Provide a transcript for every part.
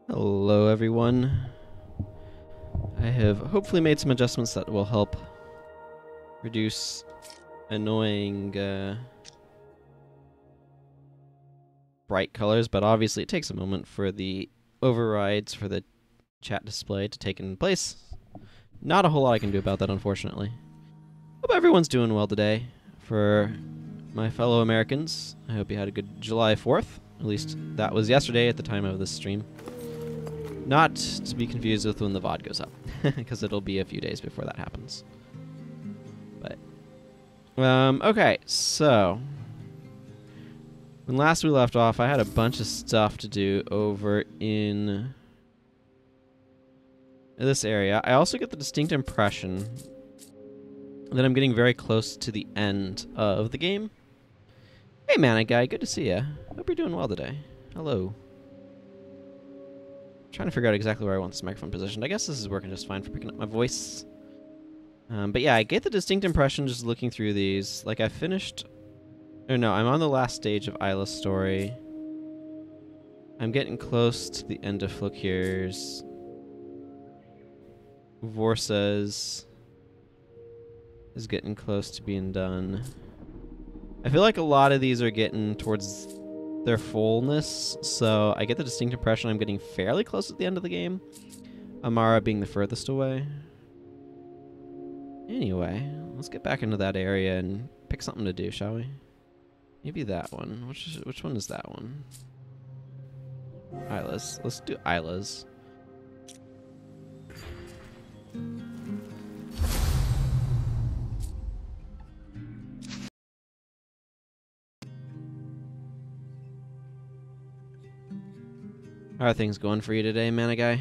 Hello everyone. I have hopefully made some adjustments that will help reduce annoying bright colors, but obviously it takes a moment for the overrides for the chat display to take in place. Not a whole lot I can do about that, unfortunately. Hope everyone's doing well today. For my fellow Americans, I hope you had a good July 4th. At least that was yesterday at the time of this stream. Not to be confused with when the VOD goes up, because it'll be a few days before that happens. But, okay, so when last we left off, I had a bunch of stuff to do over in this area. I also get the distinct impression that I'm getting very close to the end of the game. Hey, Manic Guy, good to see ya. Hope you're doing well today. Hello. Trying to figure out exactly where I want this microphone positioned. I guess this is working just fine for picking up my voice. But yeah, I get the distinct impression just looking through these. Like I finished... Or no, I'm on the last stage of Isla's story. I'm getting close to the end of Flokir's. Vorsa's is getting close to being done. I feel like a lot of these are getting towards their fullness, so I get the distinct impression I'm getting fairly close at the end of the game. Amara being the furthest away. Anyway, let's get back into that area and pick something to do, shall we? Maybe that one. Which one is that one? Isla's. Let's do Isla's. How are things going for you today, Manic Guy?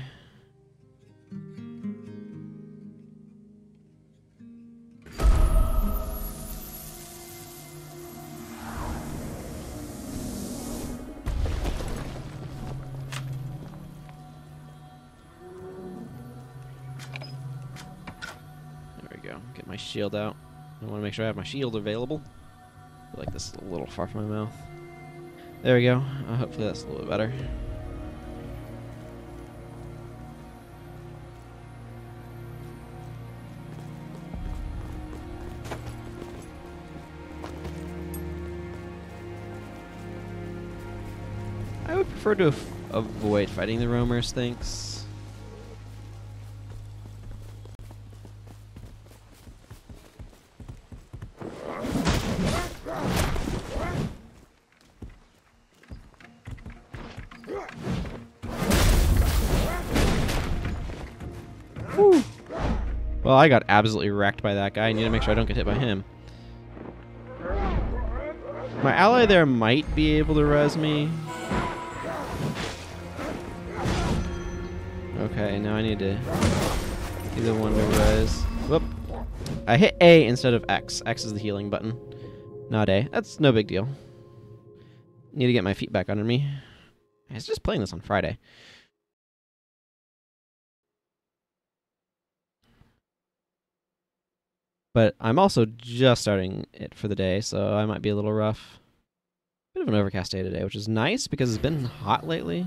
There we go. Get my shield out. I want to make sure I have my shield available. I feel like this is a little far from my mouth. There we go. Hopefully that's a little bit better. I would prefer to avoid fighting the roamers, thanks. Whew. Well, I got absolutely wrecked by that guy. I need to make sure I don't get hit by him. My ally there might be able to res me. Okay, now I need to be the one to res. Whoop. I hit A instead of X. X is the healing button, not A. That's no big deal. Need to get my feet back under me. I was just playing this on Friday. But I'm also just starting it for the day, so I might be a little rough. Bit of an overcast day today, which is nice because it's been hot lately.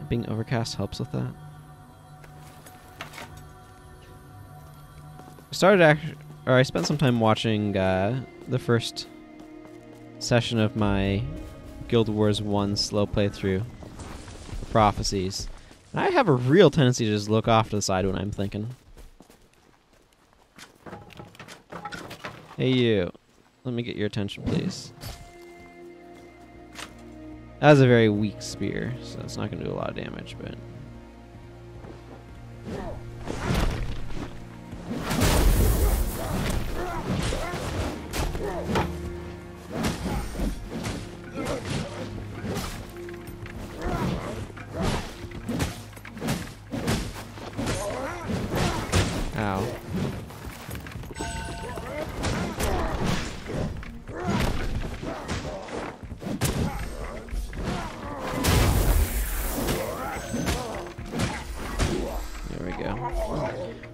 Being overcast helps with that. I spent some time watching the first session of my Guild Wars 1 slow playthrough, Prophecies. And I have a real tendency to just look off to the side when I'm thinking. Hey you, let me get your attention please. That was a very weak spear, so it's not going to do a lot of damage, but... Ow.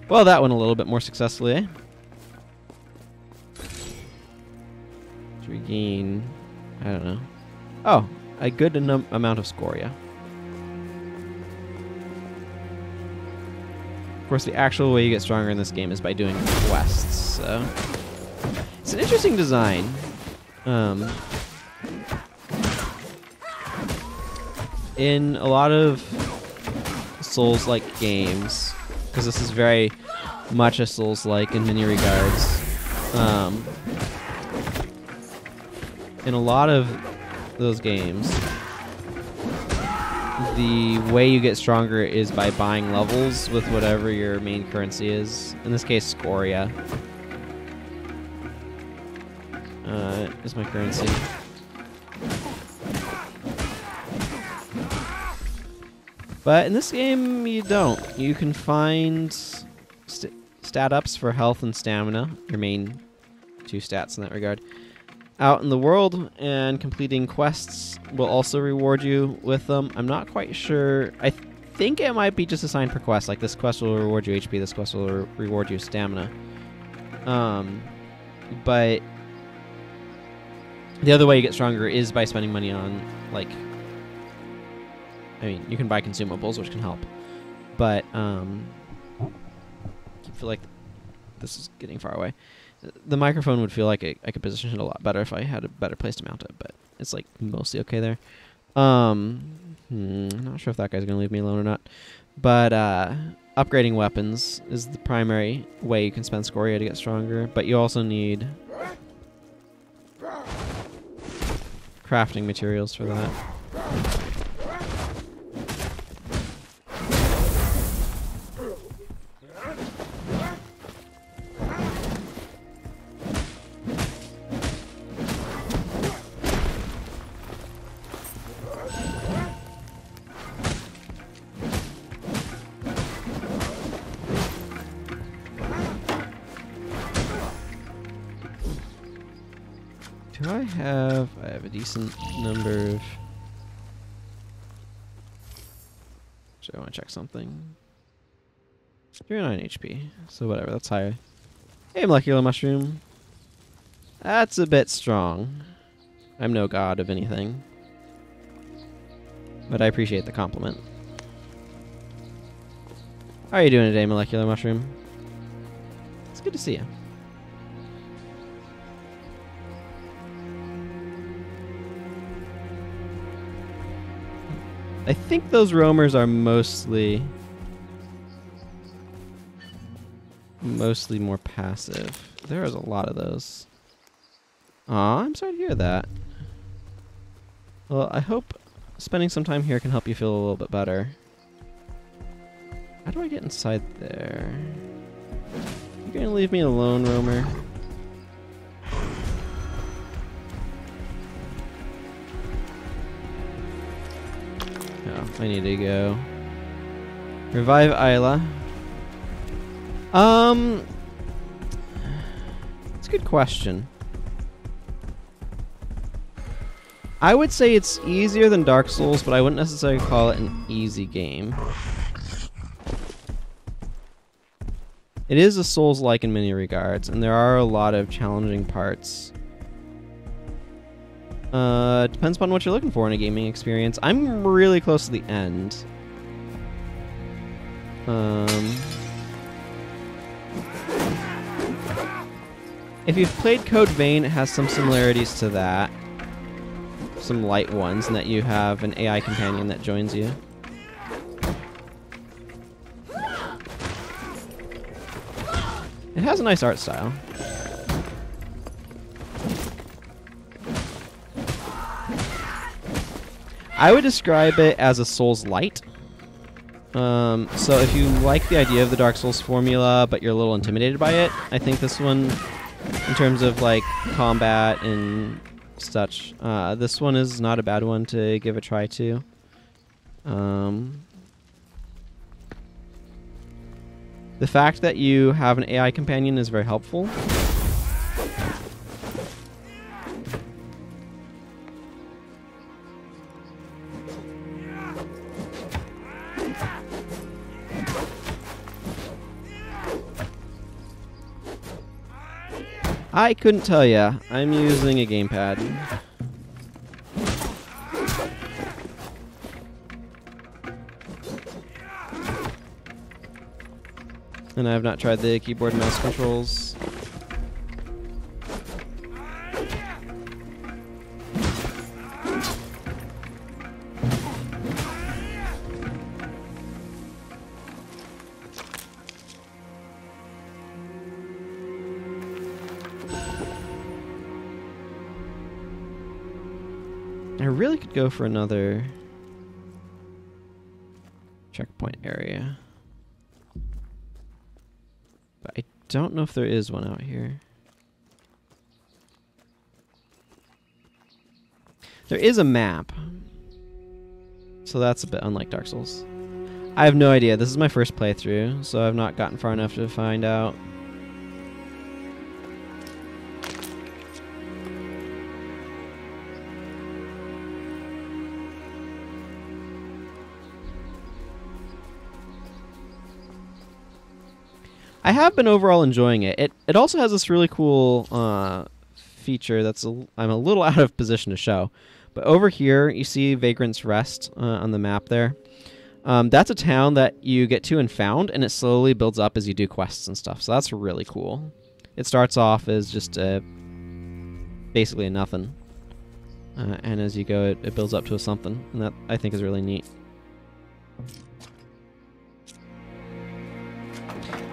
Well, that went a little bit more successfully, eh? To regain... I don't know. Oh, a good amount of scoria. Of course, the actual way you get stronger in this game is by doing quests, so... It's an interesting design. In a lot of Souls-like games, because this is very much a Souls-like in many regards, in a lot of those games, the way you get stronger is by buying levels with whatever your main currency is. In this case, Scoria is my currency. But in this game, you don't. You can find stat ups for health and stamina, your main two stats in that regard, out in the world, and completing quests will also reward you with them. I'm not quite sure. I think it might be just assigned per quest. Like, this quest will reward you HP, this quest will reward you stamina. But the other way you get stronger is by spending money on, like... I mean, you can buy consumables, which can help. But, I feel like this is getting far away. The microphone would feel like I could position it a lot better if I had a better place to mount it, but it's, like, mostly okay there. I'm not sure if that guy's going to leave me alone or not. But, upgrading weapons is the primary way you can spend Scoria to get stronger, but you also need crafting materials for that. I have a decent number of... Actually, I want to check something. You're 9 HP, so whatever, that's higher. Hey, Molecular Mushroom. That's a bit strong. I'm no god of anything. But I appreciate the compliment. How are you doing today, Molecular Mushroom? It's good to see you. I think those roamers are mostly more passive. There is a lot of those. Aw, I'm sorry to hear that. Well, I hope spending some time here can help you feel a little bit better. How do I get inside there? You gonna leave me alone, roamer? I need to go. Revive Isla. It's a good question. I would say it's easier than Dark Souls, but I wouldn't necessarily call it an easy game. It is a Souls-like in many regards, and there are a lot of challenging parts. Depends upon what you're looking for in a gaming experience. I'm really close to the end. If you've played Code Vein, it has some similarities to that. Some light ones, in that you have an AI companion that joins you. It has a nice art style. I would describe it as a Souls light. So if you like the idea of the Dark Souls formula, but you're a little intimidated by it, I think this one, in terms of like combat and such, this one is not a bad one to give a try to. The fact that you have an AI companion is very helpful. I couldn't tell ya. I'm using a gamepad. And I have not tried the keyboard and mouse controls. I really could go for another checkpoint area. But I don't know if there is one out here. There is a map. So that's a bit unlike Dark Souls. I have no idea. This is my first playthrough, so I've not gotten far enough to find out. I have been overall enjoying it. It also has this really cool feature that's I'm a little out of position to show. But over here, you see Vagrant's Rest on the map there. That's a town that you get to and found, and it slowly builds up as you do quests and stuff. So that's really cool. It starts off as just basically a nothing. And as you go, it builds up to a something. And that, I think, is really neat.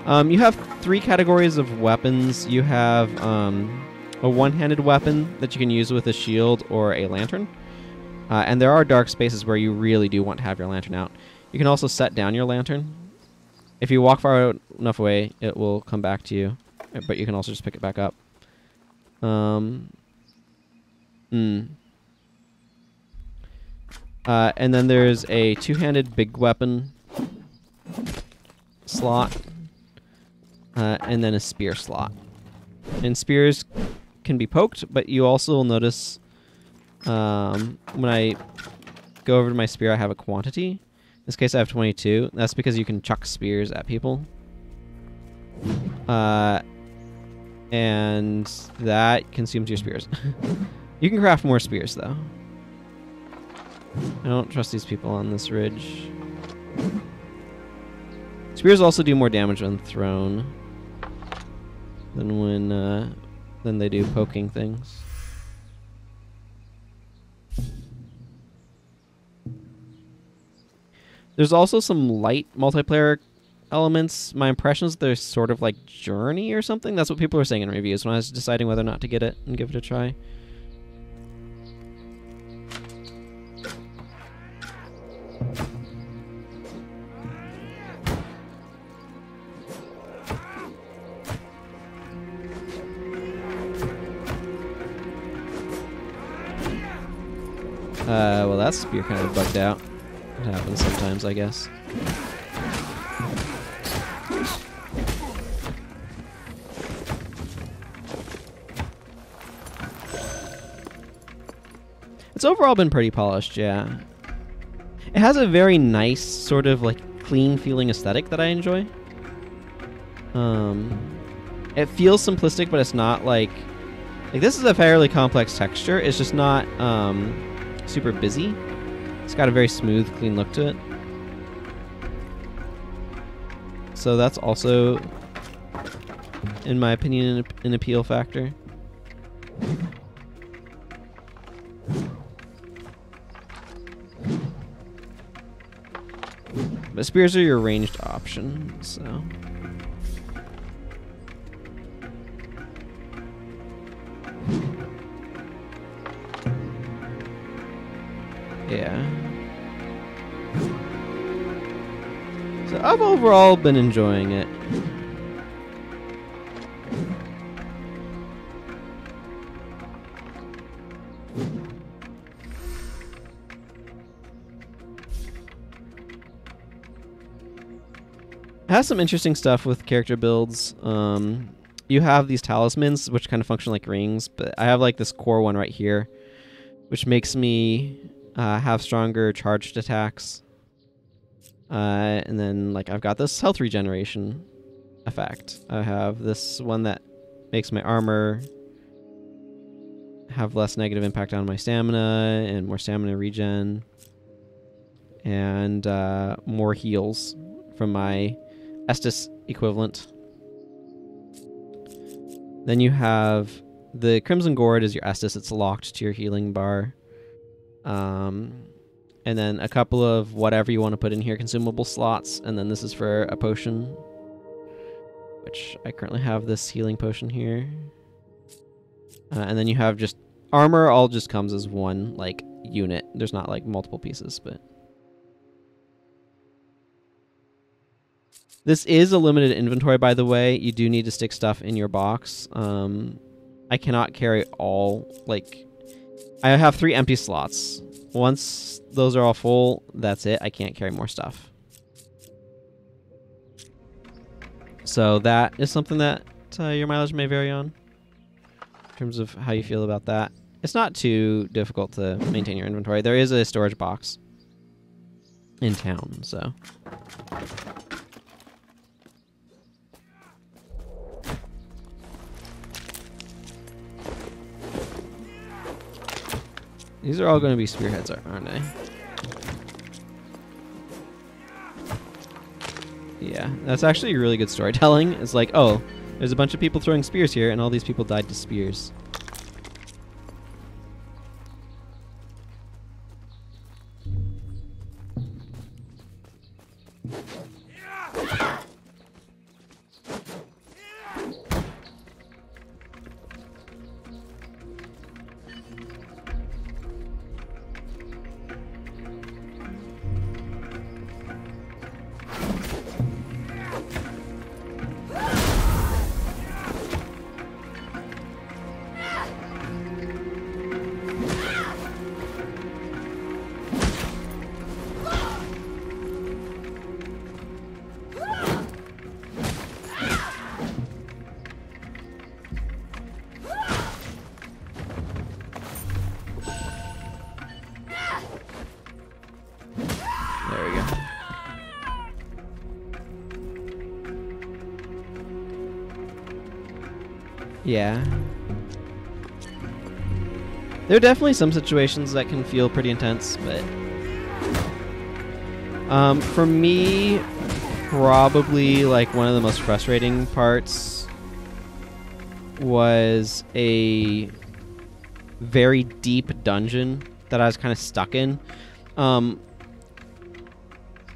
You have 3 categories of weapons. You have a one-handed weapon that you can use with a shield or a lantern. And there are dark spaces where you really do want to have your lantern out. You can also set down your lantern. If you walk far enough away, it will come back to you. But you can also just pick it back up. And then there's a two-handed big weapon slot. And then a spear slot. And spears can be poked, but you also will notice when I go over to my spear, I have a quantity. In this case, I have 22. That's because you can chuck spears at people. And that consumes your spears. You can craft more spears, though. I don't trust these people on this ridge. Spears also do more damage when thrown than they do poking things. There's also some light multiplayer elements. My impression is they're sort of like Journey or something. That's what people were saying in reviews when I was deciding whether or not to get it and give it a try. Well, that spear kind of bugged out. It happens sometimes, I guess. It's overall been pretty polished, yeah. It has a very nice, sort of like clean feeling aesthetic that I enjoy. It feels simplistic, but it's not like this is a fairly complex texture. It's just not super busy. It's got a very smooth, clean look to it. So that's also, in my opinion, an appeal factor. But spears are your ranged option, so. Yeah. So I've overall been enjoying it. It has some interesting stuff with character builds. You have these talismans, which kind of function like rings, but I have like this core one right here, which makes me have stronger charged attacks. And then like I've got this health regeneration effect. I have this one that makes my armor have less negative impact on my stamina and more stamina regen. And more heals from my Estus equivalent. Then you have the Crimson Gourd is your Estus. It's locked to your healing bar. And then a couple of whatever you want to put in here, consumable slots. And then this is for a potion, which I currently have this healing potion here. And then you have just armor all just comes as one like unit. There's not like multiple pieces, but this is a limited inventory, by the way. You do need to stick stuff in your box. I cannot carry all, like, I have 3 empty slots. Once those are all full, that's it. I can't carry more stuff. So that is something that your mileage may vary on in terms of how you feel about that. It's not too difficult to maintain your inventory. There is a storage box in town, so. These are all going to be spearheads, aren't they? Yeah, that's actually really good storytelling. It's like, oh, there's a bunch of people throwing spears here, and all these people died to spears. Yeah. There are definitely some situations that can feel pretty intense, but for me, probably like one of the most frustrating parts was a very deep dungeon that I was kind of stuck in.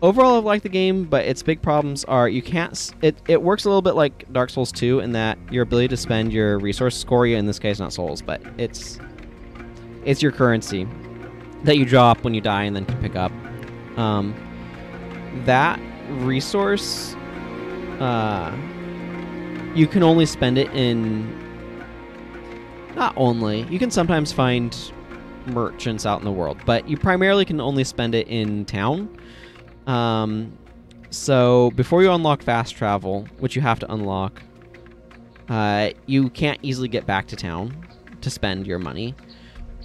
Overall, I've liked the game, but its big problems are you can't... It works a little bit like Dark Souls 2 in that your ability to spend your resource scoria, in this case not souls, but it's your currency that you drop when you die and then can pick up. That resource, you can only spend it in... Not only. You can sometimes find merchants out in the world, but you primarily can only spend it in town. So before you unlock fast travel, which you have to unlock, you can't easily get back to town to spend your money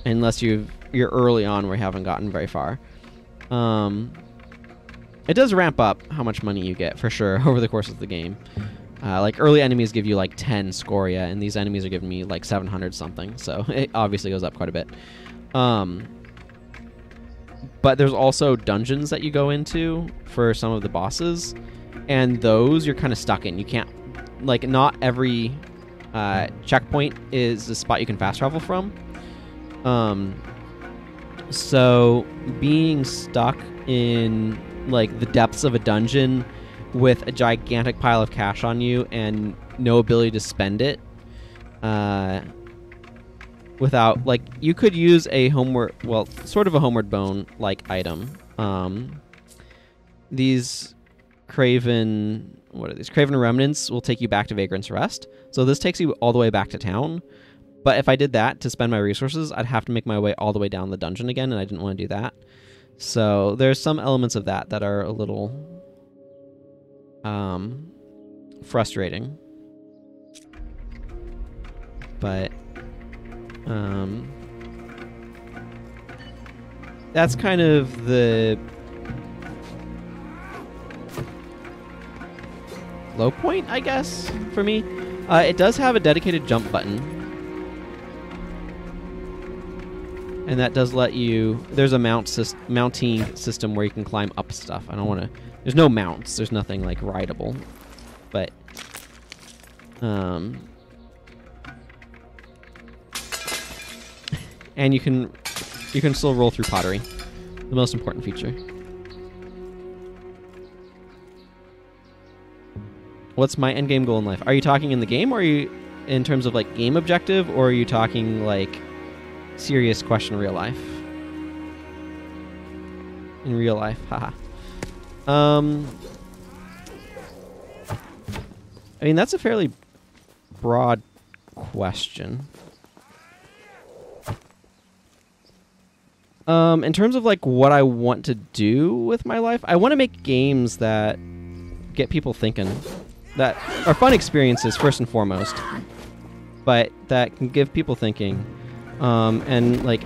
unless you're early on where you haven't gotten very far. It does ramp up how much money you get for sure over the course of the game. Like early enemies give you like 10 scoria, and these enemies are giving me like 700 something, so it obviously goes up quite a bit. But there's also dungeons that you go into for some of the bosses, and those you're kind of stuck in. You can't, like, not every checkpoint is a spot you can fast travel from. So being stuck in, like, the depths of a dungeon with a gigantic pile of cash on you and no ability to spend it, without, like, you could use a homeward, well, sort of a homeward bone like item. These Craven, what are these? Craven Remnants will take you back to Vagrant's Rest. So this takes you all the way back to town. But if I did that to spend my resources, I'd have to make my way all the way down the dungeon again, and I didn't want to do that. So there's some elements of that that are a little frustrating. But that's kind of the low point, I guess, for me. It does have a dedicated jump button, and that does let you... There's a mounting system where you can climb up stuff. I don't want to... There's no mounts. There's nothing, like, rideable. but and you can still roll through pottery, the most important feature. What's my endgame goal in life? Are you talking in the game, or are you in terms of like game objective, or are you talking like serious question real life? In real life, haha. I mean, that's a fairly broad question. In terms of like what I want to do with my life, I want to make games that get people thinking, that are fun experiences first and foremost, but that can give people thinking. And like,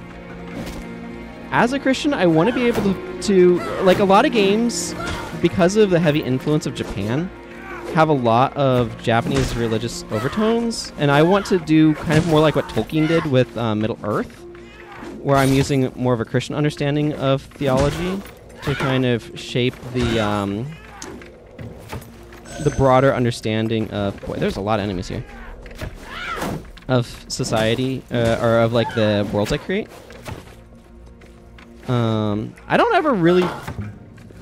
as a Christian, I want to be able to like, a lot of games, because of the heavy influence of Japan, have a lot of Japanese religious overtones, and I want to do kind of more like what Tolkien did with Middle-earth, where I'm using more of a Christian understanding of theology to kind of shape the broader understanding of... Boy, there's a lot of enemies here. Of society, or of like the worlds I create. I don't ever really...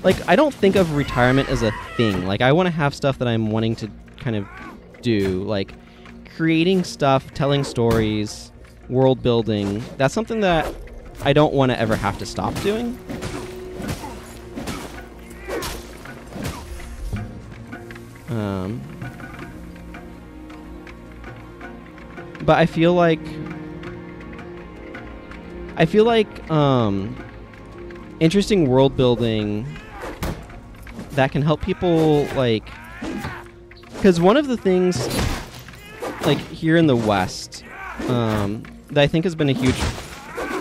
Like, I don't think of retirement as a thing. Like, I want to have stuff that I'm wanting to kind of do. Like, creating stuff, telling stories, world building. That's something that I don't want to ever have to stop doing. But I feel like interesting world building that can help people, like, because one of the things, like, here in the West, that I think has been a huge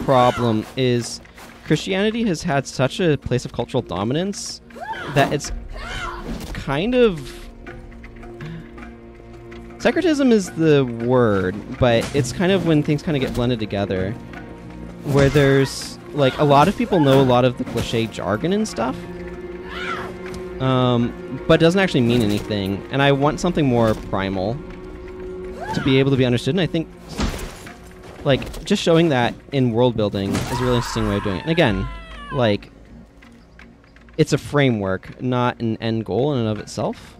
problem is Christianity has had such a place of cultural dominance that it's kind of... Syncretism is the word, but it's kind of when things kind of get blended together, where there's, like, a lot of people know a lot of the cliche jargon and stuff, but doesn't actually mean anything, and I want something more primal to be able to be understood, and I think, like, just showing that in world building is a really interesting way of doing it. And again, like, it's a framework, not an end goal in and of itself.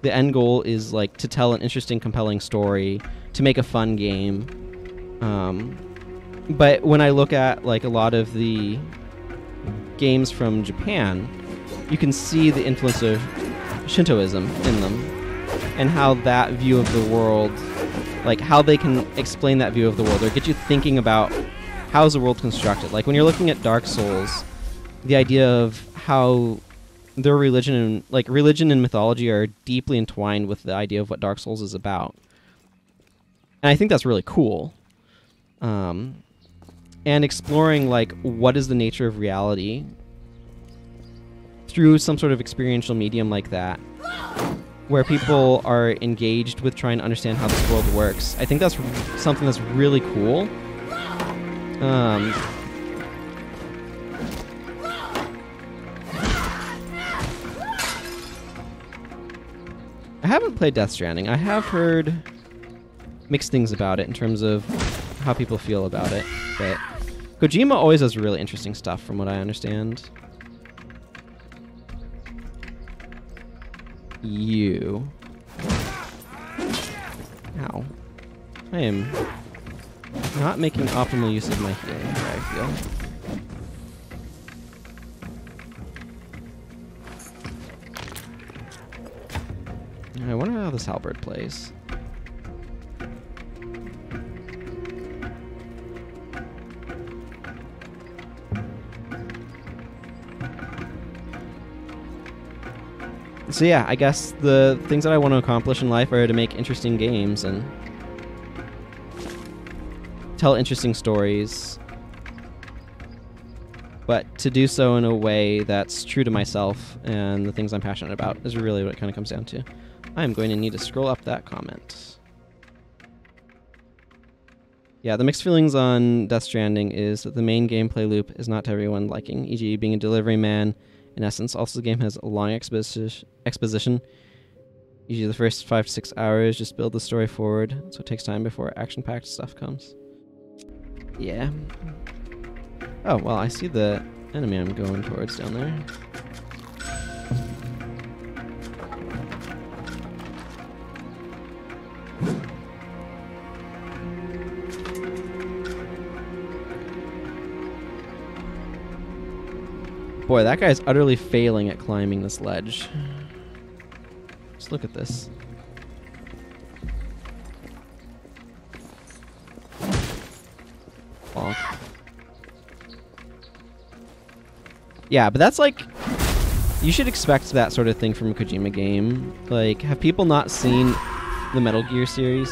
The end goal is, like, to tell an interesting, compelling story, to make a fun game. But when I look at, like, a lot of the games from Japan, you can see the influence of Shintoism in them, and how that view of the world, like, how they can explain that view of the world, or get you thinking about how is the world constructed. Like, when you're looking at Dark Souls, the idea of how their religion and, like, religion and mythology are deeply entwined with the idea of what Dark Souls is about. And I think that's really cool. And exploring, like, what is the nature of reality through some sort of experiential medium like that, where people are engaged with trying to understand how this world works. I think that's something that's really cool. I haven't played Death Stranding. I have heard mixed things about it in terms of how people feel about it, but Kojima always does really interesting stuff from what I understand. You. Ow. I am not making optimal use of my healing here, I feel. I wonder how this Halberd plays. So yeah, I guess the things that I want to accomplish in life are to make interesting games and tell interesting stories, but to do so in a way that's true to myself and the things I'm passionate about is really what it kind of comes down to. I'm going to need to scroll up that comment. Yeah, the mixed feelings on Death Stranding is that the main gameplay loop is not to everyone's liking, e.g. being a delivery man. In essence, also the game has a long exposition Usually the first 5 to 6 hours just build the story forward, so it takes time before action-packed stuff comes. Yeah. Oh, well, I see the enemy I'm going towards down there. Boy, that guy's utterly failing at climbing this ledge. Just look at this. Bonk. Yeah, but that's like... You should expect that sort of thing from a Kojima game. Like, have people not seen the Metal Gear series?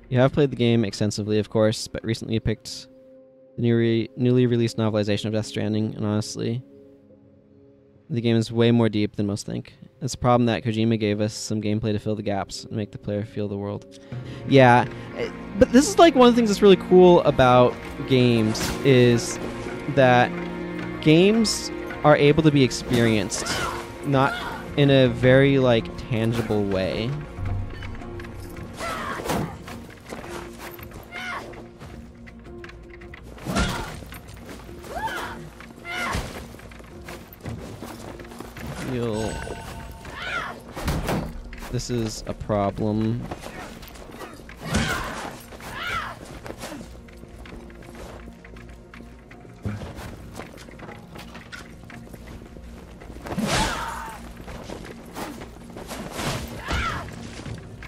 You have played the game extensively, of course, but recently you picked the newly released novelization of Death Stranding, and honestly, the game is way more deep than most think. It's a problem that Kojima gave us some gameplay to fill the gaps and make the player feel the world. Yeah, but this is like one of the things that's really cool about games is that games are able to be experienced, not in a very like tangible way. This is a problem.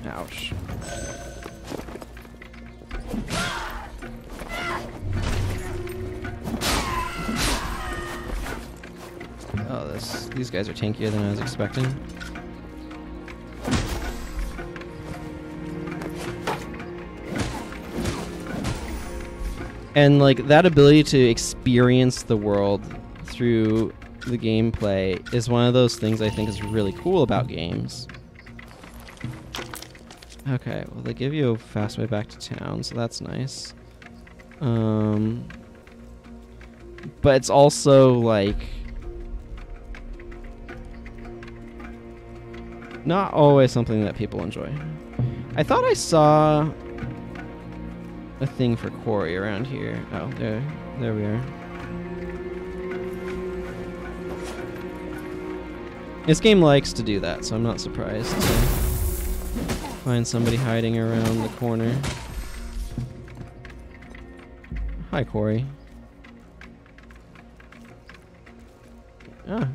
Ouch. Oh, these guys are tankier than I was expecting. And like that ability to experience the world through the gameplay is one of those things I think is really cool about games. Okay, well they give you a fast way back to town, so that's nice. But it's also like not always something that people enjoy. I thought I saw a thing for quarry around here. Oh, there we are. This game likes to do that, so I'm not surprised to find somebody hiding around the corner. Hi, quarry. Ah,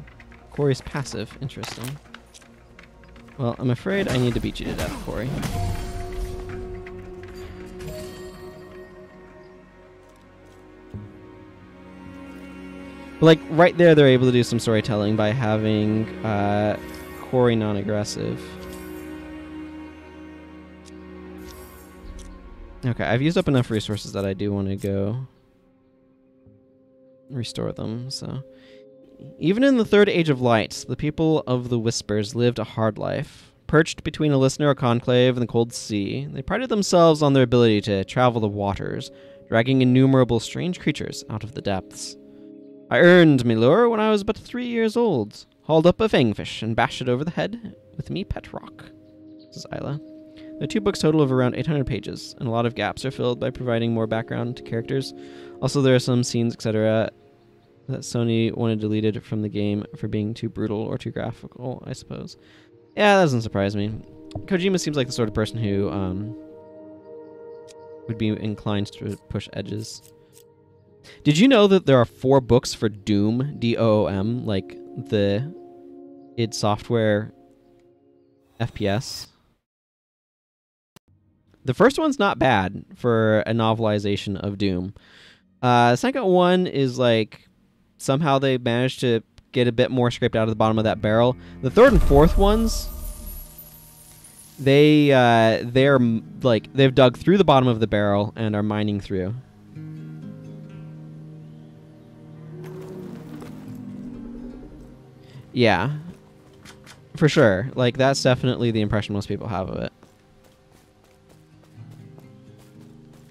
quarry's passive. Interesting. Well, I'm afraid I need to beat you to death, quarry. Like, right there, they're able to do some storytelling by having Quarry non-aggressive. Okay, I've used up enough resources that I do want to go restore them, so... Even in the Third Age of Light, the people of the Whispers lived a hard life. Perched between a listener or conclave and the cold sea, they prided themselves on their ability to travel the waters, dragging innumerable strange creatures out of the depths. I earned me lure when I was but 3 years old, hauled up a fangfish and bashed it over the head with me pet rock. This is Isla. The 2 books total of around 800 pages, and a lot of gaps are filled by providing more background to characters. Also, there are some scenes, etc., that Sony wanted deleted from the game for being too brutal or too graphical, I suppose. Yeah, that doesn't surprise me. Kojima seems like the sort of person who would be inclined to push edges. Did you know that there are 4 books for Doom, D-O-O-M, like the id Software FPS? The first one's not bad for a novelization of Doom. The second one is like, somehow they managed to get a bit more scraped out of the bottom of that barrel. The third and fourth ones like they've dug through the bottom of the barrel and are mining through. Yeah, for sure. Like that's definitely the impression most people have of it.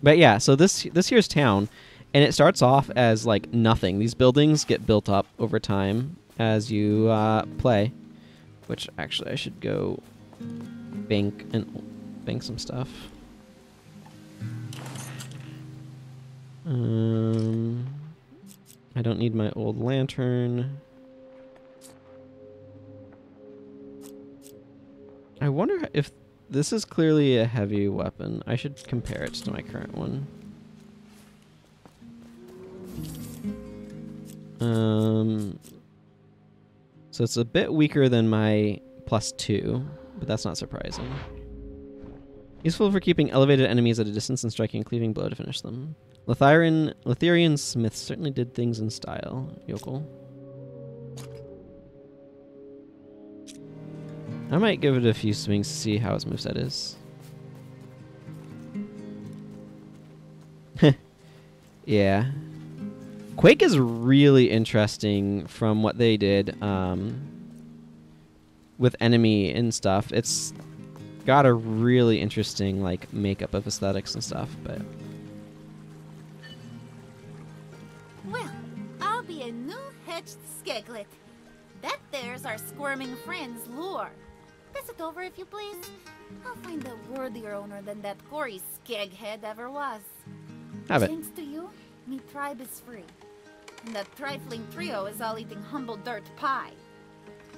But yeah, so this here's town, and it starts off as like nothing. These buildings get built up over time as you play, which actually I should go bank some stuff. I don't need my old lantern. I wonder if this is clearly a heavy weapon. I should compare it to my current one. So it's a bit weaker than my +2, but that's not surprising. Useful for keeping elevated enemies at a distance and striking a cleaving blow to finish them. Lathyrian smiths certainly did things in style, yokel. I might give it a few swings to see how its moveset is. Yeah. Quake is really interesting from what they did with enemy and stuff. It's got a really interesting like makeup of aesthetics and stuff, but well, I'll be a new-hatched skeglet. That there's our squirming friend's lure. Pass it over if you please. I'll find a worthier owner than that gory skeghead ever was. have it. Thanks to you, me tribe is free. And that trifling trio is all eating humble dirt pie.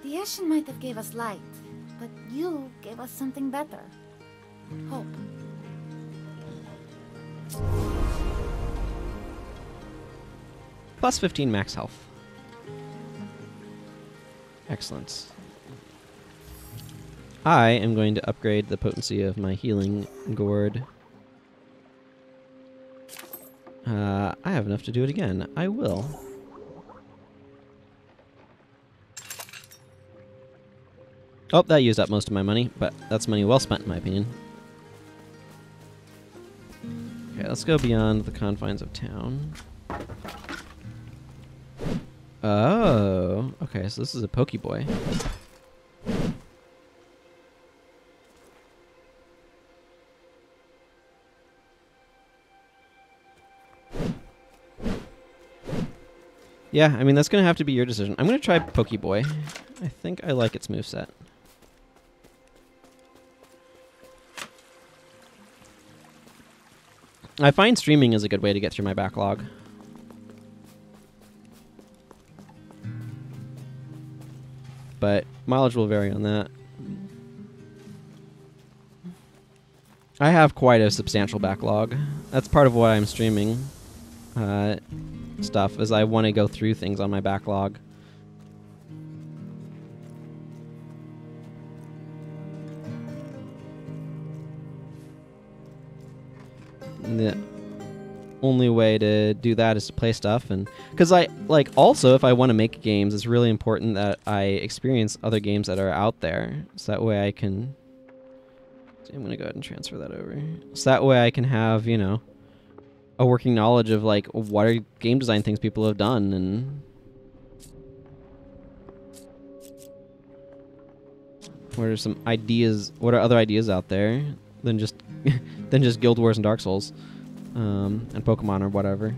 The Ashen might have gave us light, but you gave us something better. Hope. +15 max health. Excellent. I am going to upgrade the potency of my healing gourd. I have enough to do it again. I will. Oh, that used up most of my money, but that's money well spent in my opinion. Okay, let's go beyond the confines of town. Oh, okay, so this is a Pokeboy. Yeah, I mean, that's going to have to be your decision. I'm going to try Pokeboy. I think I like its moveset. I find streaming is a good way to get through my backlog. But mileage will vary on that. I have quite a substantial backlog. That's part of why I'm streaming stuff, is I want to go through things on my backlog. And the only way to do that is to play stuff, and because I like also if I want to make games, it's really important that I experience other games that are out there, so that way I can. I'm gonna go ahead and transfer that over, so that way I can have, you know, a working knowledge of like what are game design things people have done, and what are some ideas, what are other ideas out there than just than just Guild Wars and Dark Souls and Pokemon or whatever.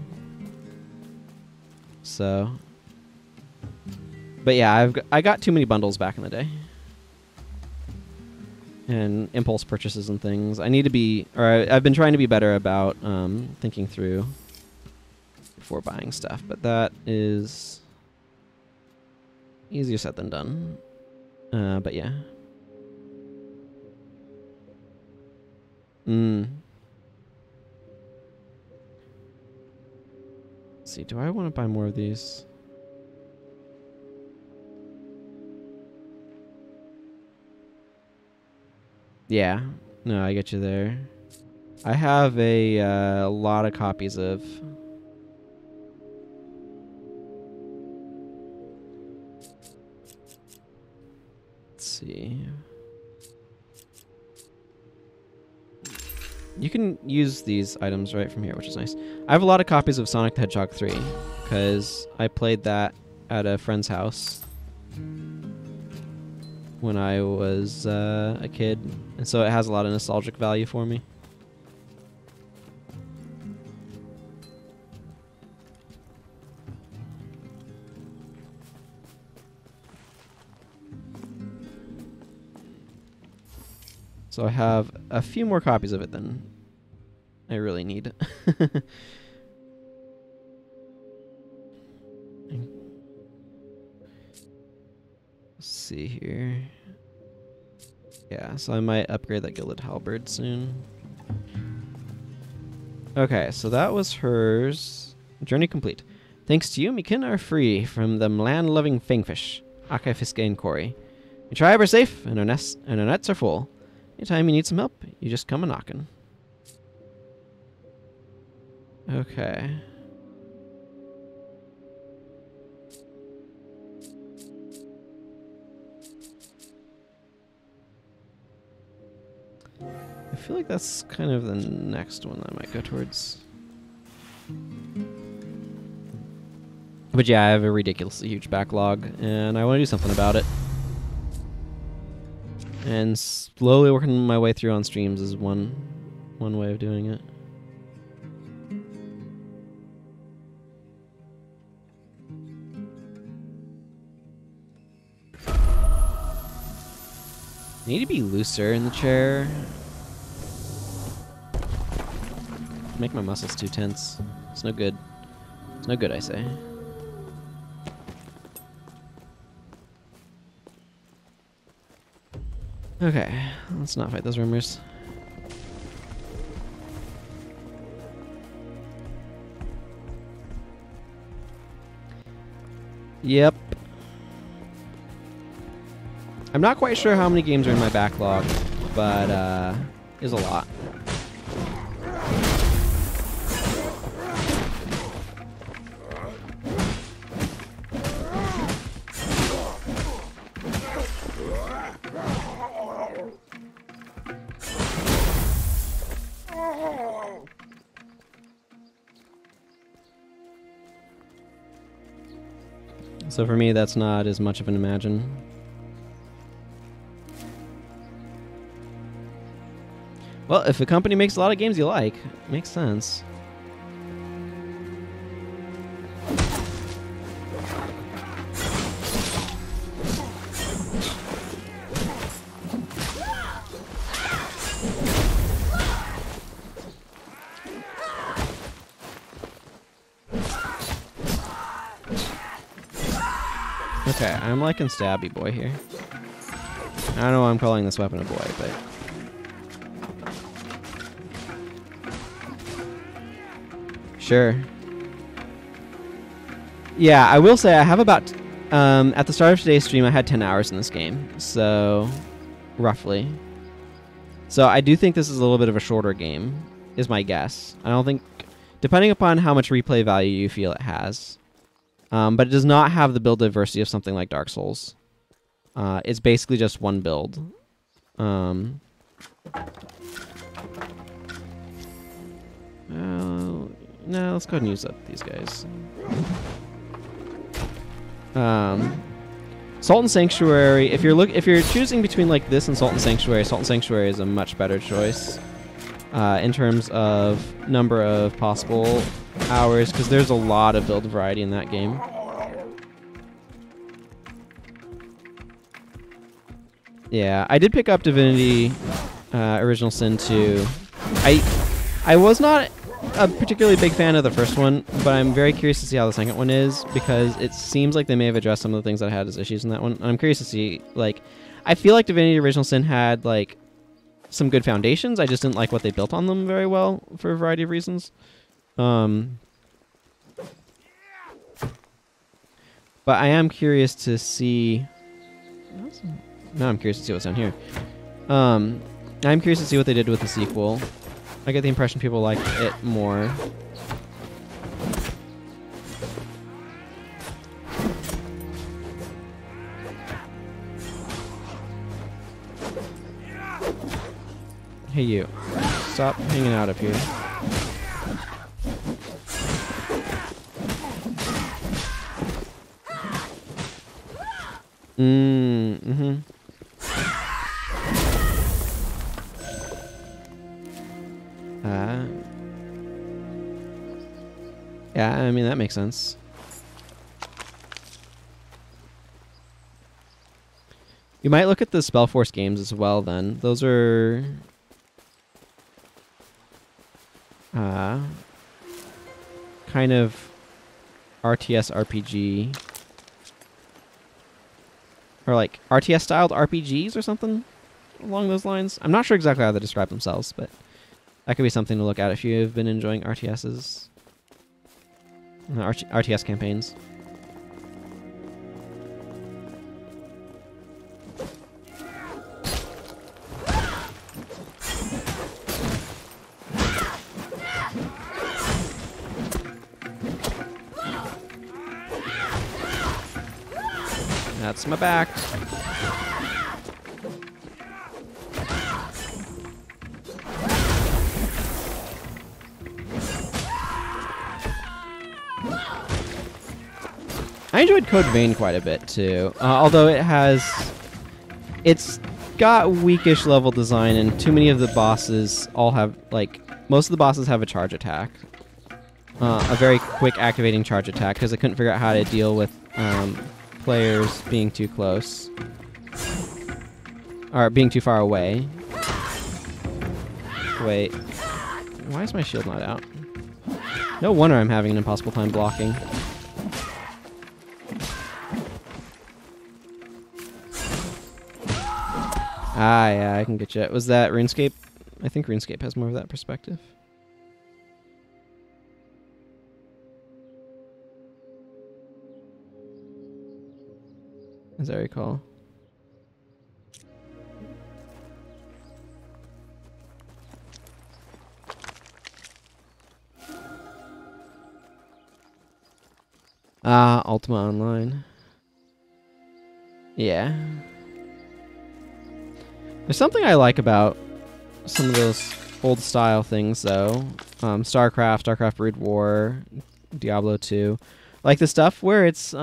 So, but yeah, I got too many bundles back in the day. And impulse purchases and things. I need to be, or I've been trying to be better about thinking through before buying stuff, but that is easier said than done. But yeah. Let's see, do I want to buy more of these? Yeah, no, I get you there. I have a lot of copies of. Let's see. You can use these items right from here, which is nice. I have a lot of copies of Sonic the Hedgehog 3 because I played that at a friend's house when I was a kid, and so it has a lot of nostalgic value for me. So I have a few more copies of it than I really need. Let's see here. Yeah, so I might upgrade that gilded halberd soon. Okay, so that was hers. Journey complete. Thanks to you, me kin are free from the land-loving fangfish, Aka Fiske and Cory. Your tribe are safe, and our nets are full. Anytime you need some help, you just come a-knockin'. Okay. I feel like that's kind of the next one I might go towards. But yeah, I have a ridiculously huge backlog, and I want to do something about it. And slowly working my way through on streams is one way of doing it. I need to be looser in the chair. Make my muscles too tense. It's no good. It's no good, I say. Okay, let's not fight those rumors. Yep. I'm not quite sure how many games are in my backlog, but is a lot. So for me, that's not as much of an imagine. Well, if a company makes a lot of games you like, it makes sense. Okay, I'm liking Stabby Boy here. I don't know why I'm calling this weapon a boy, but... Sure. Yeah, I will say I have about... at the start of today's stream, I had 10 hours in this game. So, roughly. So I do think this is a little bit of a shorter game, is my guess. I don't think... Depending upon how much replay value you feel it has. But it does not have the build diversity of something like Dark Souls. It's basically just one build. No, let's go ahead and use up these guys. Salt and Sanctuary. If you're choosing between like this and Salt and Sanctuary is a much better choice in terms of number of possible hours, because there's a lot of build variety in that game. Yeah, I did pick up Divinity Original Sin 2. I was not a particularly big fan of the first one, but I'm very curious to see how the second one is, because it seems like they may have addressed some of the things that I had as issues in that one. And I'm curious to see, like, I feel like Divinity Original Sin had, like, some good foundations. I just didn't like what they built on them very well for a variety of reasons. But I am curious to see... Now I'm curious to see what's down here. I'm curious to see what they did with the sequel. I get the impression people like it more. Hey, you. stop hanging out up here. Mm-hmm. Yeah, I mean, that makes sense. You might look at the Spellforce games as well, then. Those are... kind of RTS RPG. Or like RTS-styled RPGs or something along those lines. I'm not sure exactly how they describe themselves, but that could be something to look at if you've been enjoying RTSs. RTS campaigns. That's my back. I enjoyed Code Vein quite a bit too, although it's got weakish level design, and too many of the bosses all have, like, most of the bosses have a charge attack. A very quick activating charge attack, because I couldn't figure out how to deal with players being too close. Or being too far away. Wait. Why is my shield not out? No wonder I'm having an impossible time blocking. Ah, yeah, I can get you. Was that RuneScape? I think RuneScape has more of that perspective. As I recall. Ultima Online. Yeah. There's something I like about some of those old style things, though. StarCraft Brood War, Diablo 2. Like the stuff where it's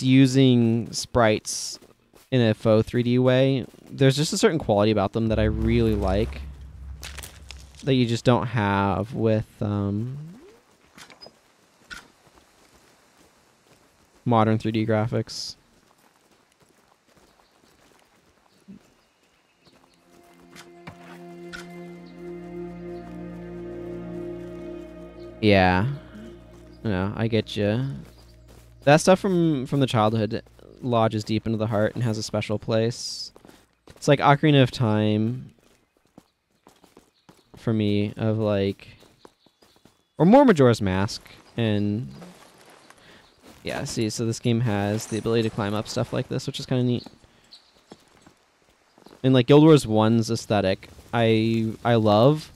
using sprites in a faux 3D way. There's just a certain quality about them that I really like that you just don't have with modern 3D graphics. Yeah. No, I get you. That stuff from the childhood lodges deep into the heart and has a special place. It's like Ocarina of Time for me, of like, or more Majora's Mask. And yeah, see, so this game has the ability to climb up stuff like this, which is kind of neat. And like Guild Wars 1's aesthetic, I love.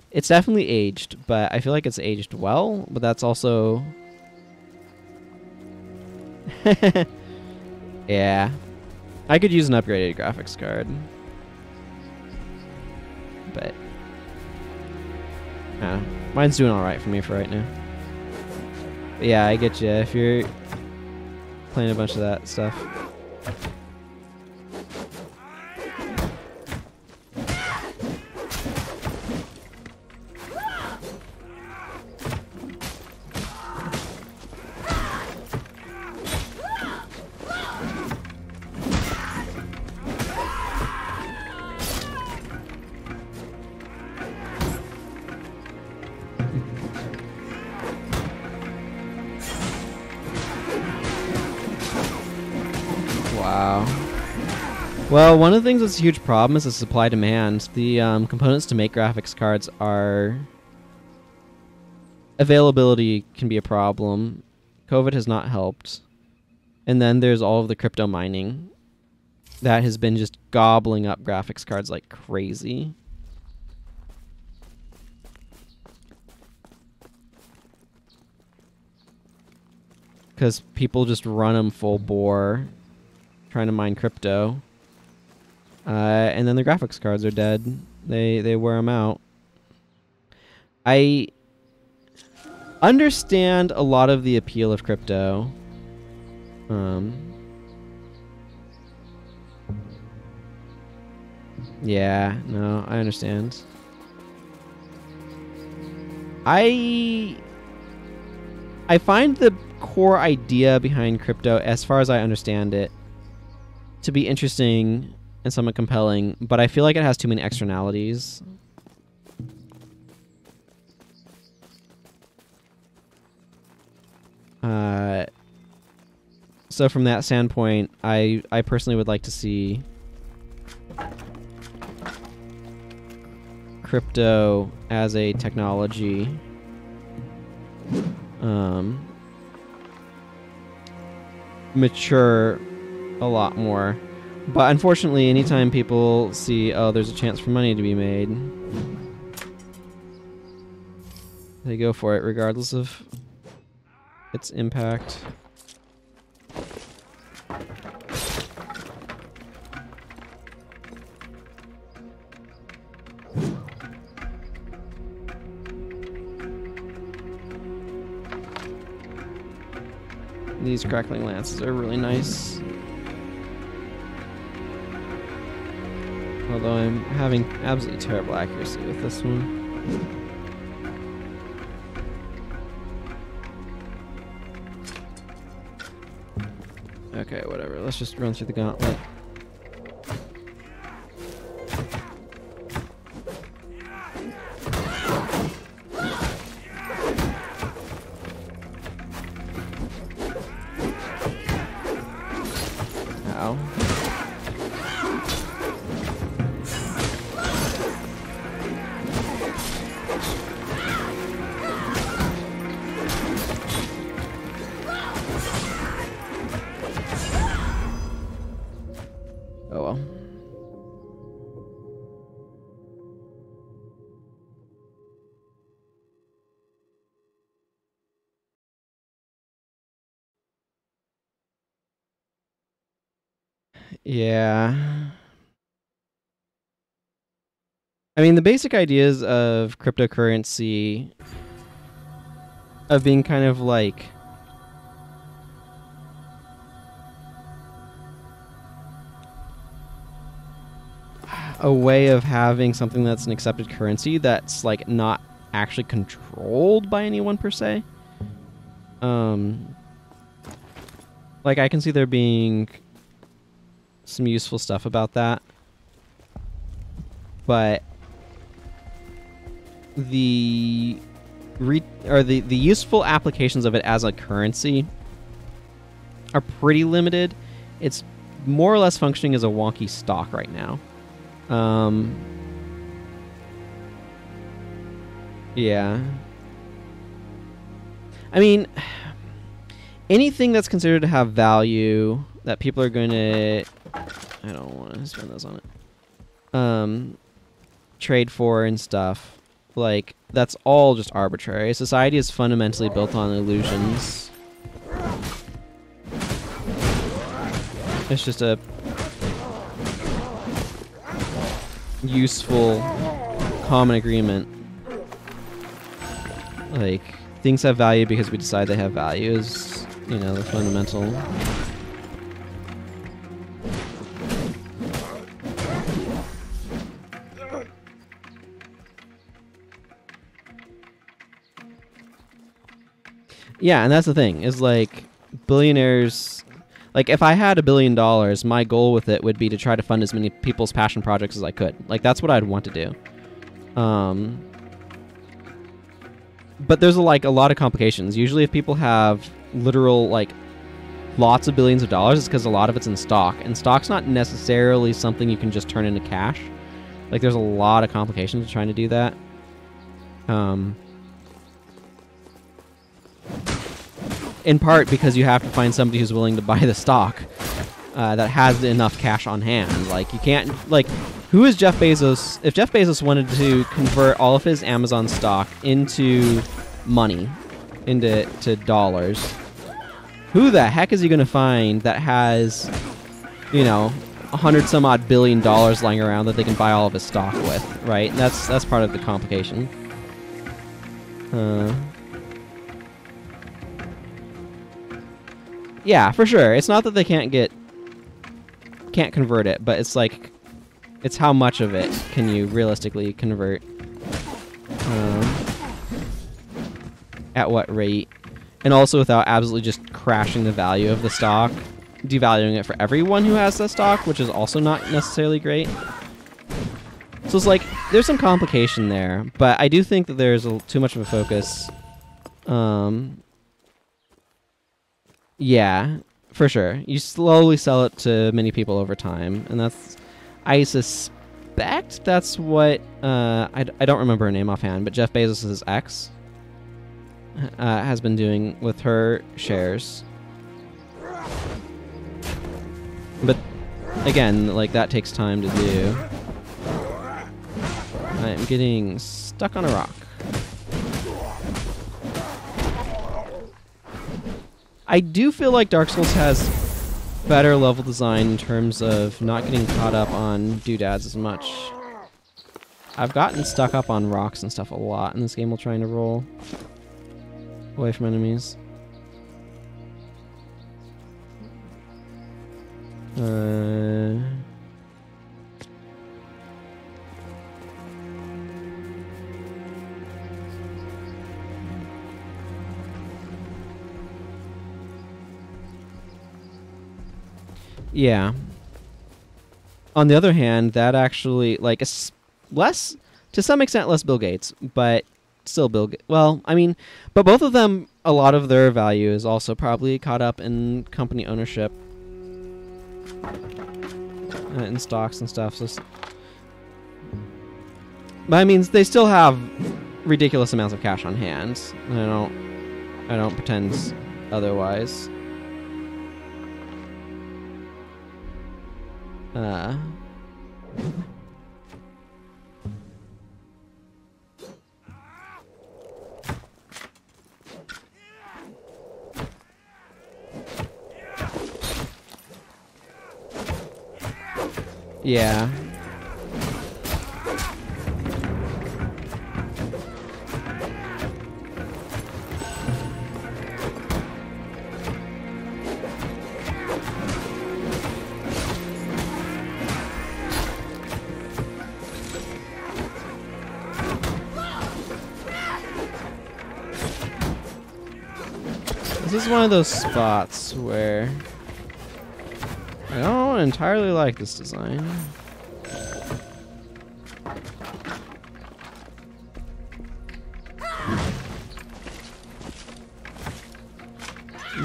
It's definitely aged, but I feel like it's aged well, but that's also... Yeah. I could use an upgraded graphics card. But... mine's doing alright for me for right now. But yeah, I get you. If you're playing a bunch of that stuff. Well, one of the things that's a huge problem is the supply-demand. The components to make graphics cards are... Availability can be a problem. COVID has not helped. And then there's all of the crypto mining that has been just gobbling up graphics cards like crazy. Because people just run them full bore trying to mine crypto. And then the graphics cards are dead. They wear them out. I understand a lot of the appeal of crypto. Yeah, no, I understand. I find the core idea behind crypto, as far as I understand it, to be interesting and somewhat compelling, but I feel like it has too many externalities. So from that standpoint, I personally would like to see crypto as a technology mature a lot more. But unfortunately, anytime people see, oh, there's a chance for money to be made, they go for it regardless of its impact. These crackling lances are really nice. Although I'm having absolutely terrible accuracy with this one. Okay, whatever. Let's just run through the gauntlet. Ow. Oh well. Yeah. I mean, the basic ideas of cryptocurrency, of being kind of like a way of having something that's an accepted currency that's like not actually controlled by anyone per se. Like I can see there being some useful stuff about that, but the useful applications of it as a currency are pretty limited. It's more or less functioning as a wonky stock right now. Yeah. I mean, anything that's considered to have value that people are going to... I don't want to spend those on it. Trade for and stuff. Like, that's all just arbitrary. Society is fundamentally built on illusions. It's just a useful common agreement. Like, things have value because we decide they have value is, you know, the fundamental. Yeah, and that's the thing, is like, billionaires... Like, if I had $1 billion, my goal with it would be to try to fund as many people's passion projects as I could. Like, that's what I'd want to do. But there's, like, a lot of complications. Usually if people have literal, like, lots of billions of dollars, it's because a lot of it's in stock. And stock's not necessarily something you can just turn into cash. Like, there's a lot of complications to trying to do that. In part because you have to find somebody who's willing to buy the stock that has enough cash on hand. Like, you can't... Like, who is Jeff Bezos? If Jeff Bezos wanted to convert all of his Amazon stock into money, into dollars, who the heck is he going to find that has, you know, 100 some odd billion dollars lying around that they can buy all of his stock with, right? And that's part of the complication. Yeah, for sure. It's not that they can't convert it, but it's like, it's how much of it can you realistically convert? At what rate? And also without absolutely just crashing the value of the stock, devaluing it for everyone who has the stock, which is also not necessarily great. So it's like, there's some complication there, but I do think that there's too much of a focus. Yeah, for sure. You slowly sell it to many people over time, and that's, I suspect that's what, I don't remember her name offhand, but Jeff Bezos' ex has been doing with her shares. But again, like, that takes time to do. I'm getting stuck on a rock. I do feel like Dark Souls has better level design in terms of not getting caught up on doodads as much. I've gotten stuck up on rocks and stuff a lot in this game while trying to roll away from enemies. Yeah. On the other hand, that actually, like, less, to some extent, less Bill Gates, but still Bill Gates. Well, I mean, but both of them, a lot of their value is also probably caught up in company ownership and stocks and stuff. So, but I mean, they still have ridiculous amounts of cash on hand. I don't pretend otherwise. Yeah. This is one of those spots where I don't entirely like this design.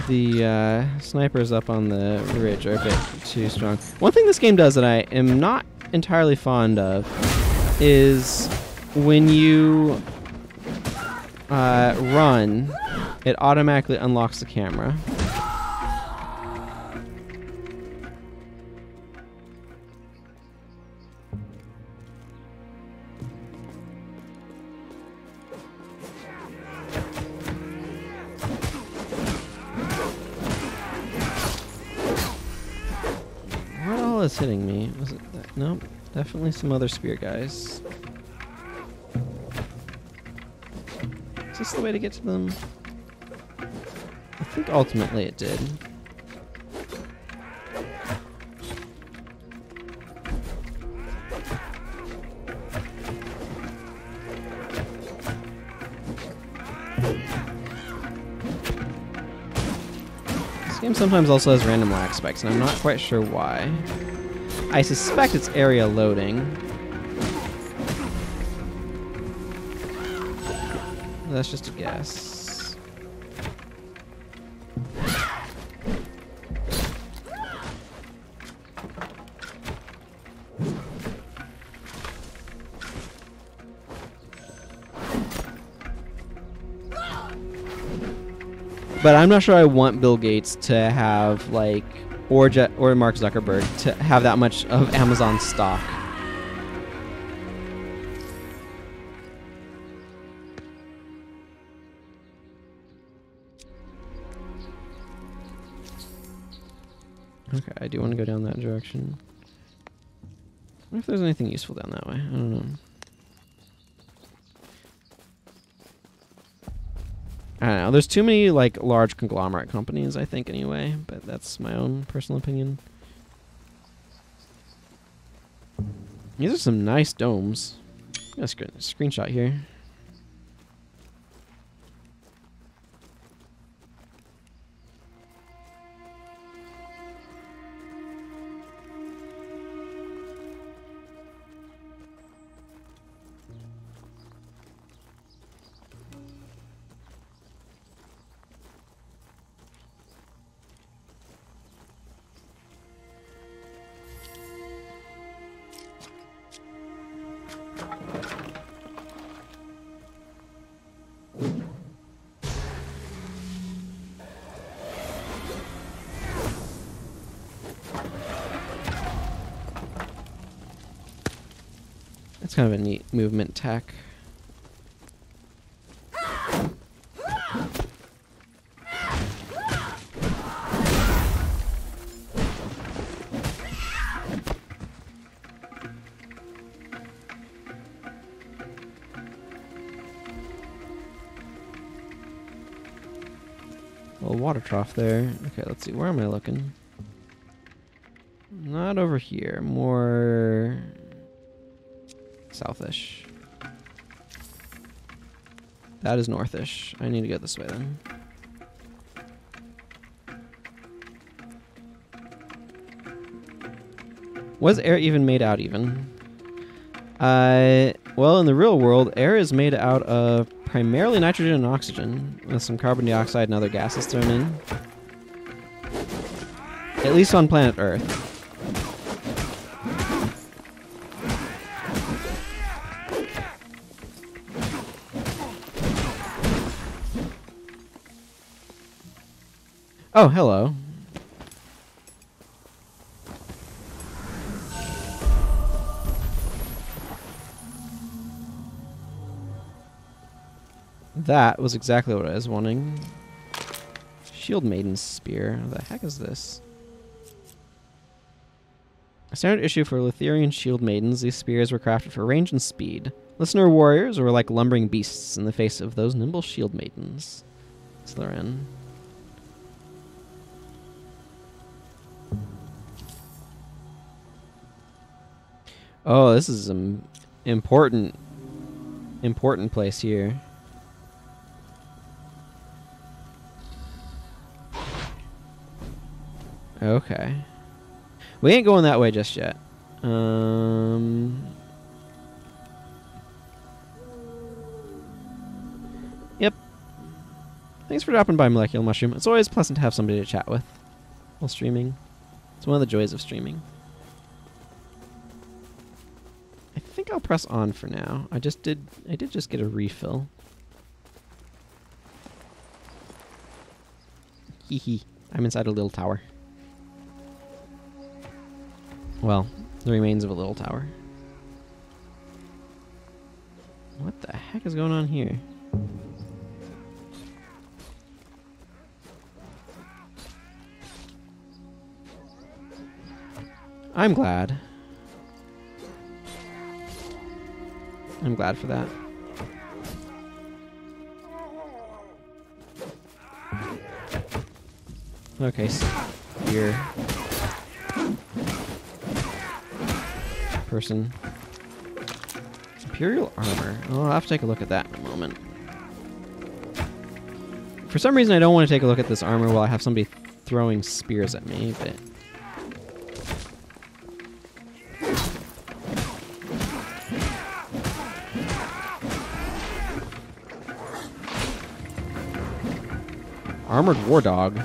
The snipers up on the ridge are a bit too strong. One thing this game does that I am not entirely fond of is when you run, it automatically unlocks the camera. What all is hitting me? Was it that? Nope. Definitely some other spear guys. Is this the way to get to them? I think ultimately it did. This game sometimes also has random lag spikes, and I'm not quite sure why. I suspect it's area loading. That's just a guess. But I'm not sure I want Bill Gates to have, like, or Mark Zuckerberg to have that much of Amazon stock. Okay, I do want to go down that direction. wonder if there's anything useful down that way. I don't know. I don't know. There's too many like large conglomerate companies, I think, anyway. But that's my own personal opinion. These are some nice domes. Got a screenshot here. It's kind of a neat movement tech. Little water trough there. Okay, let's see. Where am I looking? Not over here. More southish. That is northish. I need to go this way then. Was air even made out even? Well, in the real world, air is made out of primarily nitrogen and oxygen, with some carbon dioxide and other gases thrown in. At least on planet Earth. Oh, hello. That was exactly what I was wanting. Shield Maiden's Spear. What the heck is this? A standard issue for Lathyrian Shield Maidens, these spears were crafted for range and speed. Listener warriors were like lumbering beasts in the face of those nimble Shield Maidens. Lathyrian. Oh, this is an important place here. Okay. We ain't going that way just yet. Yep. Thanks for dropping by, Molecular Mushroom. It's always pleasant to have somebody to chat with while streaming. It's one of the joys of streaming. I think I'll press on for now. I did just get a refill. Hee hee. I'm inside a little tower. Well, the remains of a little tower. What the heck is going on here? I'm glad. I'm glad for that. Okay, here. Person. Imperial Armor. Oh, I'll have to take a look at that in a moment. For some reason, I don't want to take a look at this armor while I have somebody throwing spears at me, but... Armored War Dog.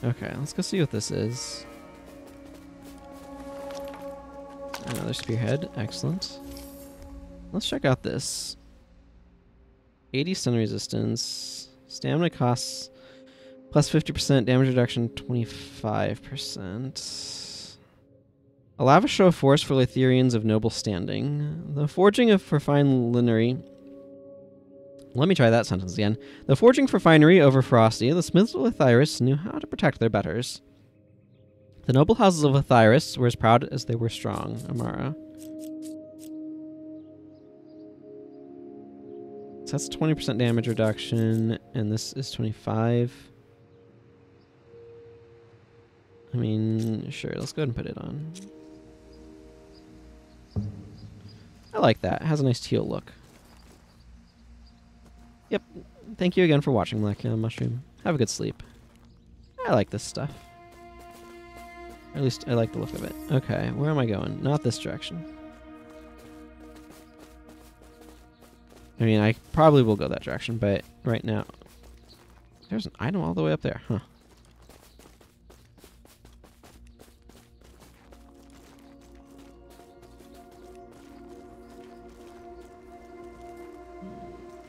Okay, let's go see what this is. Another spearhead, excellent. Let's check out this. 80 stun resistance, Stamina costs plus 50%, damage reduction 25%. A lavish show of force for Lathyrians of noble standing. The forging of for fine linery. Let me try that sentence again. The forging for finery over frosty, the smiths of Lathyris knew how to protect their betters. The noble houses of Lathyris were as proud as they were strong. Amara. So that's 20% damage reduction, and this is 25. I mean, sure, let's go ahead and put it on. I like that. It has a nice teal look. Yep. Thank you again for watching, Malick Mushroom. Have a good sleep. I like this stuff. At least I like the look of it. Okay, where am I going? Not this direction. I mean, I probably will go that direction, but right now... There's an item all the way up there, huh?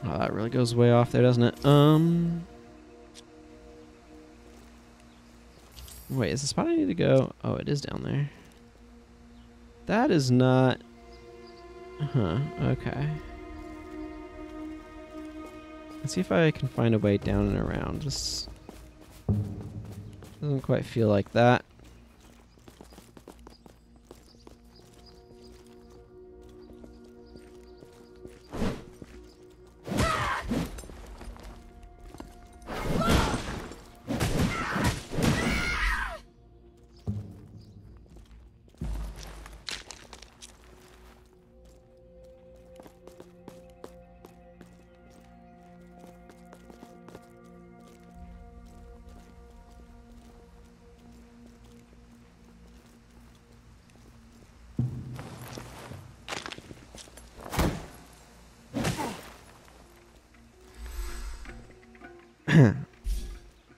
Oh, that really goes way off there, doesn't it? Wait, is the spot I need to go? Oh, it is down there. That is not... Huh, okay. Let's see if I can find a way down and around. This doesn't quite feel like that.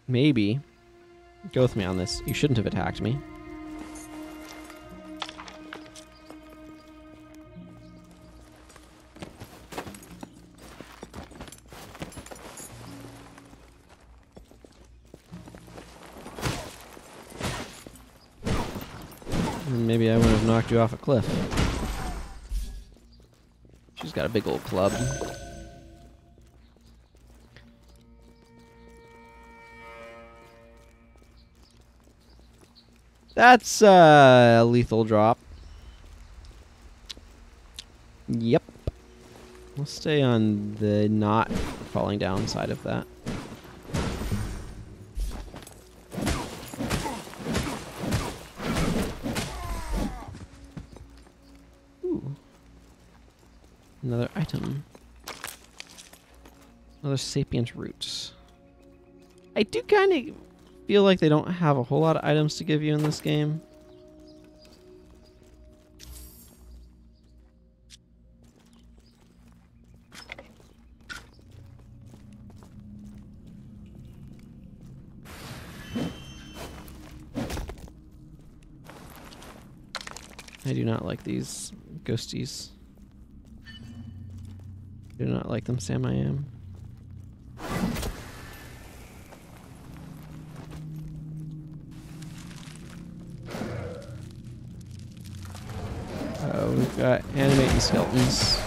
Maybe. Go with me on this. You shouldn't have attacked me. And maybe I wouldn't have knocked you off a cliff. She's got a big old club. That's a lethal drop. Yep. We'll stay on the not falling down side of that. Ooh. Another item. Another sapient root. I do kind of feel like they don't have a whole lot of items to give you in this game. I do not like these ghosties. Do not like them, Sam. I am. We've got animating skeletons.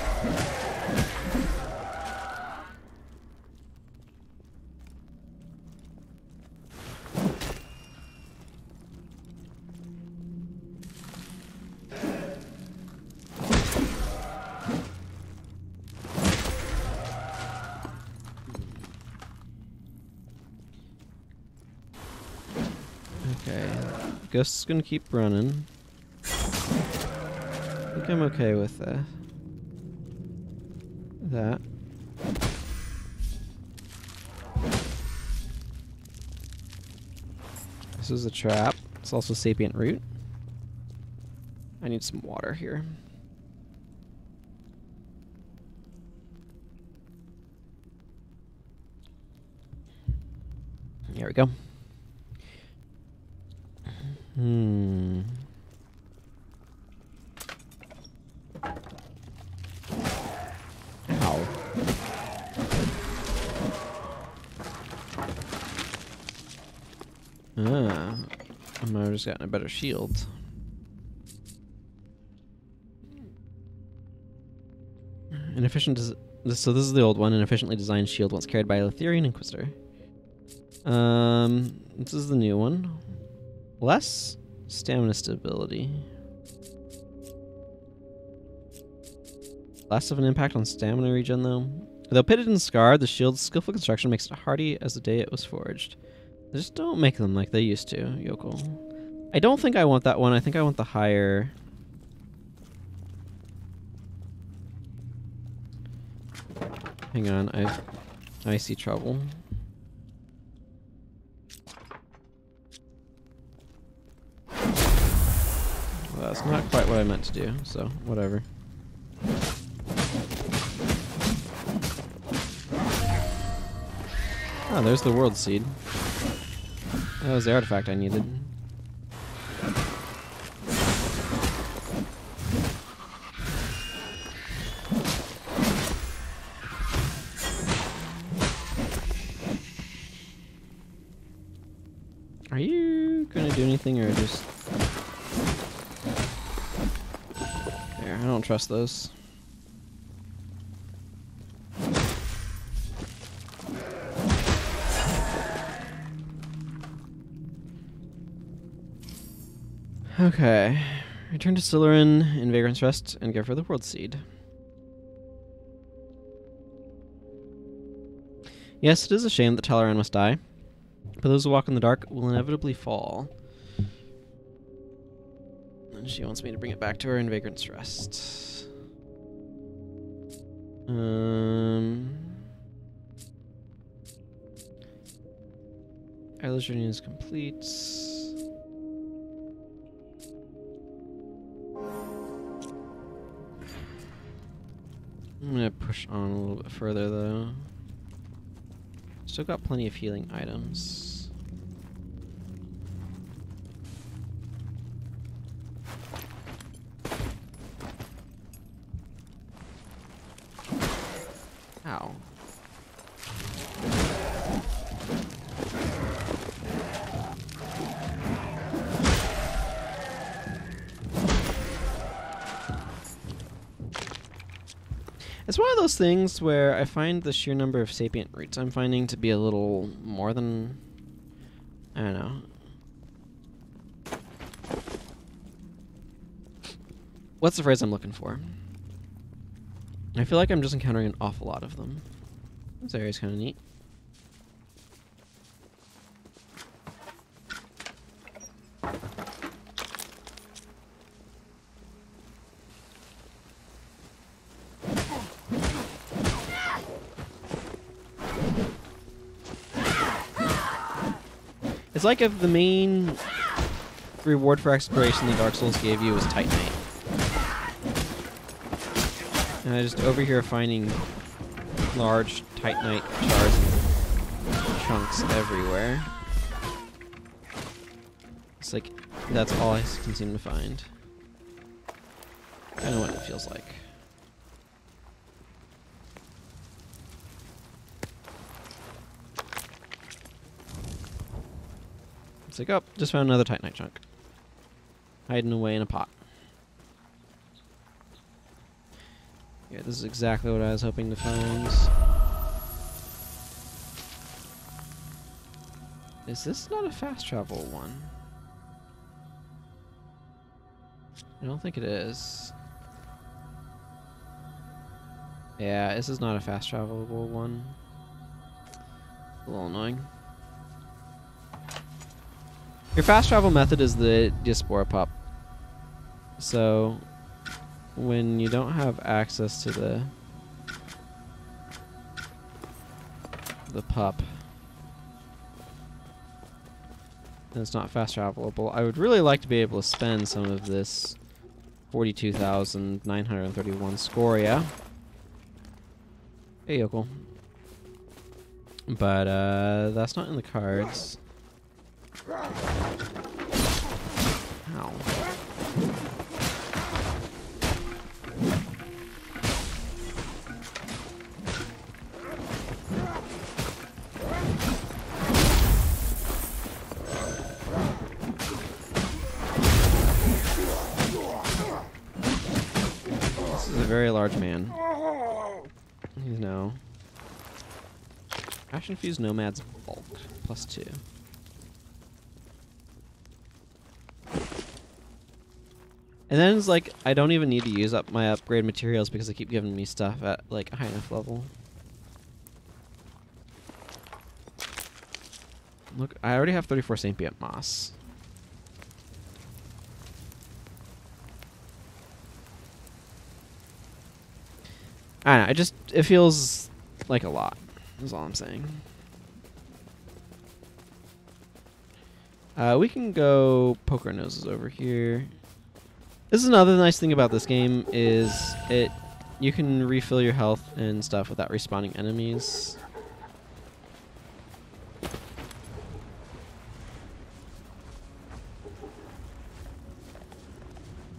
Okay, Ghost's gonna keep running. I think I'm okay with that. This is a trap. It's also sapient root. I need some water here. There we go. Ow. Ah, I might have just gotten a better shield. Inefficient. So this is the old one. An efficiently designed shield once carried by a Lathyrian Inquisitor. This is the new one. Less stamina stability. Less of an impact on stamina regen, though. Though pitted and scarred, the shield's skillful construction makes it hardy as the day it was forged. They just don't make them like they used to, Yokel. I don't think I want that one. I think I want the higher... Hang on, I see trouble. Well, that's not quite what I meant to do, so whatever. Oh, there's the world seed. That was the artifact I needed. Are you gonna do anything or just... There, I don't trust those. Okay. Return to Sillerin in Vagrant's Rest and give her the World Seed. Yes, it is a shame that Talaran must die, but those who walk in the dark will inevitably fall. And she wants me to bring it back to her in Vagrant's Rest. Isla's journey is complete. I'm gonna push on a little bit further though. Still got plenty of healing items. Ow. It's one of those things where I find the sheer number of sapient roots I'm finding to be a little more than... I don't know. What's the phrase I'm looking for? I feel like I'm just encountering an awful lot of them. This area's kind of neat. It's like if the main reward for exploration that Dark Souls gave you was Titanite. And I just over here finding large Titanite shards and chunks everywhere. It's like that's all I can seem to find. Kind of what it feels like. It's like, oh, just found another Titanite chunk. Hiding away in a pot. Yeah, this is exactly what I was hoping to find. Is this not a fast travel one? I don't think it is. Yeah, this is not a fast travelable one. A little annoying. Your fast travel method is the Diaspora Pup. So, when you don't have access to the pup, then it's not fast travelable. I would really like to be able to spend some of this 42,931 scoria. Hey, Yokel. But, that's not in the cards. Ow. very large man. He's now Ashen Fused Nomad's bulk +2. And then it's like I don't even need to use up my upgrade materials because they keep giving me stuff at like a high enough level. Look, I already have 34 sapient moss. I don't know, it feels like a lot, is all I'm saying. We can go poke our noses over here. This is another nice thing about this game is you can refill your health and stuff without respawning enemies.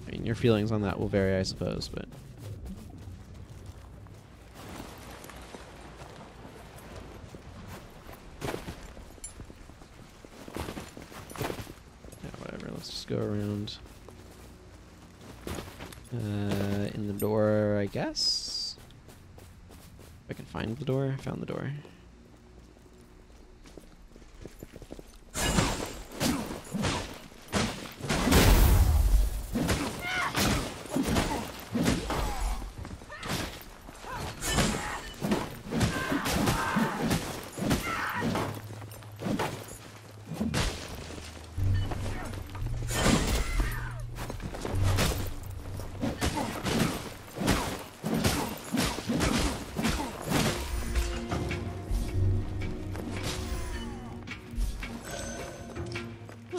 I mean, your feelings on that will vary, I suppose, but yeah, whatever. Let's just go around. In the door, I guess? If I can find the door. I found the door.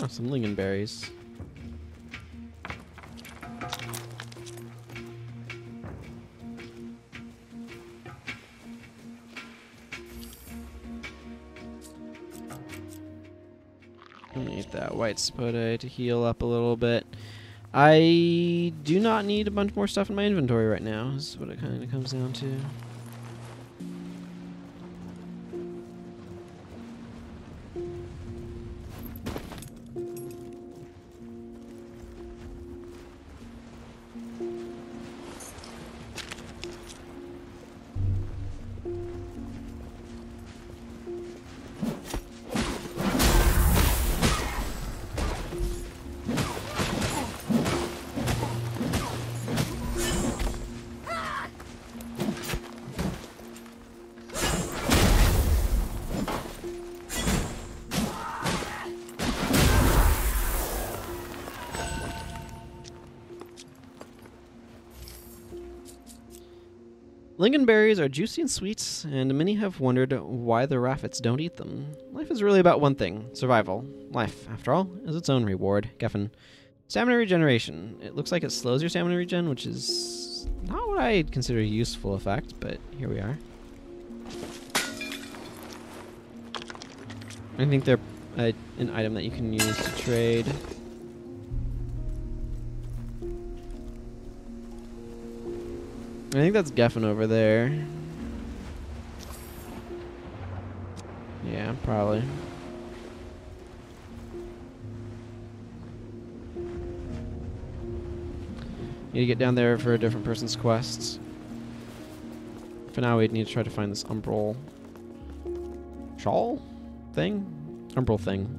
Oh, some lingonberries. I need that white spoda to heal up a little bit. I do not need a bunch more stuff in my inventory right now, is what it kind of comes down to. Lingonberries are juicy and sweet, and many have wondered why the raffets don't eat them. Life is really about one thing, survival. Life, after all, is its own reward. Geffen. Stamina regeneration. It looks like it slows your stamina regen, which is not what I'd consider a useful effect, but here we are. I think they're an item that you can use to trade. I think that's Geffen over there. Yeah, probably. Need to get down there for a different person's quest. For now, we'd need to try to find this umbral shawl thing? Umbral thing.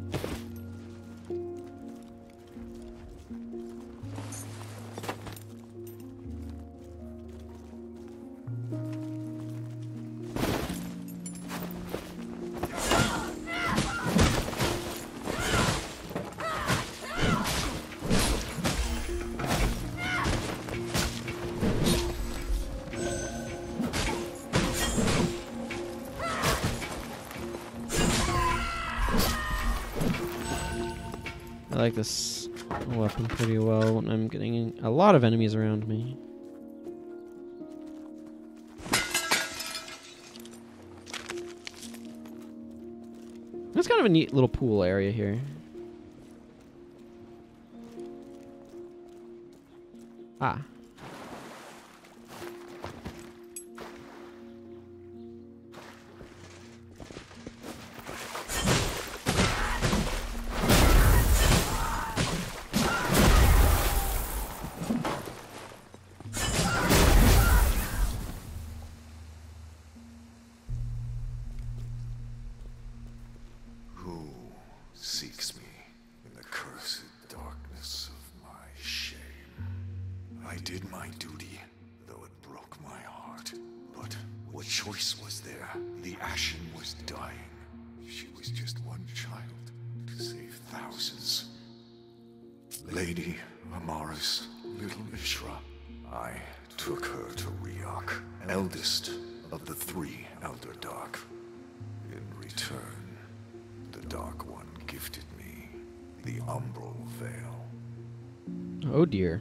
I like this weapon pretty well when I'm getting a lot of enemies around me. That's kind of a neat little pool area here. Ah. voice was there. The Ashen was dying. She was just one child to save thousands. Lady Amaris, little Ishra. I took her to Riok, eldest of the 3 Elder Dark. In return, the Dark One gifted me the Umbral Veil. Oh dear.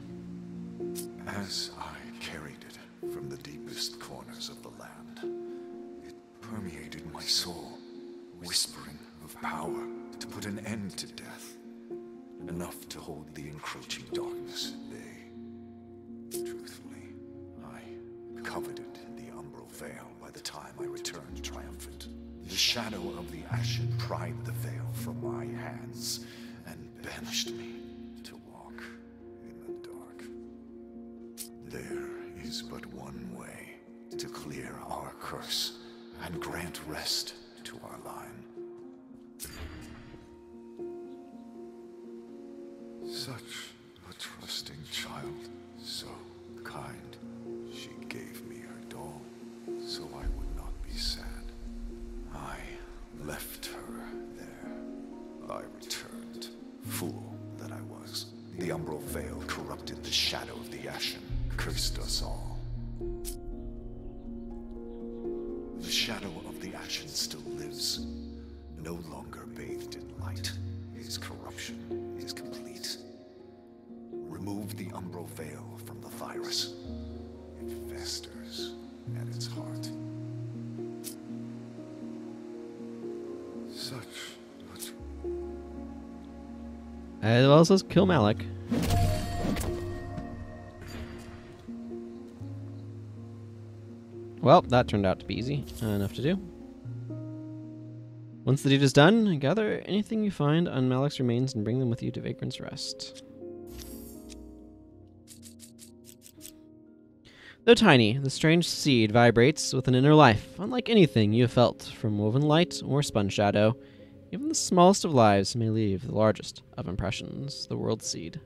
As I carried it from the deepest corners of the land, it permeated my soul, whispering of power to put an end to death, enough to hold the encroaching darkness at bay. Truthfully, I coveted the Umbral Veil by the time I returned triumphant. The shadow of the Ashen pried the veil from my hands and banished me to walk in the dark. There is but one way to clear our curse and grant rest to our line. Such a trusting child, so kind. She gave me her doll, so I would not be sad. I left her there. I returned, fool that I was. The Umbral Veil corrupted the shadow of the Ashen, cursed us all. The shadow of the Ashen still lives, no longer bathed in light. His corruption is complete. Remove the Umbral Veil from the virus. It festers at its heart. Such a... As well as kill Malick. Well, that turned out to be easy enough to do. Once the deed is done, gather anything you find on Malick's remains and bring them with you to Vagrant's Rest. Though tiny, the strange seed vibrates with an inner life, unlike anything you have felt from woven light or spun shadow. Even the smallest of lives may leave the largest of impressions, the world seed.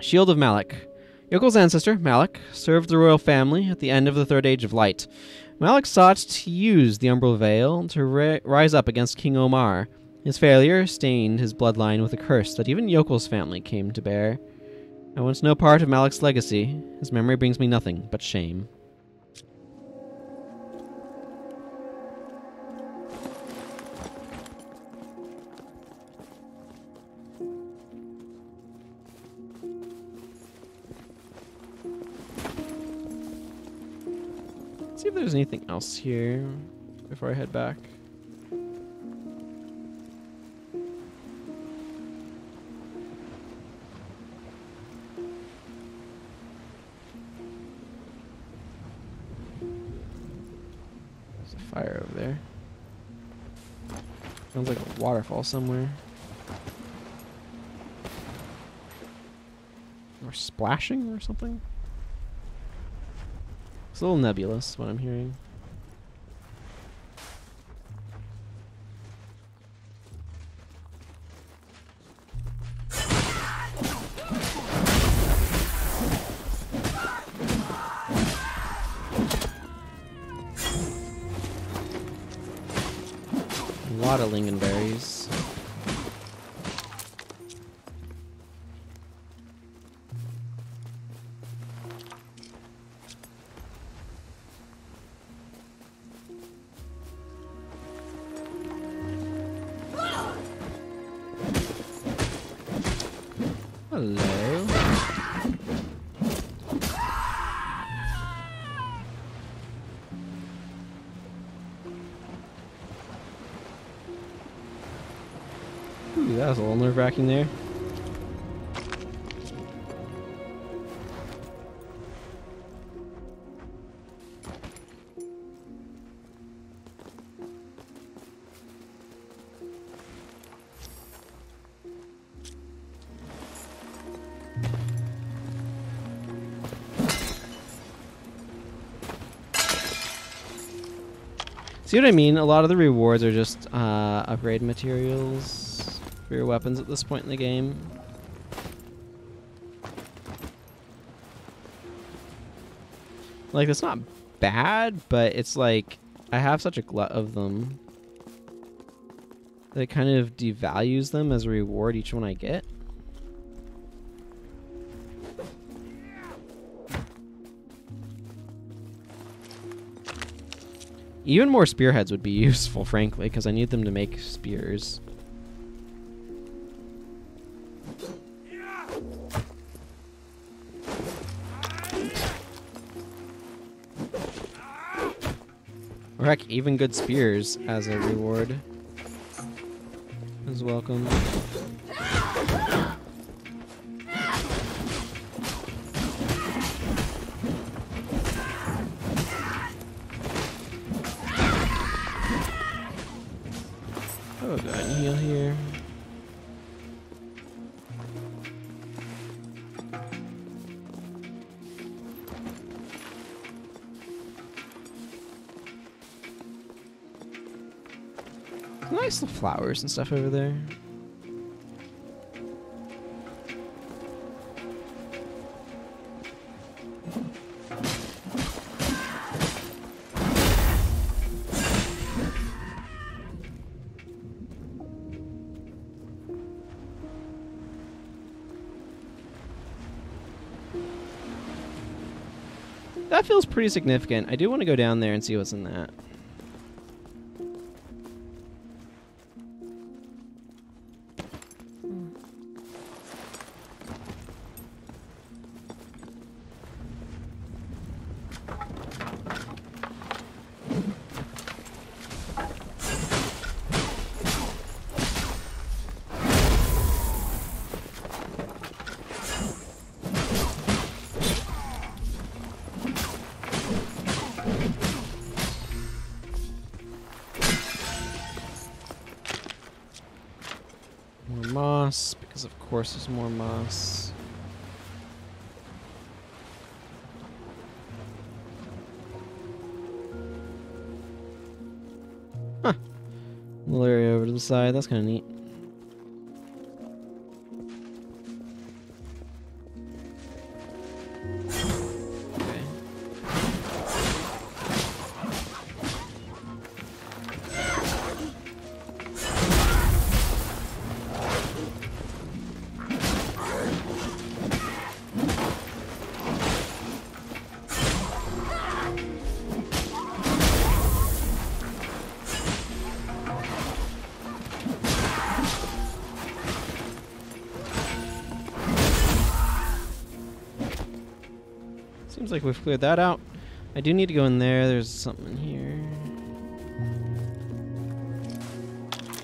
Shield of Malick. Yokel's ancestor, Malick, served the royal family at the end of the Third Age of Light. Malick sought to use the Umbral Veil to rise up against King Omar. His failure stained his bloodline with a curse that even Yokel's family came to bear. I want no part of Malick's legacy. His memory brings me nothing but shame. Let's see if there's anything else here before I head back. Fire over there. Sounds like a waterfall somewhere. Or splashing or something? It's a little nebulous what I'm hearing. A lot of lingonberries. Hello. Ooh, that was a little nerve-wracking there. See what I mean? A lot of the rewards are just upgrade materials for your weapons at this point in the game. Like, it's not bad, but it's like I have such a glut of them that it kind of devalues them as a reward each one I get. Even more spearheads would be useful, frankly, because I need them to make spears. Or heck, even good spears as a reward is welcome. Oh, go ahead and heal here. Nice little flowers and stuff over there. That feels pretty significant. I do want to go down there and see what's in that. Moss, because of course there's more moss. Huh. Little area over to the side, that's kind of neat. Seems like we've cleared that out. I do need to go in there. There's something in here.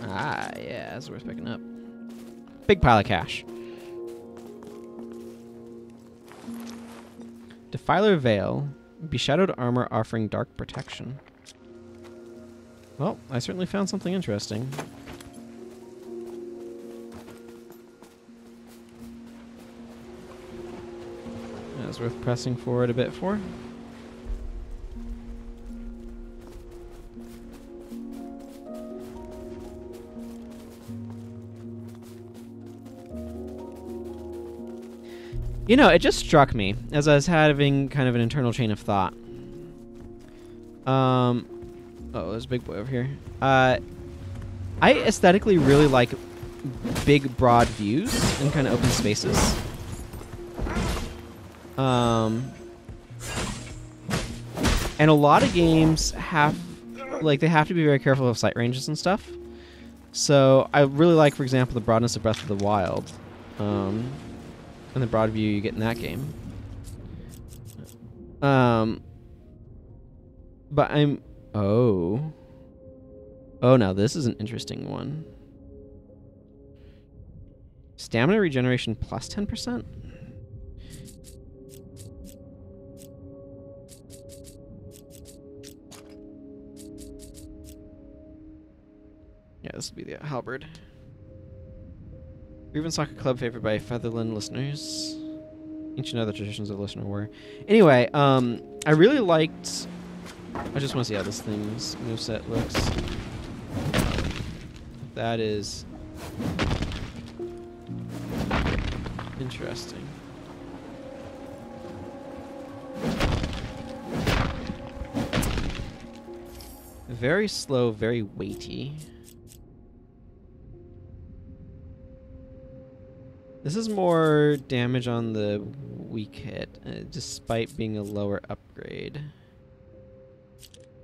Ah, yeah, that's worth picking up. Big pile of cash. Defiler Veil. Beshadowed armor offering dark protection. Well, I certainly found something interesting. That's worth pressing forward a bit for. You know, it just struck me as I was having kind of an internal chain of thought. Oh, there's a big boy over here. I aesthetically really like big, broad views and kind of open spaces. And a lot of games have, like, they have to be very careful of sight ranges and stuff. So I really like, for example, the broadness of Breath of the Wild, and the broad view you get in that game. But I'm, oh, now this is an interesting one. Stamina regeneration plus 10%. Yeah, this will be the Halberd. Grievance Soccer Club favored by Featherland listeners. Ancient other traditions of listener were. Anyway, I really liked... I just want to see how this thing's moveset looks. That is... interesting. very slow, very weighty. This is more damage on the weak hit, despite being a lower upgrade.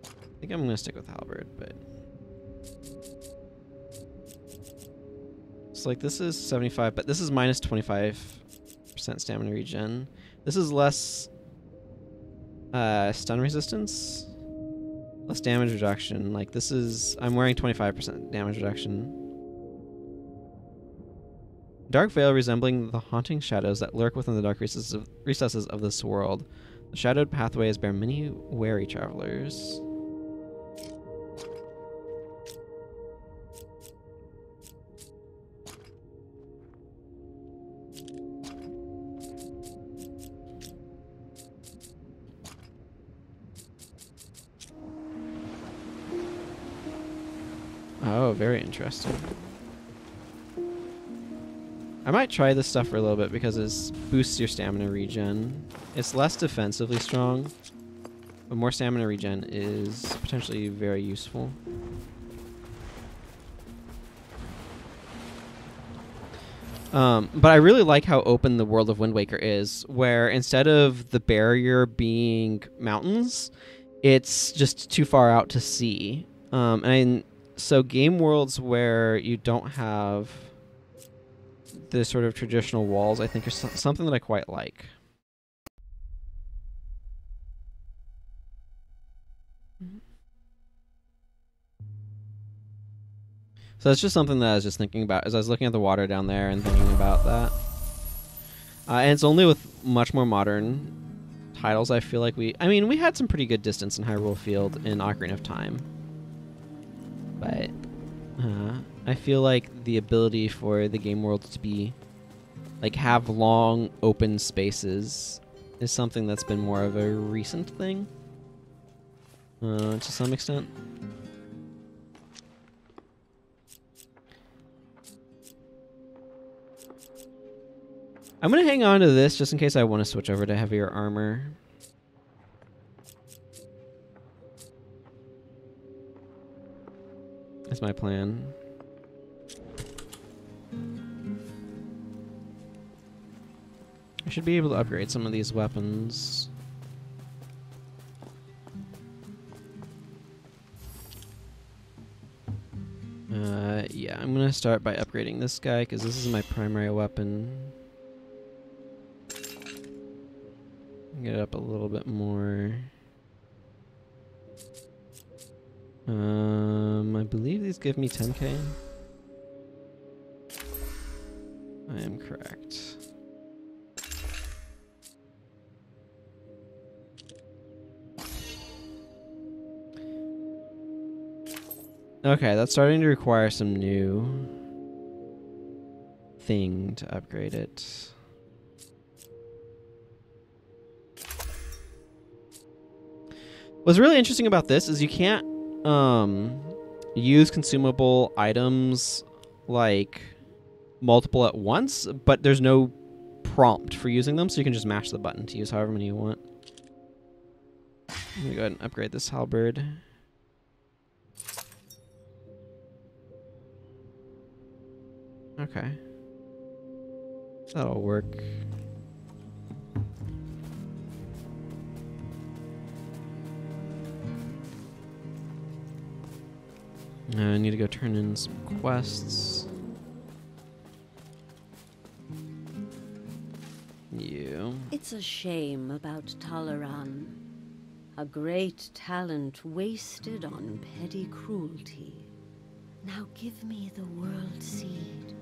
I think I'm gonna stick with Halberd, but it's like this is 75, but this is minus 25% stamina regen. This is less stun resistance, less damage reduction. Like this is, I'm wearing 25% damage reduction. Dark veil resembling the haunting shadows that lurk within the dark recesses of this world. The shadowed pathways bear many wary travelers. Oh, very interesting. I might try this stuff for a little bit because it boosts your stamina regen. It's less defensively strong, but more stamina regen is potentially very useful. But I really like how open the world of Wind Waker is, where instead of the barrier being mountains, it's just too far out to sea. So game worlds where you don't have the sort of traditional walls, I think, are something that I quite like. So that's just something that I was just thinking about as I was looking at the water down there and thinking about that. And it's only with much more modern titles I feel like we had some pretty good distance in Hyrule Field in Ocarina of Time. But I feel like the ability for the game world to be have long open spaces is something that's been more of a recent thing to some extent. I'm gonna hang on to this just in case I want to switch over to heavier armor. That's my plan. I should be able to upgrade some of these weapons. Yeah, I'm gonna start by upgrading this guy because this is my primary weapon. Get it up a little bit more. I believe these give me 10k. I am correct. Okay, that's starting to require some new thing to upgrade it. What's really interesting about this is you can't use consumable items like multiple at once, but there's no prompt for using them, so you can just mash the button to use however many you want. Let me go ahead and upgrade this halberd. Okay. That'll work. I need to go turn in some quests. You. It's a shame about Talaran. A great talent wasted on petty cruelty. Now give me the world seed,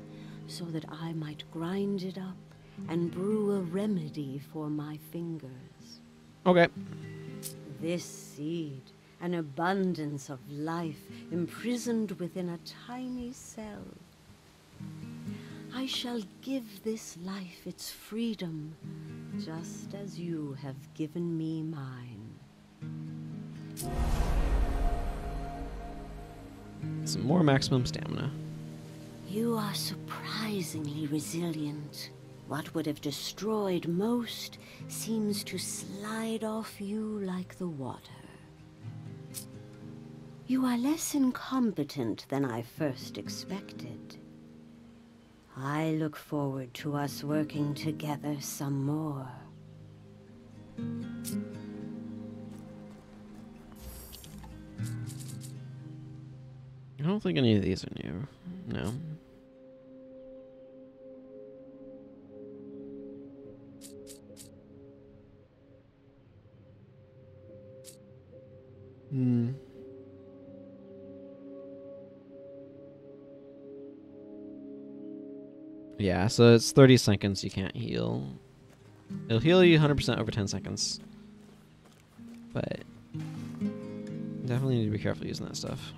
so that I might grind it up and brew a remedy for my fingers. Okay. This seed, an abundance of life imprisoned within a tiny cell. I shall give this life its freedom, just as you have given me mine. Some more maximum stamina. You are surprisingly resilient. What would have destroyed most seems to slide off you like the water. You are less incompetent than I first expected. I look forward to us working together some more. I don't think any of these are new. No. Hmm. Yeah, so it's 30 seconds you can't heal. It'll heal you 100% over 10 seconds. But definitely need to be careful using that stuff.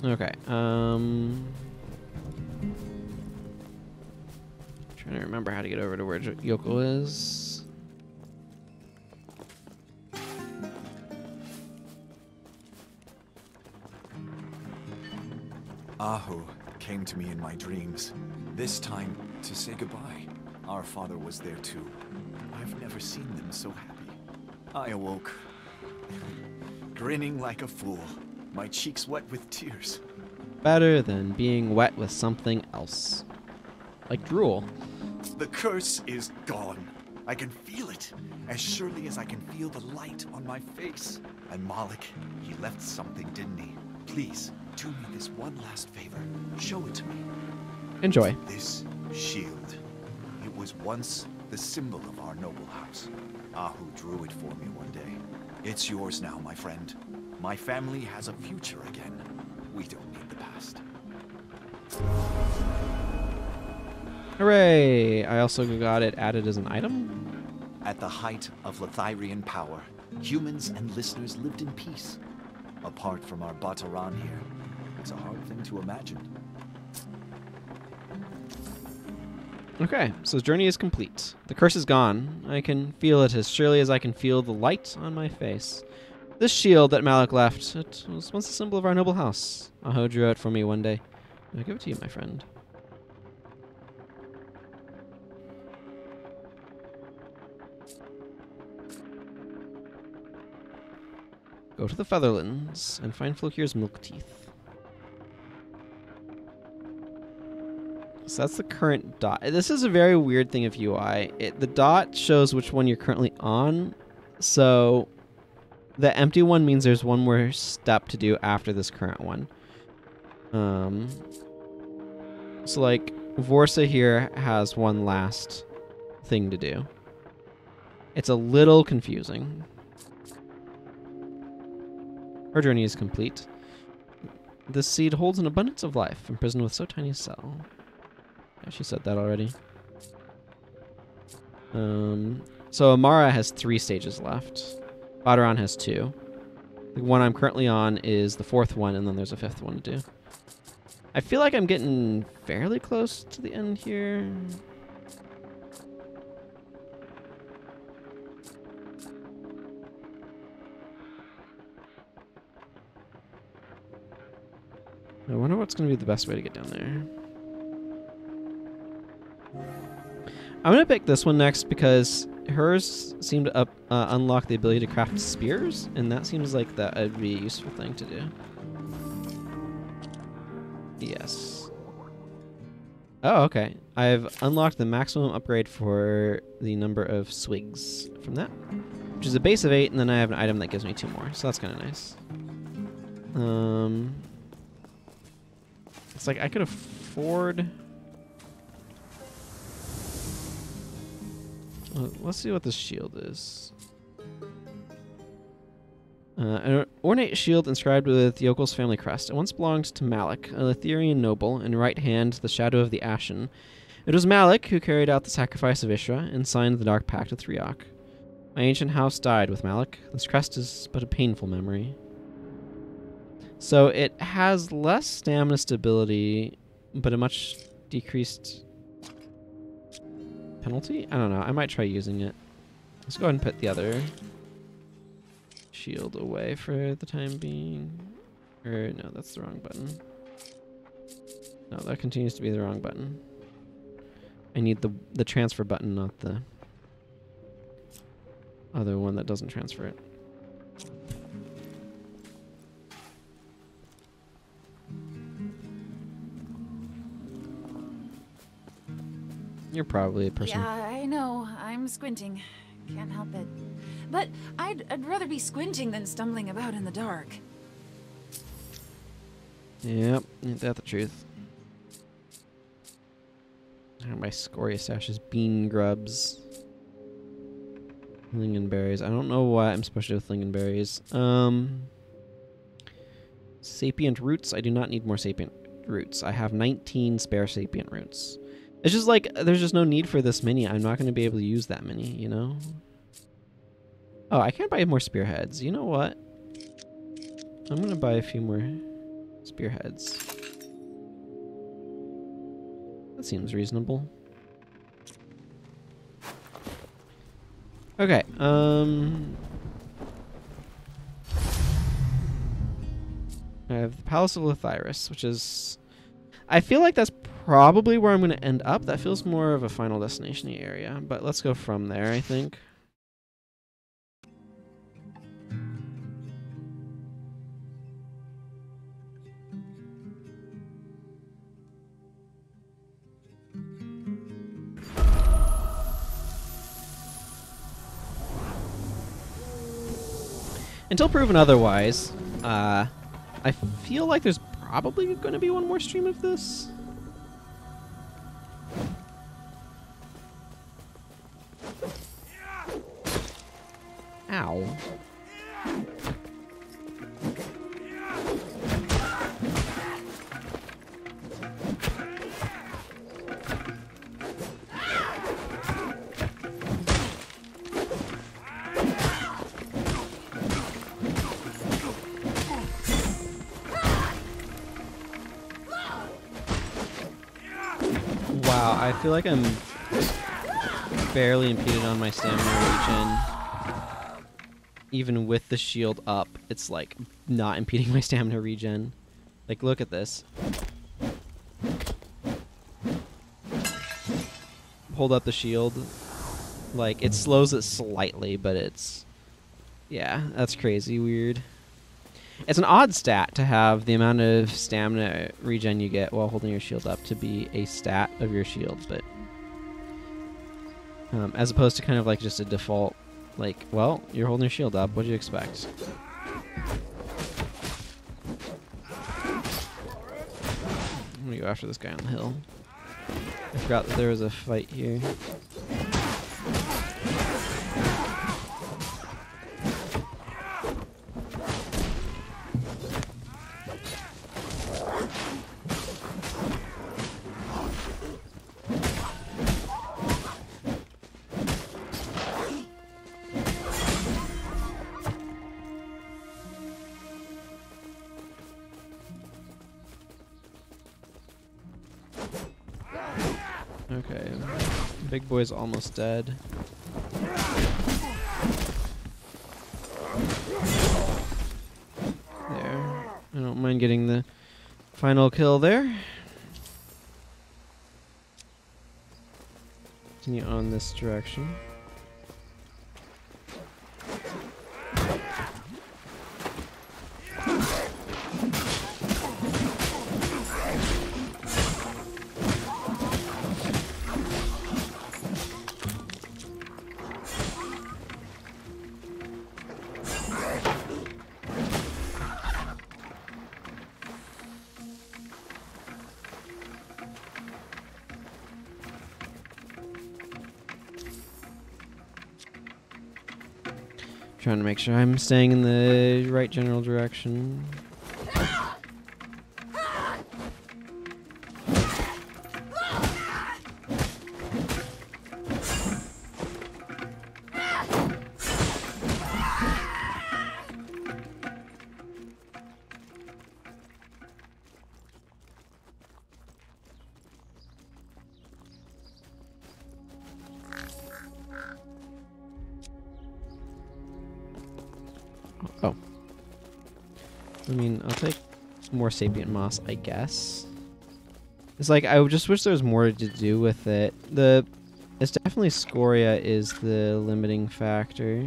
Okay, trying to remember how to get over to where Yokel is. Aho came to me in my dreams, this time to say goodbye. Our father was there too. I've never seen them so happy. I awoke, grinning like a fool, my cheeks wet with tears. Better than being wet with something else. Like drool. The curse is gone. I can feel it, as surely as I can feel the light on my face. And Malick, he left something, didn't he? Please, do me this one last favor. Show it to me. Enjoy. This shield. It was once the symbol of our noble house. Ahu drew it for me one day. It's yours now, my friend. My family has a future again. We don't need the past. Hooray! I also got it added as an item. At the height of Lathyrian power, humans and listeners lived in peace. Apart from our Bataran here, it's a hard thing to imagine. Okay, so journey is complete. The curse is gone. I can feel it as surely as I can feel the light on my face. This shield that Malick left, it was once a symbol of our noble house. Aho drew it for me one day. I'll give it to you, my friend. Go to the Featherlands and find Flokir's milk teeth. So that's the current dot. This is a very weird thing of UI. The dot shows which one you're currently on. So the empty one means there's one more step to do after this current one. So like Vorsa here has one last thing to do. It's a little confusing. Her journey is complete. This seed holds an abundance of life, imprisoned with so tiny a cell. Yeah, she said that already. So Amara has 3 stages left. Bataran has 2. The one I'm currently on is the 4th one, and then there's a 5th one to do. I feel like I'm getting fairly close to the end here. I wonder what's going to be the best way to get down there. I'm going to pick this one next because hers seem to unlock the ability to craft spears, and that seems like that would be a useful thing to do. Yes. Oh, okay. I've unlocked the maximum upgrade for the number of swigs from that, which is a base of 8, and then I have an item that gives me 2 more, so that's kind of nice. It's like I could afford... let's see what this shield is. An ornate shield inscribed with Yokel's family crest. It once belonged to Malick, a Lathyrian noble, in right hand the shadow of the Ashen. It was Malick who carried out the sacrifice of Ishra and signed the Dark Pact with Riok. My ancient house died with Malick. This crest is but a painful memory. So it has less stamina stability, but a much decreased penalty? I don't know. I might try using it. Let's go ahead and put the other shield away for the time being. Or no, that's the wrong button. No, that continues to be the wrong button. I need the transfer button, not the... other one that doesn't transfer it. You're probably a person. Yeah, I know. I'm squinting. Can't help it. But I'd rather be squinting than stumbling about in the dark. Yep, ain't that the truth? My scoria stash is bean grubs. Lingonberries. I don't know what I'm supposed to do with lingonberries. Sapient roots. I do not need more sapient roots. I have 19 spare sapient roots. It's just like, there's just no need for this many. I'm not going to be able to use that many, you know? Oh, I can buy more spearheads. You know what? I'm going to buy a few more spearheads. That seems reasonable. Okay, I have the Palace of Lathyrian, which is... I feel like that's probably where I'm going to end up. That feels more of a final destination-y area, but let's go from there, I think. Until proven otherwise, I feel like there's probably going to be one more stream of this. Ow. Wow, I feel like I'm barely impeded on my stamina regen. Even with the shield up, it's like not impeding my stamina regen. Like, look at this. Hold up the shield. Like, it slows it slightly, but it's... yeah, that's crazy weird. It's an odd stat to have the amount of stamina regen you get while holding your shield up to be a stat of your shield, but as opposed to kind of like just a default, like, well, you're holding your shield up, what do you expect? I'm gonna go after this guy on the hill. I forgot that there was a fight here. Okay, big boy's almost dead. There. I don't mind getting the final kill there. Continue on this direction. Trying to make sure I'm staying in the right general direction. Oh. I mean, I'll take more sapient moss, I guess. It's like, I just wish there was more to do with it. It's definitely definitely scoria is the limiting factor.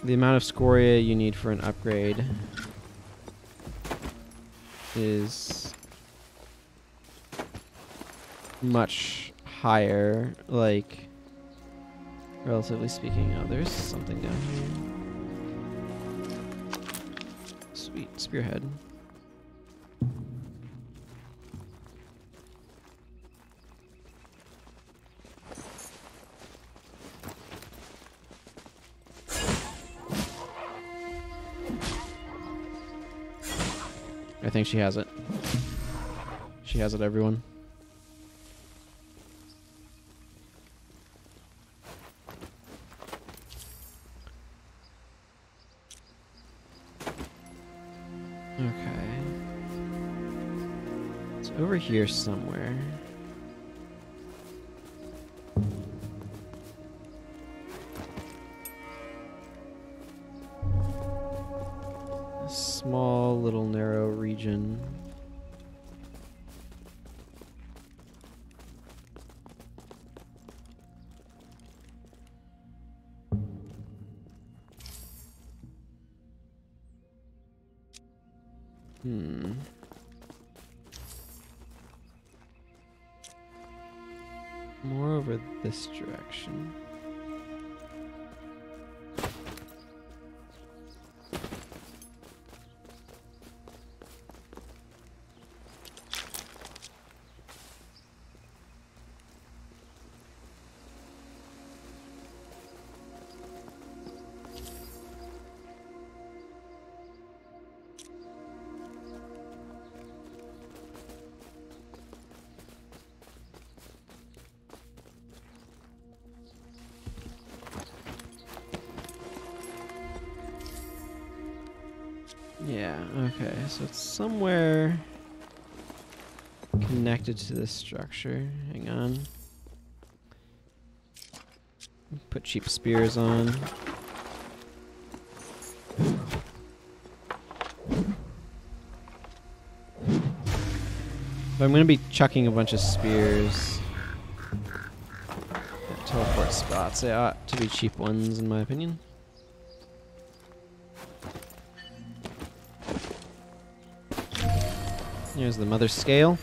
The amount of scoria you need for an upgrade is much higher, like, relatively speaking. Oh, there's something down here. Sweet, spearhead. I think she has it. She has it, everyone. Okay. It's over here somewhere. A small little narrow region. More over this direction. Yeah, okay, so it's somewhere connected to this structure. Hang on. Put cheap spears on. But I'm going to be chucking a bunch of spears at teleport spots. They ought to be cheap ones, in my opinion. Here's the mother scale.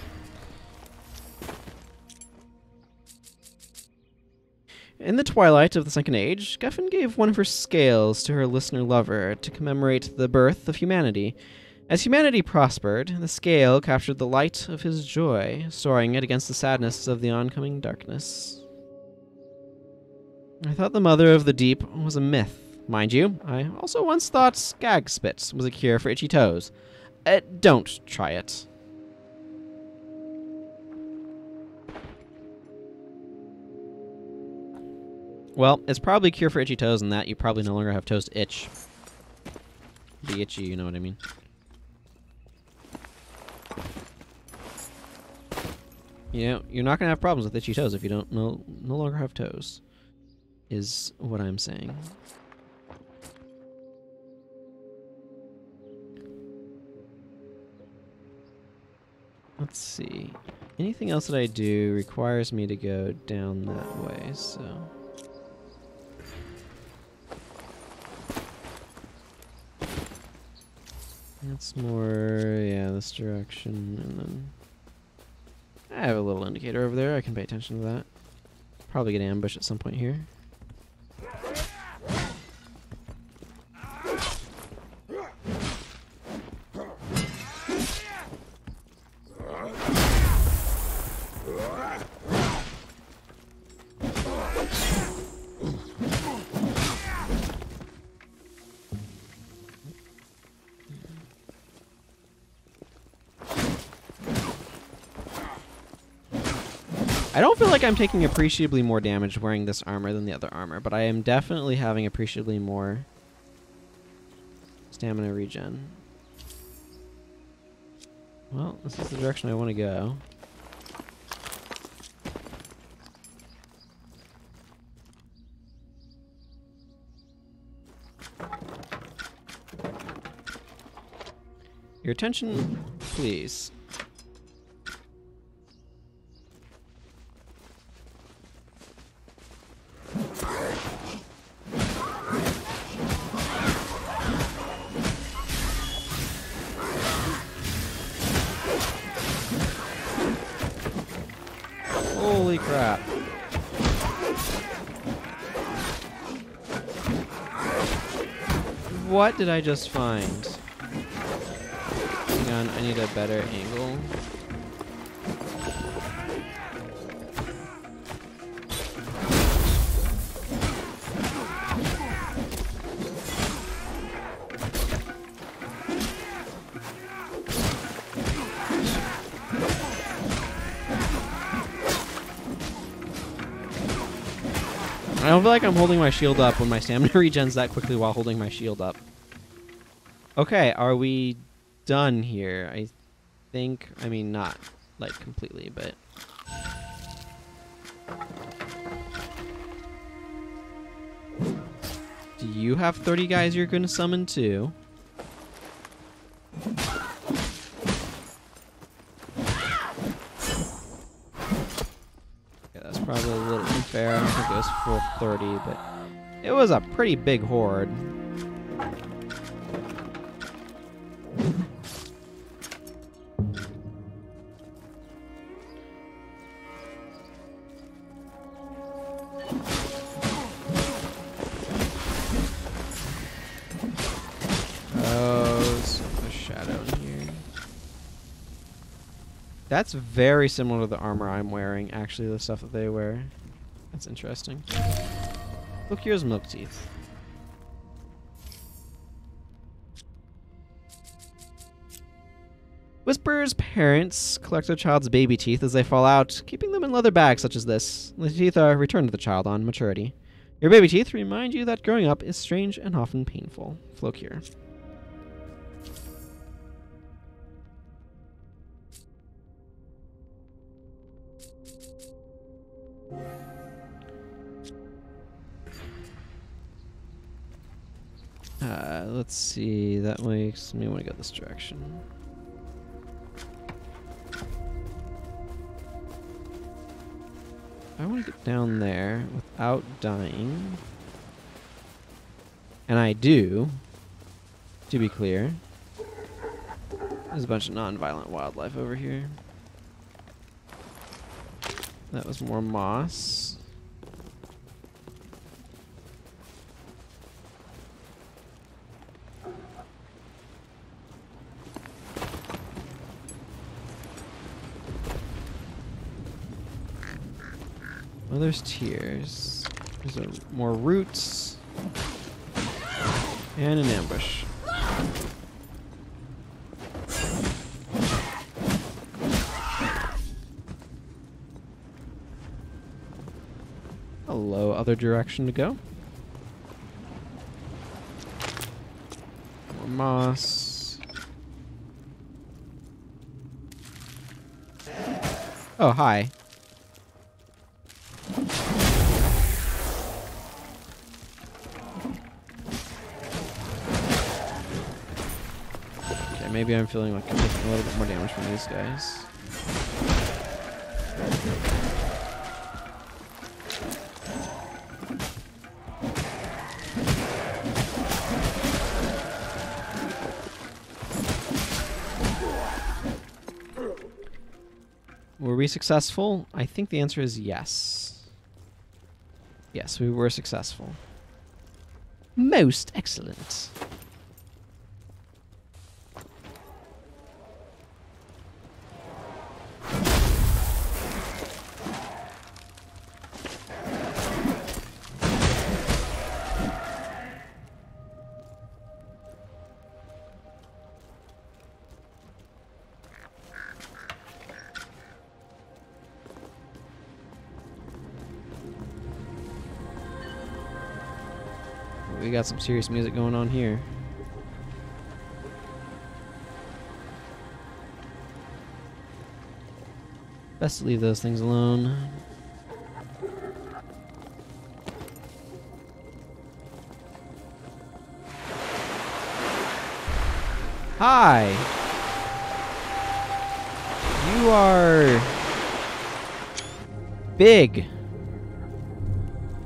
In the twilight of the Second Age, Guffin gave one of her scales to her listener lover to commemorate the birth of humanity. As humanity prospered, the scale captured the light of his joy, soaring it against the sadness of the oncoming darkness. I thought the mother of the deep was a myth. Mind you, I also once thought skag spit was a cure for itchy toes. Don't try it. Well, it's probably a cure for itchy toes, and that you probably no longer have toes to itch. Be itchy, you know what I mean. You know, you're not going to have problems with itchy toes if you don't no longer have toes, is what I'm saying. Let's see. Anything else that I do requires me to go down that way, so... That's more, yeah, this direction, and then... I have a little indicator over there, I can pay attention to that. Probably get ambushed at some point here. I don't feel like I'm taking appreciably more damage wearing this armor than the other armor, but I am definitely having appreciably more stamina regen. Well, this is the direction I want to go. Your attention, please. What did I just find? Hang on, I need a better angle. I don't feel like I'm holding my shield up when my stamina regens that quickly while holding my shield up. Okay, are we done here? I think, I mean, not like completely, but... Do you have 30 guys you're going to summon too? Probably a little unfair. I don't think it was full 30, but it was a pretty big horde. Oh, so a shadow in here. That's very similar to the armor I'm wearing, actually, the stuff that they wear. That's interesting. Look, here's Milk Teeth. Whisper's parents collect their child's baby teeth as they fall out, keeping them in leather bags such as this. The teeth are returned to the child on maturity. Your baby teeth remind you that growing up is strange and often painful. Flocure. Let's see, that makes me want to go this direction. I want to get down there without dying. And I do, to be clear. There's a bunch of non-violent wildlife over here. That was more moss. Oh, there's tears. There's more roots. And an ambush. Hello, other direction to go. More moss. Oh, hi. Maybe I'm feeling like I'm taking a little bit more damage from these guys. Were we successful? I think the answer is yes. Yes, we were successful. Most excellent. We got some serious music going on here. Best to leave those things alone. Hi! You are big.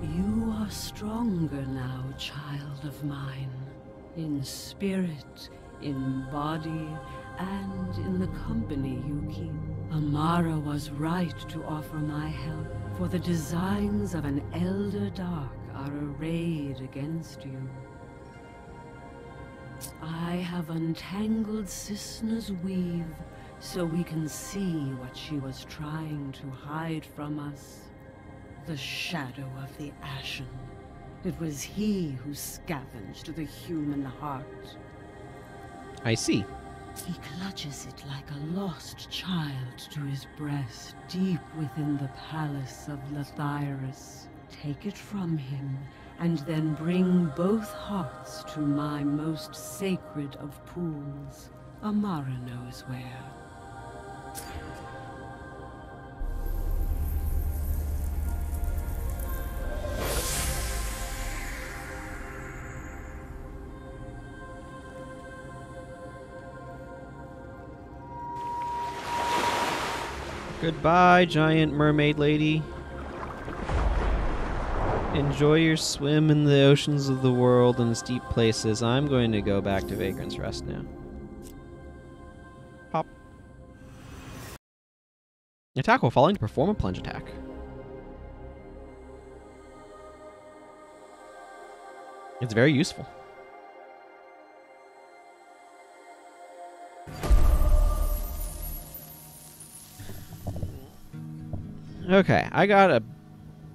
You are stronger now, child of mine. In spirit, in body, and in the company you keep. Amara was right to offer my help, for the designs of an Elder Dark are arrayed against you. I have untangled Cisna's weave so we can see what she was trying to hide from us. The shadow of the Ashen. It was he who scavenged the human heart. I see. He clutches it like a lost child to his breast, deep within the palace of Lathyrian. Take it from him, and then bring both hearts to my most sacred of pools. Amara knows where. Goodbye, giant mermaid lady. Enjoy your swim in the oceans of the world and steep places. I'm going to go back to Vagrant's Rest now. Pop. Attack while falling to perform a plunge attack. It's very useful. Okay, I got a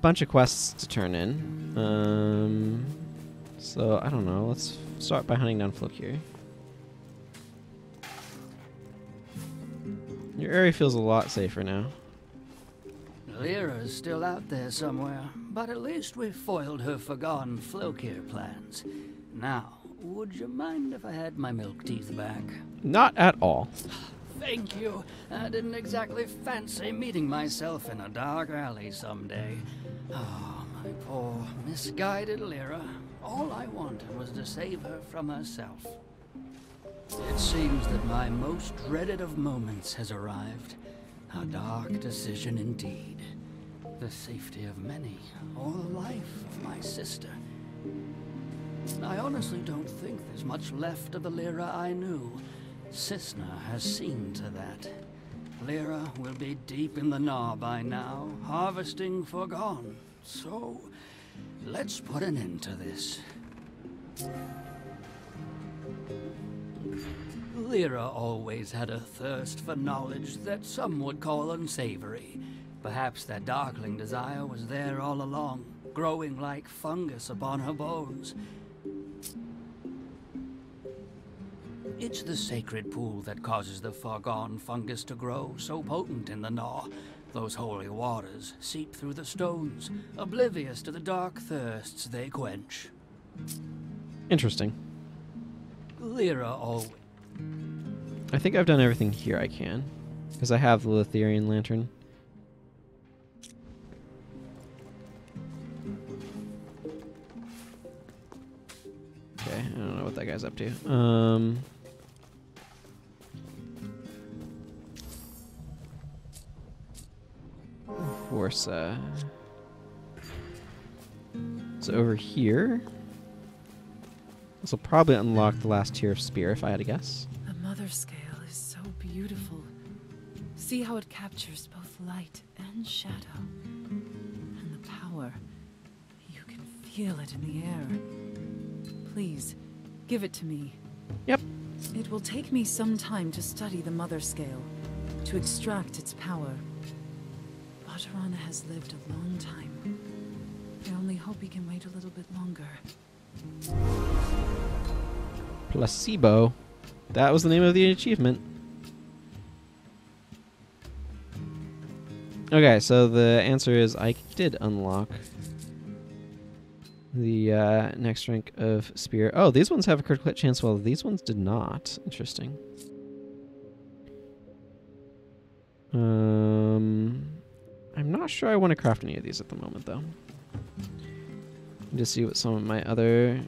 bunch of quests to turn in. So I don't know. Let's start by hunting down Flokir. Your area feels a lot safer now. Lyra's still out there somewhere, but at least we've foiled her forgone Flokir plans. Now, would you mind if I had my milk teeth back? Not at all. Thank you. I didn't exactly fancy meeting myself in a dark alley someday. Oh, my poor, misguided Lyra. All I wanted was to save her from herself. It seems that my most dreaded of moments has arrived. A dark decision indeed. The safety of many, or the life of my sister. I honestly don't think there's much left of the Lyra I knew. Cisna has seen to that. Lyra will be deep in the gnaw by now, harvesting forgone. So, let's put an end to this. Lyra always had a thirst for knowledge that some would call unsavory. Perhaps that darkling desire was there all along, growing like fungus upon her bones. It's the sacred pool that causes the forgone fungus to grow, so potent in the gnaw. Those holy waters seep through the stones, oblivious to the dark thirsts they quench. Interesting. Lyra always... I think I've done everything here I can, because I have the Lathyrian lantern. Okay, I don't know what that guy's up to. Of course, it's over here. This will probably unlock the last tier of spear, if I had to guess. The mother scale is so beautiful. See how it captures both light and shadow. And the power. You can feel it in the air. Please, give it to me. Yep. It will take me some time to study the mother scale, to extract its power. Bajarana has lived a long time. I only hope he can wait a little bit longer. Placebo. That was the name of the achievement. Okay, so the answer is I did unlock the next rank of spear. Oh, these ones have a critical hit chance, while these ones did not. Interesting. I'm not sure I want to craft any of these at the moment, though. Just see what some of my other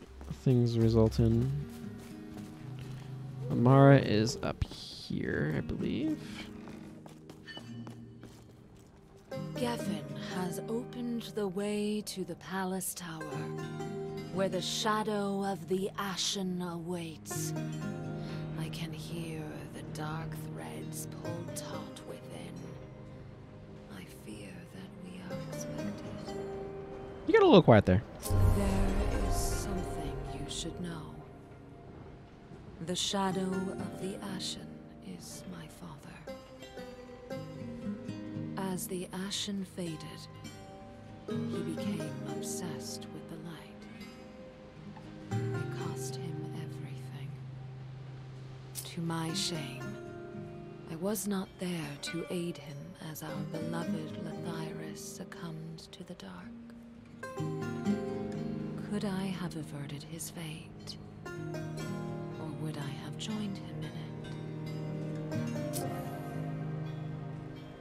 things result in. Amara is up here, I believe. Geffen has opened the way to the palace tower, where the shadow of the Ashen awaits. I can hear the dark threads pulled taut within. I fear that we are expected. You got a little quiet there. There is something you should know. The shadow of the Ashen is my father. As the Ashen faded, he became obsessed with the light. It cost him everything. To my shame, I was not there to aid him as our beloved Lathyris succumbed to the dark. Could I have averted his fate? Or would I have joined him in it?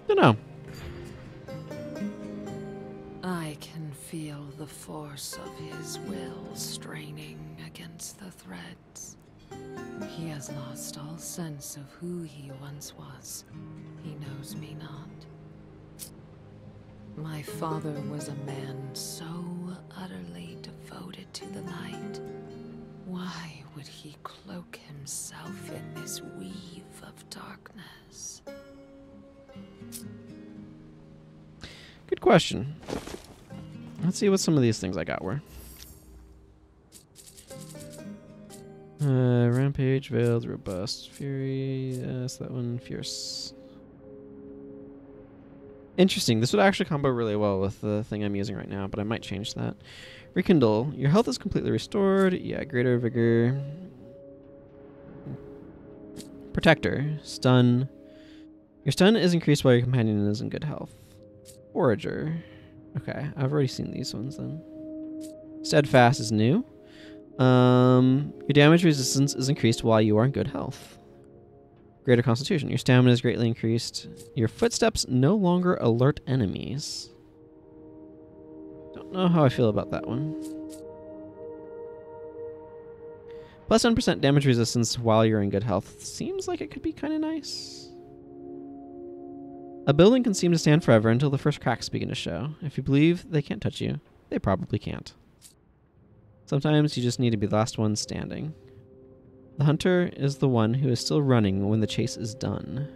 Dunno. I can feel the force of his will straining against the threads. He has lost all sense of who he once was. He knows me not. My father was a man so utterly devoted to the light. Why would he cloak himself in this weave of darkness? Good question. Let's see what some of these things I got were. Rampage, Veiled, Robust, Fury. Yes, that one. Fierce. Interesting. This would actually combo really well with the thing I'm using right now, but I might change that. Rekindle. Your health is completely restored. Yeah, greater vigor. Protector. Stun. Your stun is increased while your companion is in good health. Forager. Okay, I've already seen these ones then. Steadfast is new. Your damage resistance is increased while you are in good health. Greater Constitution. Your stamina is greatly increased. Your footsteps no longer alert enemies. Don't know how I feel about that one. Plus 10% damage resistance while you're in good health. Seems like it could be kind of nice. A building can seem to stand forever until the first cracks begin to show. If you believe they can't touch you, they probably can't. Sometimes you just need to be the last one standing. The hunter is the one who is still running when the chase is done.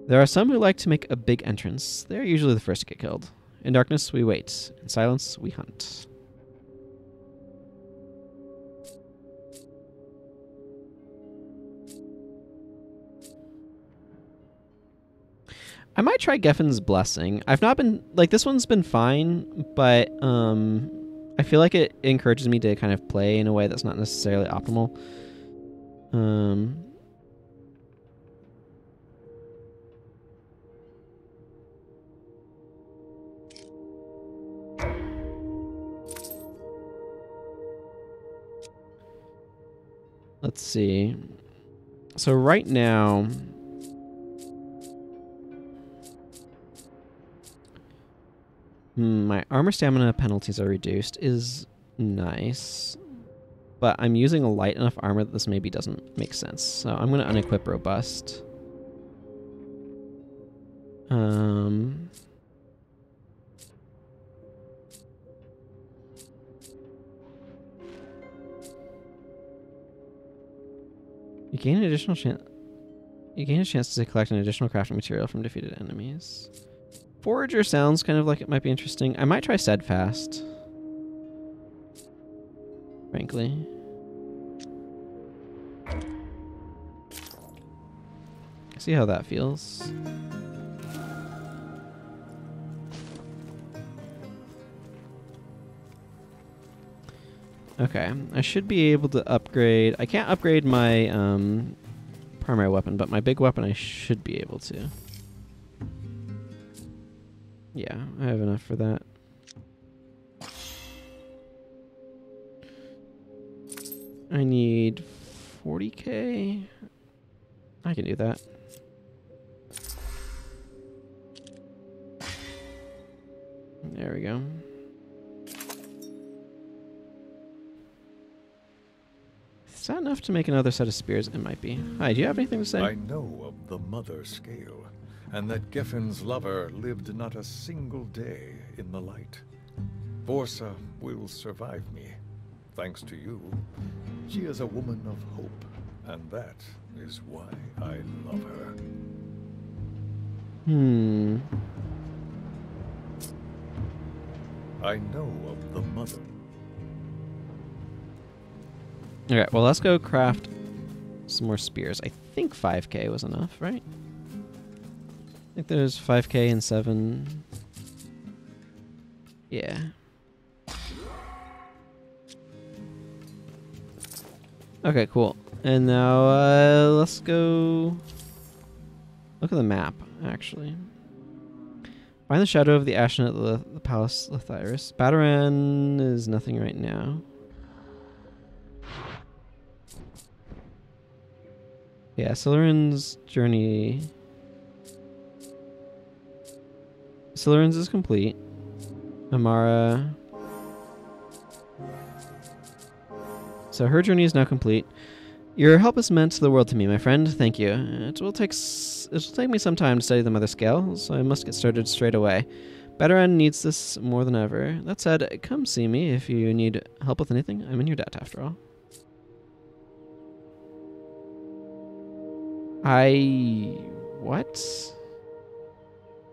There are some who like to make a big entrance. They are usually the first to get killed. In darkness, we wait. In silence, we hunt. I might try Geffin's Blessing. I've not been... Like, this one's been fine, but I feel like it encourages me to kind of play in a way that's not necessarily optimal. Let's see. So right now... my armor stamina penalties are reduced is nice. But I'm using a light enough armor that this maybe doesn't make sense. So I'm going to unequip Robust. You gain an additional chance. You gain a chance to collect an additional crafting material from defeated enemies. Forager sounds kind of like it might be interesting. I might try Steadfast. Frankly. See how that feels. Okay, I should be able to upgrade. I can't upgrade my primary weapon, but my big weapon I should be able to. Yeah, I have enough for that. I need 40k. I can do that. There we go. Is that enough to make another set of spears? It might be. Hi, do you have anything to say? I know of the mother scale, and that Geffin's lover lived not a single day in the light. Borsa will survive me, thanks to you. She is a woman of hope, and that is why I love her. I know of the mother. Alright, well, let's go craft some more spears. I think 5k was enough, right? I think there's 5k and 7. Yeah. Okay, cool. And now let's go look at the map, actually. Find the shadow of the Ashen at the Palace Lathyris. Bataran is nothing right now. Yeah, Siluran's journey. Siluran's is complete. Amara. So her journey is now complete. Your help has meant the world to me, my friend. Thank you. It will take me some time to study the Mother Scale, so I must get started straight away. Bataran needs this more than ever. That said, come see me if you need help with anything. I'm in your debt, after all. What?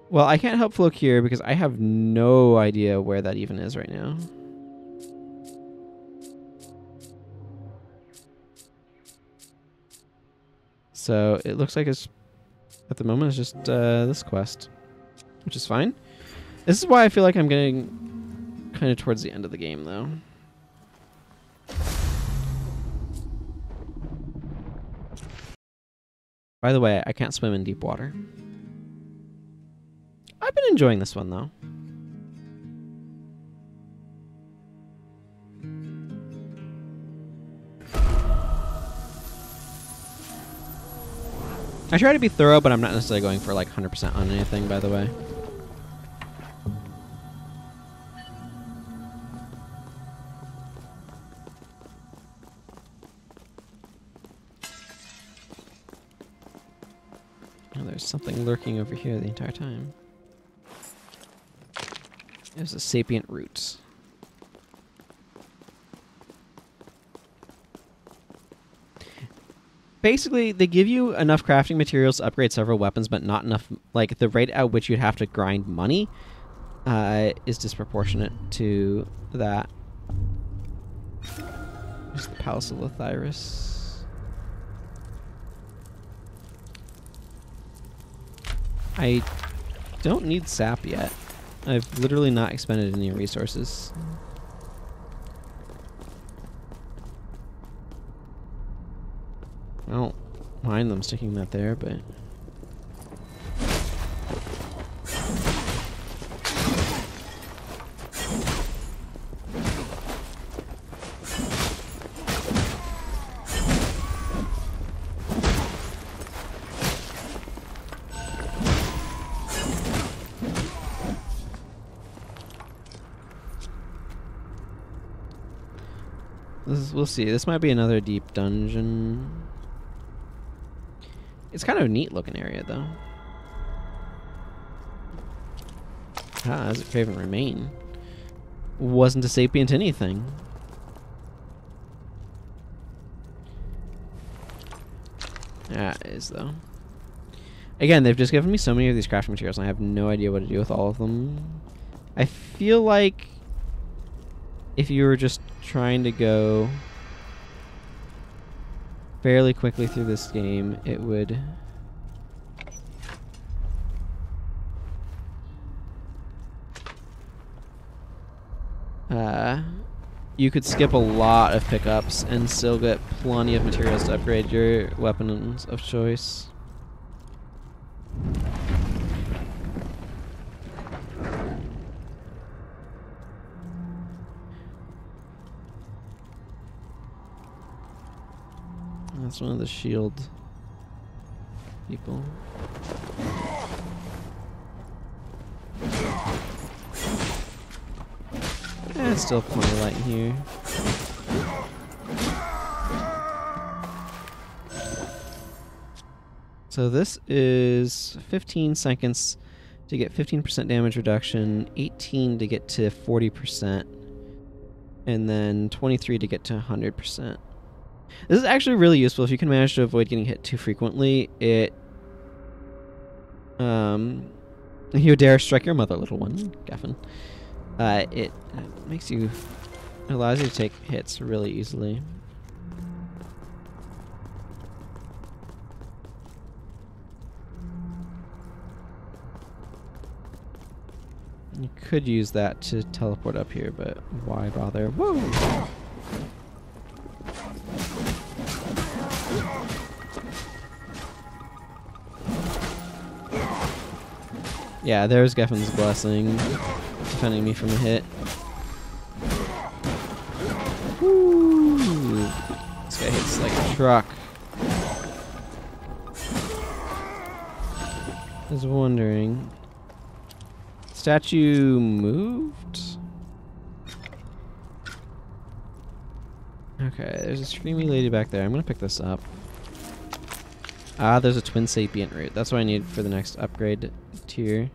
Well, I can't help Floki here because I have no idea where that even is right now. So it looks like it's, at the moment, it's just this quest, which is fine. This is why I feel like I'm getting kind of towards the end of the game, though. By the way, I can't swim in deep water. I've been enjoying this one, though. I try to be thorough, but I'm not necessarily going for like 100% on anything, by the way. Oh, there's something lurking over here the entire time. There's a sapient root. Basically, they give you enough crafting materials to upgrade several weapons, but not enough. Like, the rate at which you'd have to grind money is disproportionate to that. There's the Palace of Lathyris. I don't need sap yet. I've literally not expended any resources. I don't mind them sticking that there, but... we'll see. This might be another deep dungeon. It's kind of a neat looking area, though. Ah, as it crave and remain. Wasn't a sapient anything. Yeah, it is, though. Again, they've just given me so many of these crafting materials, and I have no idea what to do with all of them. I feel like if you were just trying to go fairly quickly through this game, it would... you could skip a lot of pickups and still get plenty of materials to upgrade your weapons of choice. That's one of the shield people. It's still plenty of light in here. So this is 15 seconds to get 15% damage reduction, 18 to get to 40%, and then 23 to get to 100%. This is actually really useful if you can manage to avoid getting hit too frequently. It, you dare strike your mother, little one, Gaffin. It makes you, allows you to take hits really easily. could use that to teleport up here, but why bother? Whoa! Yeah, there's Geffin's Blessing defending me from a hit. Woo! This guy hits like a truck. I was wondering. Statue moved? Okay, there's a streamy lady back there. I'm gonna pick this up. Ah, there's a twin sapient root. That's what I need for the next upgrade tier.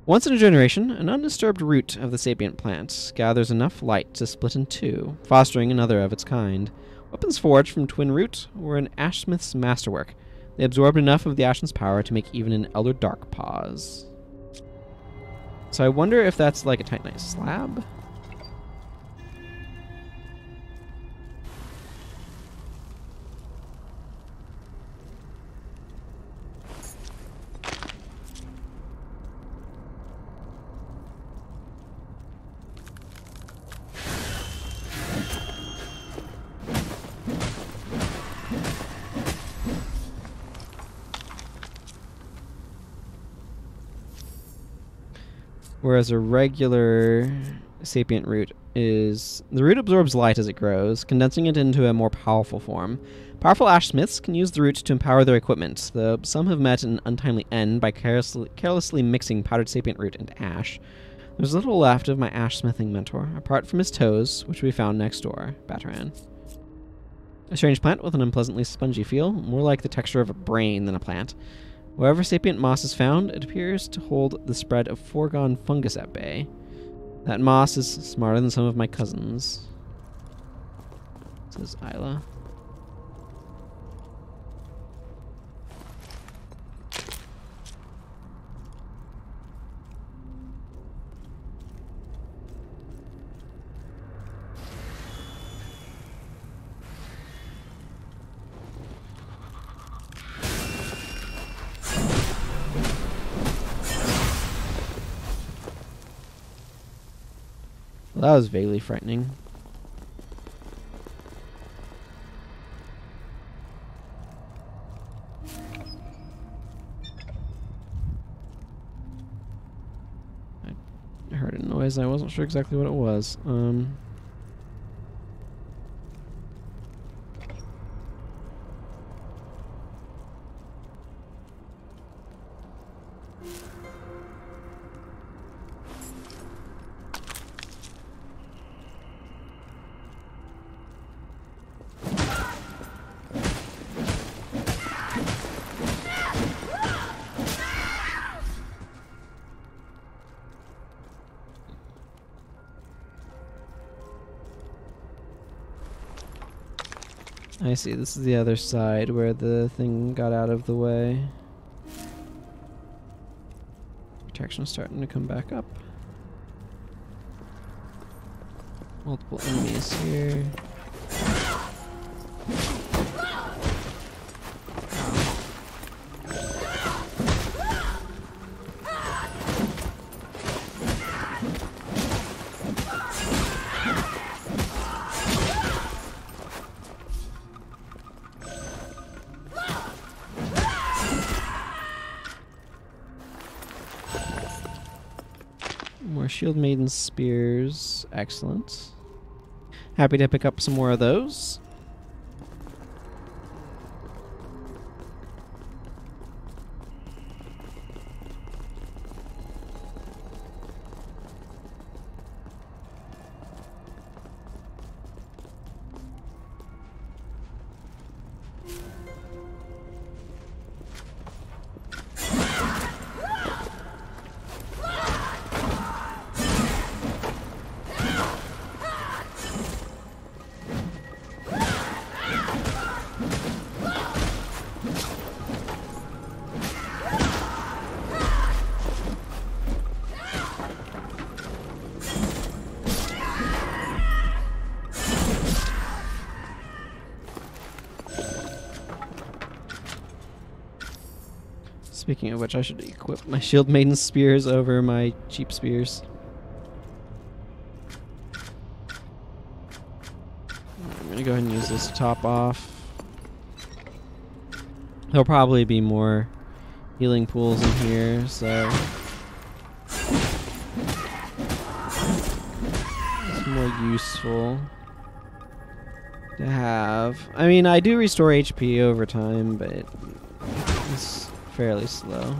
Once in a generation, an undisturbed root of the sapient plant gathers enough light to split in two, fostering another of its kind. Weapons forged from twin root were an ashsmith's masterwork. They absorbed enough of the Ashen's power to make even an Elder Dark pause. So I wonder if that's like a Titanite slab? Whereas a regular sapient root is... The root absorbs light as it grows, condensing it into a more powerful form. Powerful ashsmiths can use the root to empower their equipment, though some have met an untimely end by carelessly mixing powdered sapient root into ash. There's little left of my ash-smithing mentor, apart from his toes, which we found next door, Bataran. A strange plant with an unpleasantly spongy feel, more like the texture of a brain than a plant. Wherever sapient moss is found, it appears to hold the spread of foregone fungus at bay. That moss is smarter than some of my cousins, says Isla. That was vaguely frightening. I heard a noise. I wasn't sure exactly what it was. I see, this is the other side where the thing got out of the way. Protection's starting to come back up. Multiple enemies here. More Shield Maiden spears. Excellent. Happy to pick up some more of those. Speaking of which, I should equip my Shield Maiden spears over my cheap spears. I'm gonna go ahead and use this to top off. There'll probably be more healing pools in here, so it's more useful to have. I mean, I do restore HP over time, but it's fairly slow.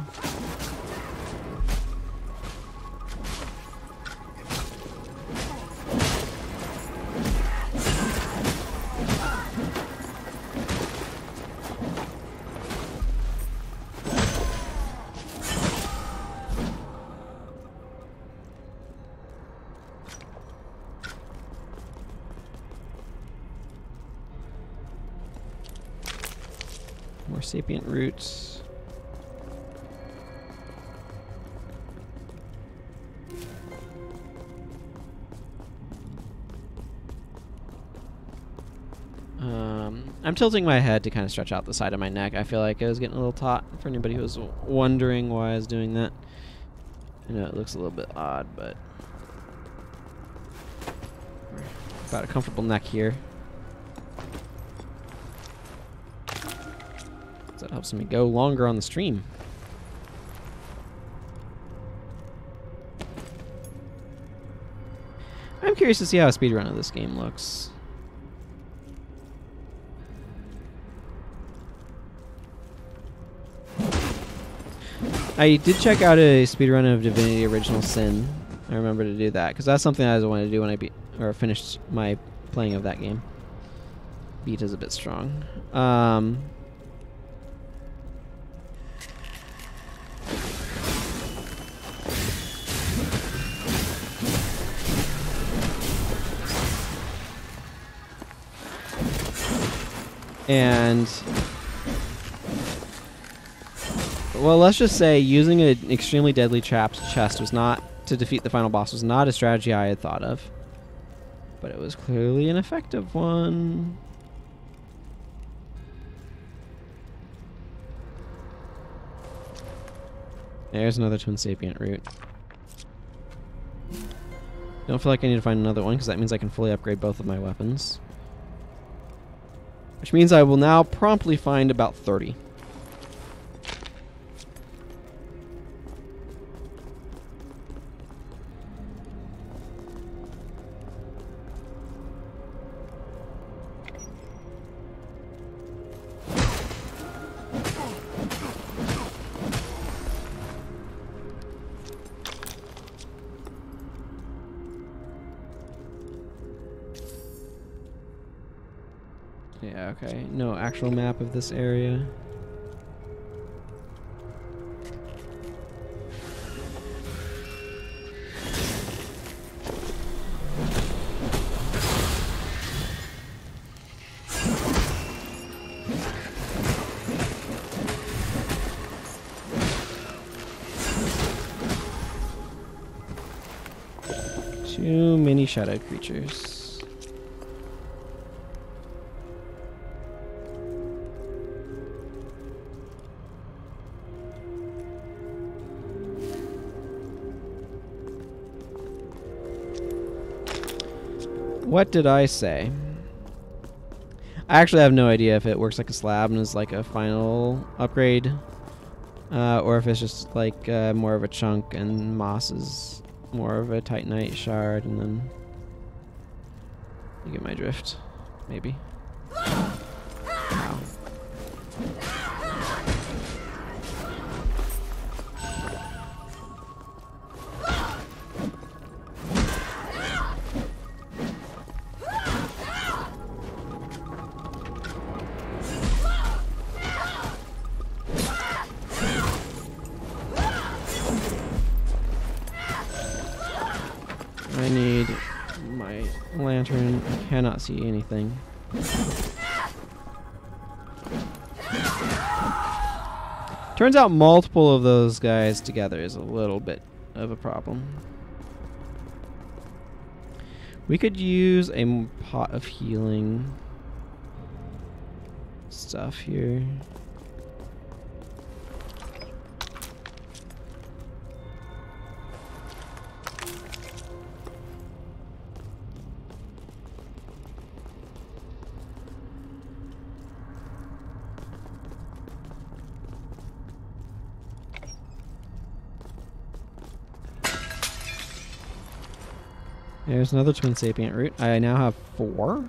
More sapient roots. I'm tilting my head to kind of stretch out the side of my neck. I feel like I was getting a little taut, for anybody who was wondering why I was doing that. I know it looks a little bit odd, but got a comfortable neck here. That helps me go longer on the stream. I'm curious to see how a speedrun of this game looks. I did check out a speedrun of Divinity Original Sin. I remember to do that because that's something I wanted to do when I finished my playing of that game. Beat is a bit strong. And well, let's just say using an extremely deadly trapped chest was not to defeat the final boss was not a strategy I had thought of, but it was clearly an effective one. There's another twin sapient root. Don't feel like I need to find another one because that means I can fully upgrade both of my weapons. Which means I will now promptly find about 30. Yeah, okay. No actual map of this area. Too many shadow creatures. What did I say? I actually have no idea if it works like a slab and is like a final upgrade, or if it's just like more of a chunk and moss is more of a titanite shard, and then you get my drift, maybe. Wow. I need my lantern. I cannot see anything. Turns out multiple of those guys together is a little bit of a problem. We could use a pot of healing stuff here. There's another Twin Sapient root. I now have 4.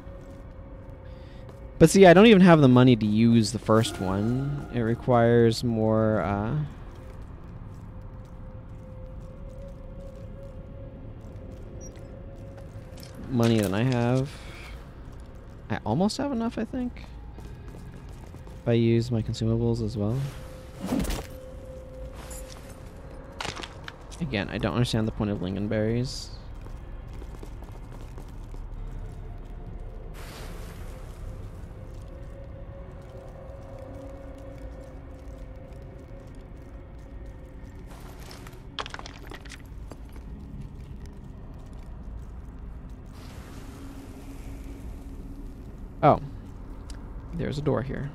But see, I don't even have the money to use the first one. It requires more, money than I have. I almost have enough, I think. If I use my consumables as well. Again, I don't understand the point of lingonberries. Oh, there's a door here.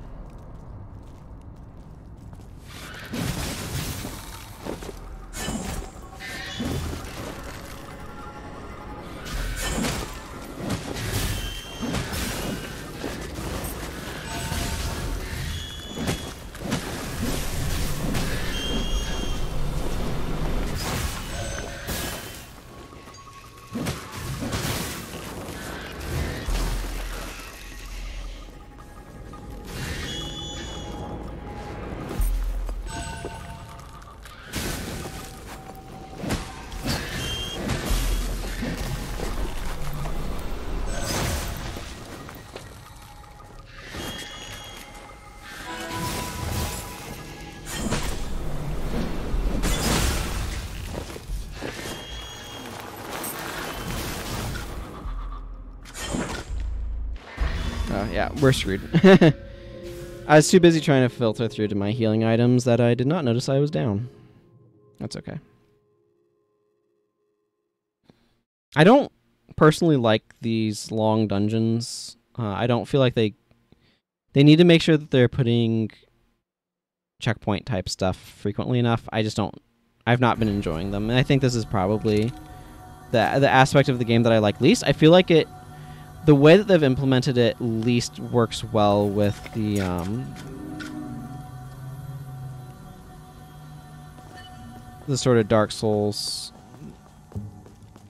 Yeah, we're screwed. I was too busy trying to filter through to my healing items that I did not notice I was down. That's okay. I don't personally like these long dungeons. I don't feel like they need to make sure that they're putting checkpoint type stuff frequently enough. I've not been enjoying them. And I think this is probably the aspect of the game that I like least. I feel like the way that they've implemented it least works well with the sort of Dark Souls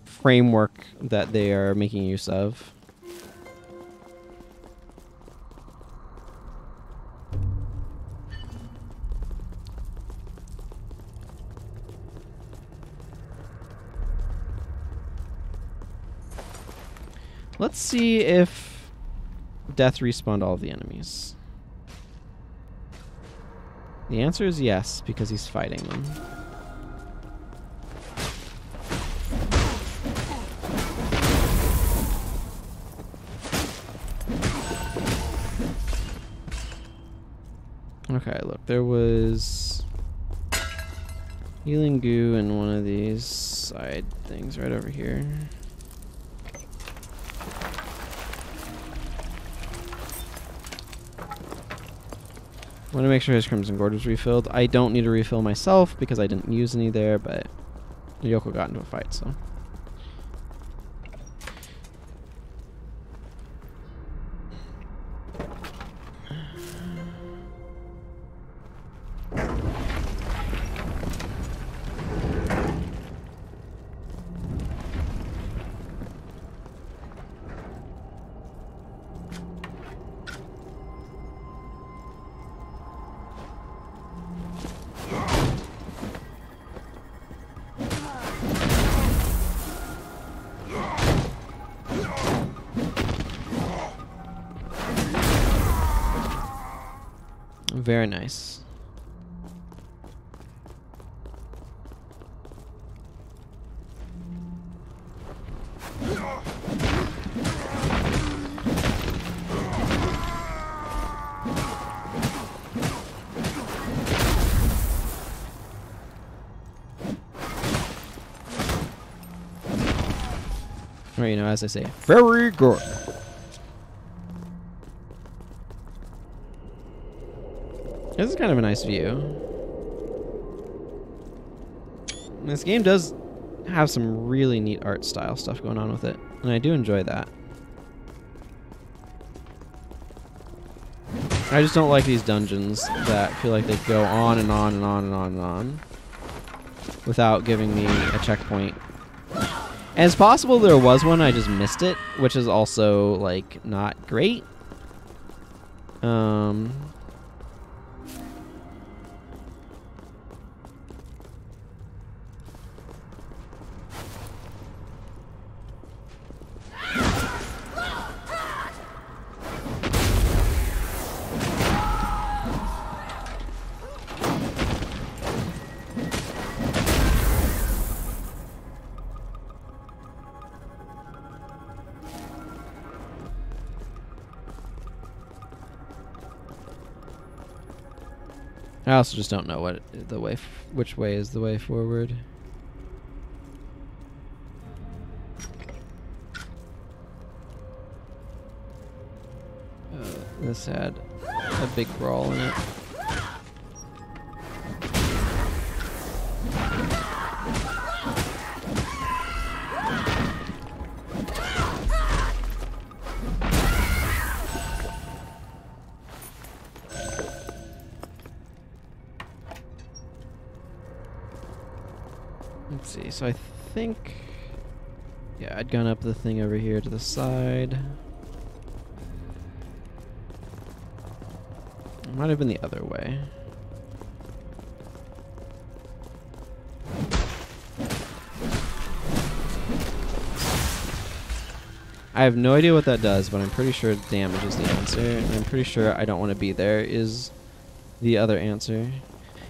framework that they are making use of. Let's see if death respawned all of the enemies. The answer is yes, because he's fighting them. Okay, look, there was healing goo in one of these side things right over here. I want to make sure his Crimson Gourd was refilled. I don't need to refill myself because I didn't use any there, but Yoko got into a fight, so. Very nice. Or, you know, as I say, very good. This is kind of a nice view. This game does have some really neat art style stuff going on with it, and I do enjoy that. I just don't like these dungeons that feel like they go on and on and on and on and on without giving me a checkpoint And it's possible there was one, I just missed it, which is also, like, not great. I also just don't know what the way, which way is the way forward. This had a big brawl in it. Let's see, so I think, yeah, I'd gone up the thing over here to the side. It might have been the other way. I have no idea what that does, but I'm pretty sure damage is the answer, and I'm pretty sure I don't want to be there is the other answer.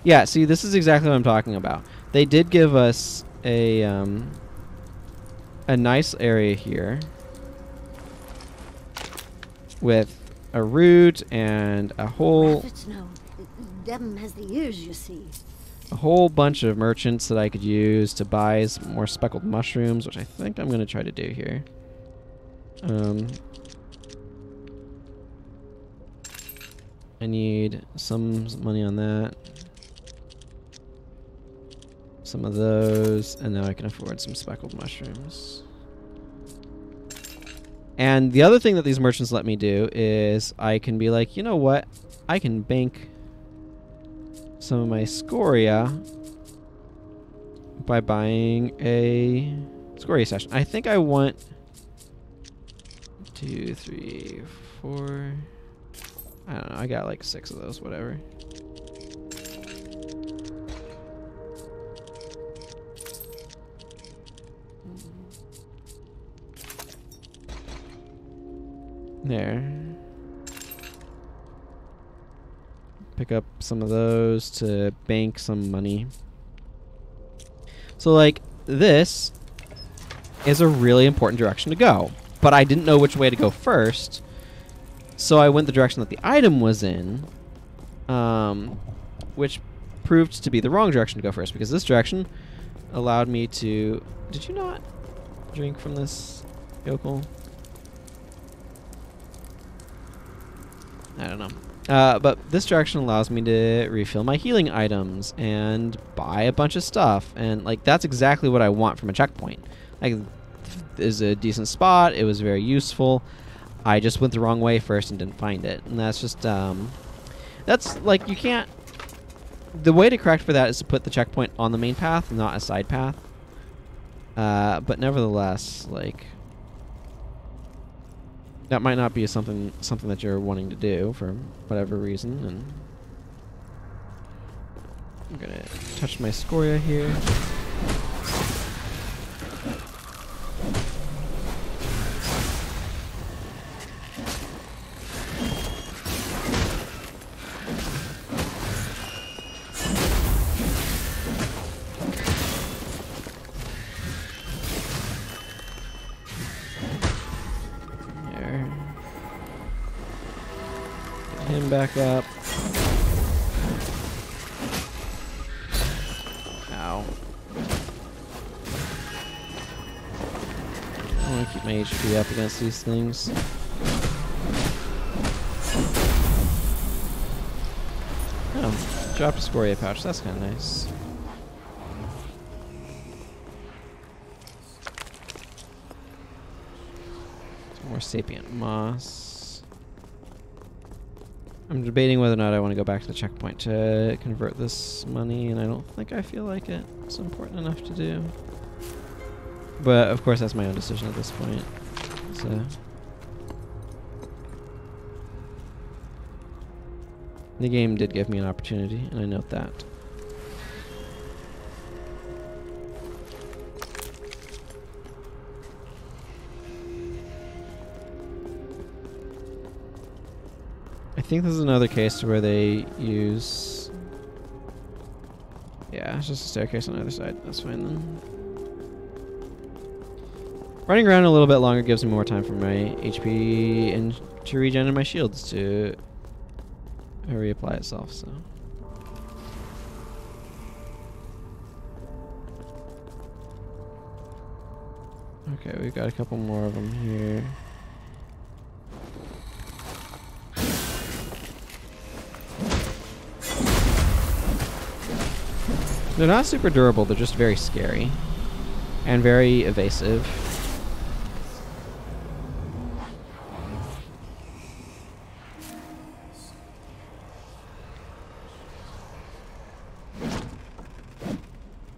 Yeah, see, this is exactly what I'm talking about. They did give us a nice area here with a route and a whole Devon has the ears, you see. A whole bunch of merchants that I could use to buy some more speckled mushrooms, which I think I'm going to try to do here. I need some money on that. Some of those, and now I can afford some speckled mushrooms. And the other thing that these merchants let me do is I can be like, you know what? I can bank some of my scoria by buying a scoria session. I think I want 2, 3, 4. I don't know. I got like 6 of those, whatever. There. Pick up some of those to bank some money. So, like, this is a really important direction to go. But I didn't know which way to go first. So I went the direction that the item was in. Which proved to be the wrong direction to go first. Because this direction allowed me to... Did you not drink from this yokel? I don't know. But this direction allows me to refill my healing items and buy a bunch of stuff. And, like, that's exactly what I want from a checkpoint. Like, is a decent spot. It was very useful. I just went the wrong way first and didn't find it. And that's just, that's, like, you can't... The way to correct for that is to put the checkpoint on the main path, not a side path. But nevertheless, like... That might not be something that you're wanting to do for whatever reason, and I'm gonna touch my scoria here. Him back up. Ow. I want to keep my HP up against these things. Oh, dropped a scoria pouch. That's kind of nice. Some more sapient moss. I'm debating whether or not I want to go back to the checkpoint to convert this money, and I don't think I feel like it. It's important enough to do. But of course that's my own decision at this point. So the game did give me an opportunity, and I note that. I think this is another case where they use... Yeah, it's just a staircase on the other side. That's fine then. Running around a little bit longer gives me more time for my HP and to regen and my shields to reapply itself, so... Okay, we've got a couple more of them here. They're not super durable, they're just very scary. And very evasive.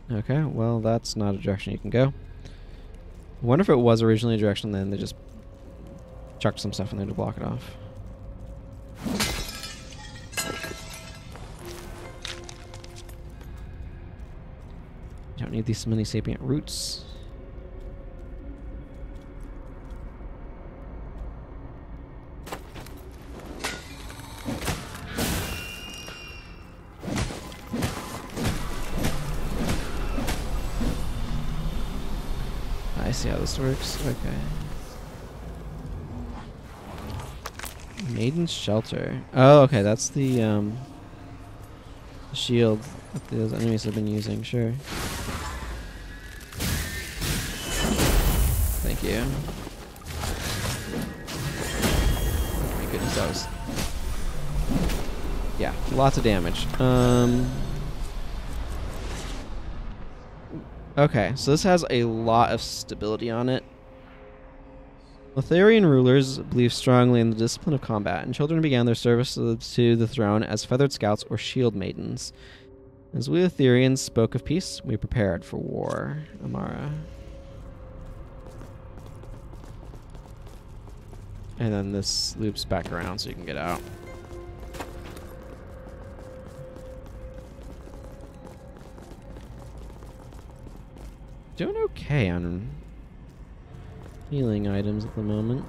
Okay, well that's not a direction you can go. I wonder if it was originally a direction, then they just chucked some stuff in there to block it off. Don't need these many sapient roots. I see how this works. Okay. Maiden's Shelter. Oh, okay, that's the shield that those enemies have been using, sure. Thank you. Oh my goodness, that was... Yeah, lots of damage. Okay, so this has a lot of stability on it. Lathyrian rulers believed strongly in the discipline of combat, and children began their service to the throne as feathered scouts or shield maidens. As we Lathyrians spoke of peace, we prepared for war. Amara. And then this loops back around so you can get out. Doing okay on healing items at the moment.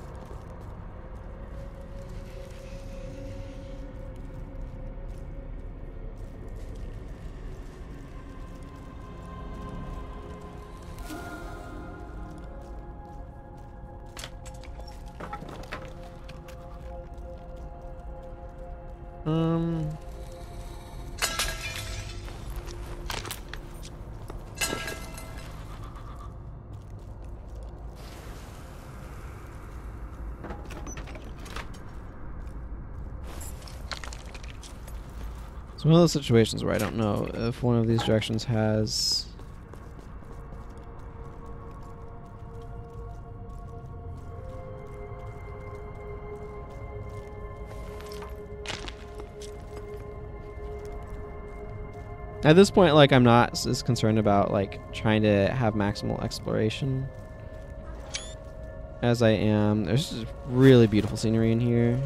It's one of those situations where I don't know if one of these directions has... At this point, like, I'm not as concerned about, like, trying to have maximal exploration as I am. There's just really beautiful scenery in here.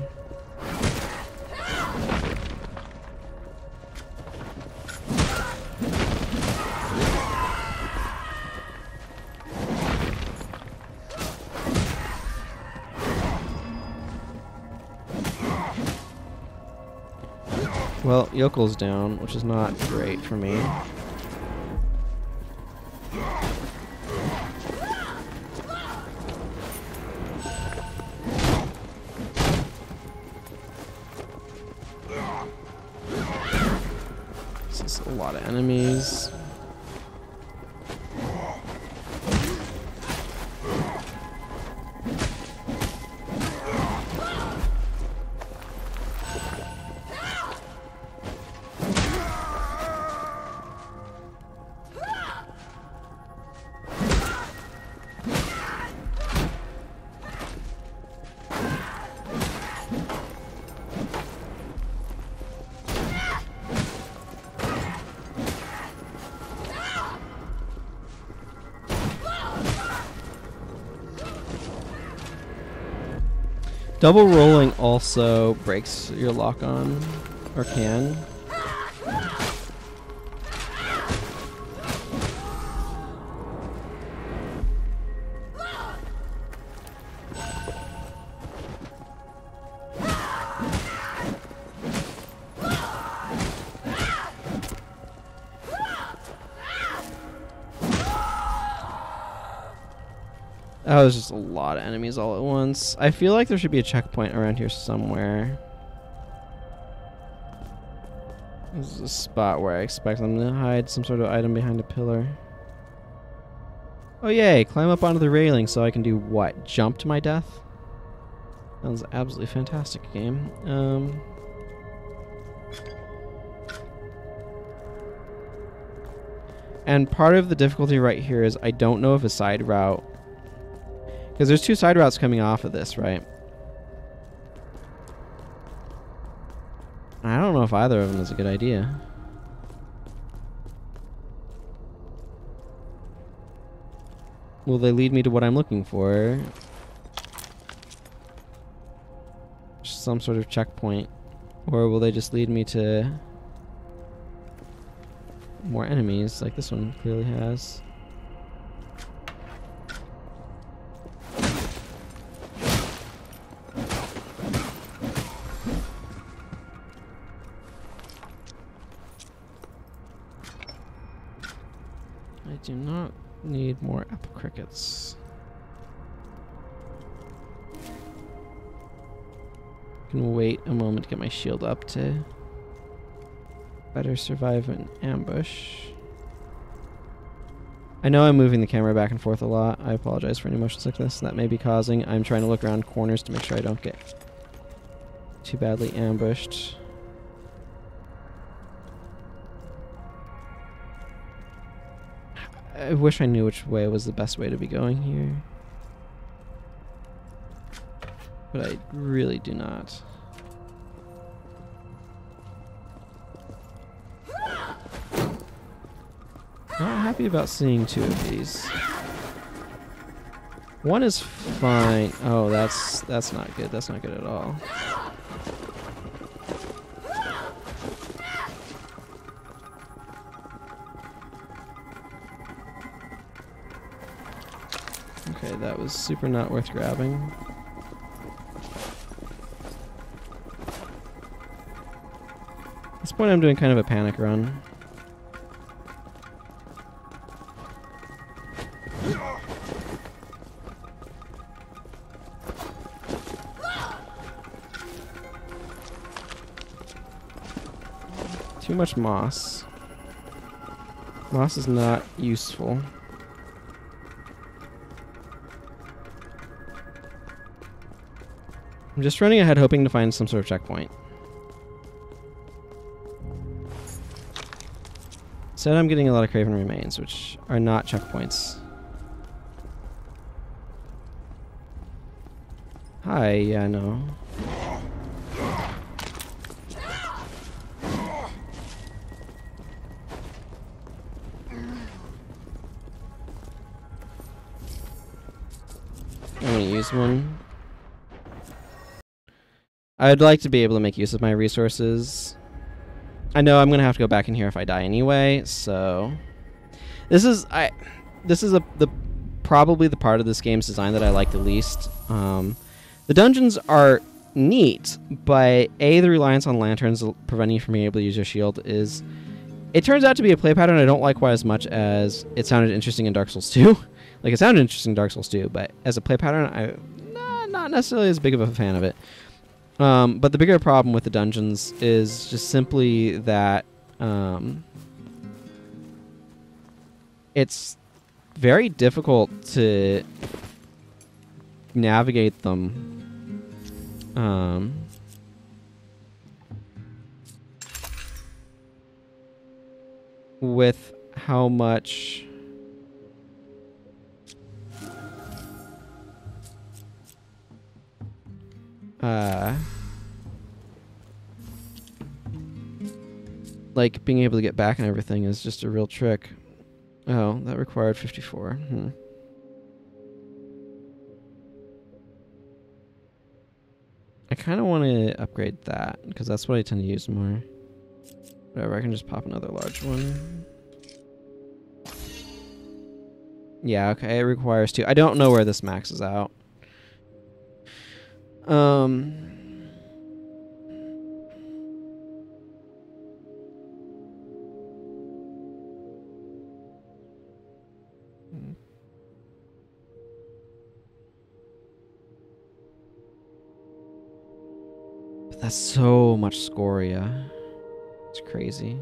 Well, Yokel's down, which is not great for me. This is a lot of enemies. Double rolling also breaks your lock on, or can. That was just a lot of enemies all at once. I feel like there should be a checkpoint around here somewhere. This is a spot where I expect them to hide some sort of item behind a pillar. Oh yay, climb up onto the railing so I can do what? Jump to my death? Sounds absolutely fantastic game. And part of the difficulty right here is I don't know if a side route... Because there's 2 side routes coming off of this, right? I don't know if either of them is a good idea. Will they lead me to what I'm looking for? Some sort of checkpoint. Or will they just lead me to more enemies, like this one clearly has? I do not need more apple crickets. I can wait a moment to get my shield up to better survive an ambush. I know I'm moving the camera back and forth a lot. I apologize for any motion sickness that may be causing. I'm trying to look around corners to make sure I don't get too badly ambushed. I wish I knew which way was the best way to be going here. But I really do not. Not happy about seeing 2 of these. One is fine. Oh, that's not good. That's not good at all. Okay, that was super not worth grabbing. At this point I'm doing kind of a panic run. Too much moss. Moss is not useful. I'm just running ahead hoping to find some sort of checkpoint. Instead I'm getting a lot of Craven Remains, which are not checkpoints. Hi, yeah, no. I'm gonna use one. I'd like to be able to make use of my resources. I know I'm gonna have to go back in here if I die anyway, so this is probably the part of this game's design that I like the least. The dungeons are neat, but the reliance on lanterns preventing you from being able to use your shield is... It turns out to be a play pattern I don't like quite as much as it sounded interesting in Dark Souls 2. Like, it sounded interesting in Dark Souls 2, but as a play pattern, I'm not necessarily as big of a fan of it. But the bigger problem with the dungeons is just simply that it's very difficult to navigate them. With how much like being able to get back and everything is just a real trick. Oh, that required 54. kind of want to upgrade that, because that's what I tend to use more. Whatever, I can just pop another large one. Yeah, okay, it requires 2. I don't know where this maxes out. But that's so much scoria. It's crazy.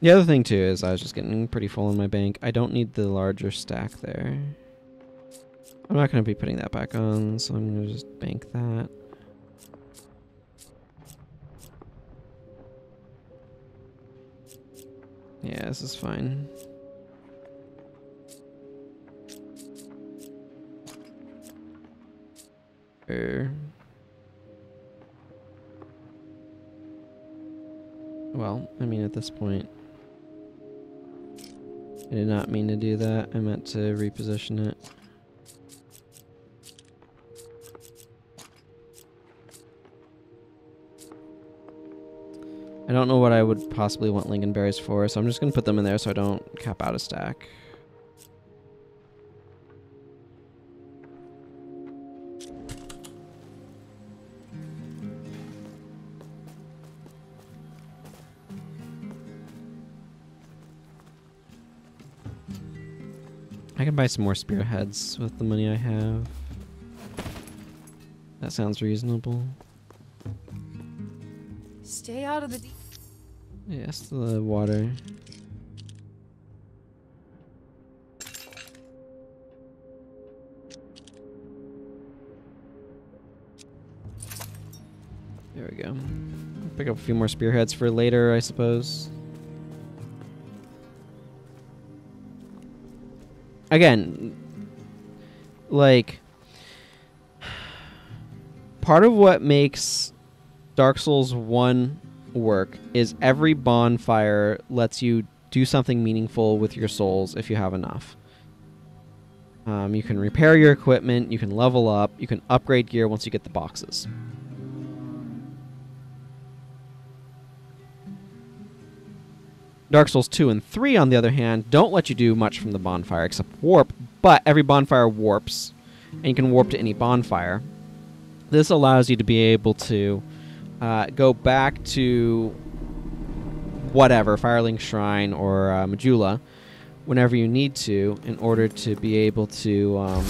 The other thing too is I was just getting pretty full in my bank. I don't need the larger stack there. I'm not going to be putting that back on, so I'm going to just bank that. Yeah, this is fine. Well, I mean, at this point, I did not mean to do that. I meant to reposition it. I don't know what I would possibly want lingonberries for, so I'm just going to put them in there so I don't cap out a stack. I can buy some more spearheads with the money I have. That sounds reasonable. Stay out of the deep. Yes, the water. There we go. Pick up a few more spearheads for later, I suppose. Again, like, part of what makes Dark Souls 1 work is every bonfire lets you do something meaningful with your souls if you have enough. You can repair your equipment, you can level up, you can upgrade gear once you get the boxes. Dark Souls 2 and 3, on the other hand, don't let you do much from the bonfire except warp, but every bonfire warps, and you can warp to any bonfire. This allows you to be able to go back to whatever, Firelink Shrine or Majula, whenever you need to, in order to be able to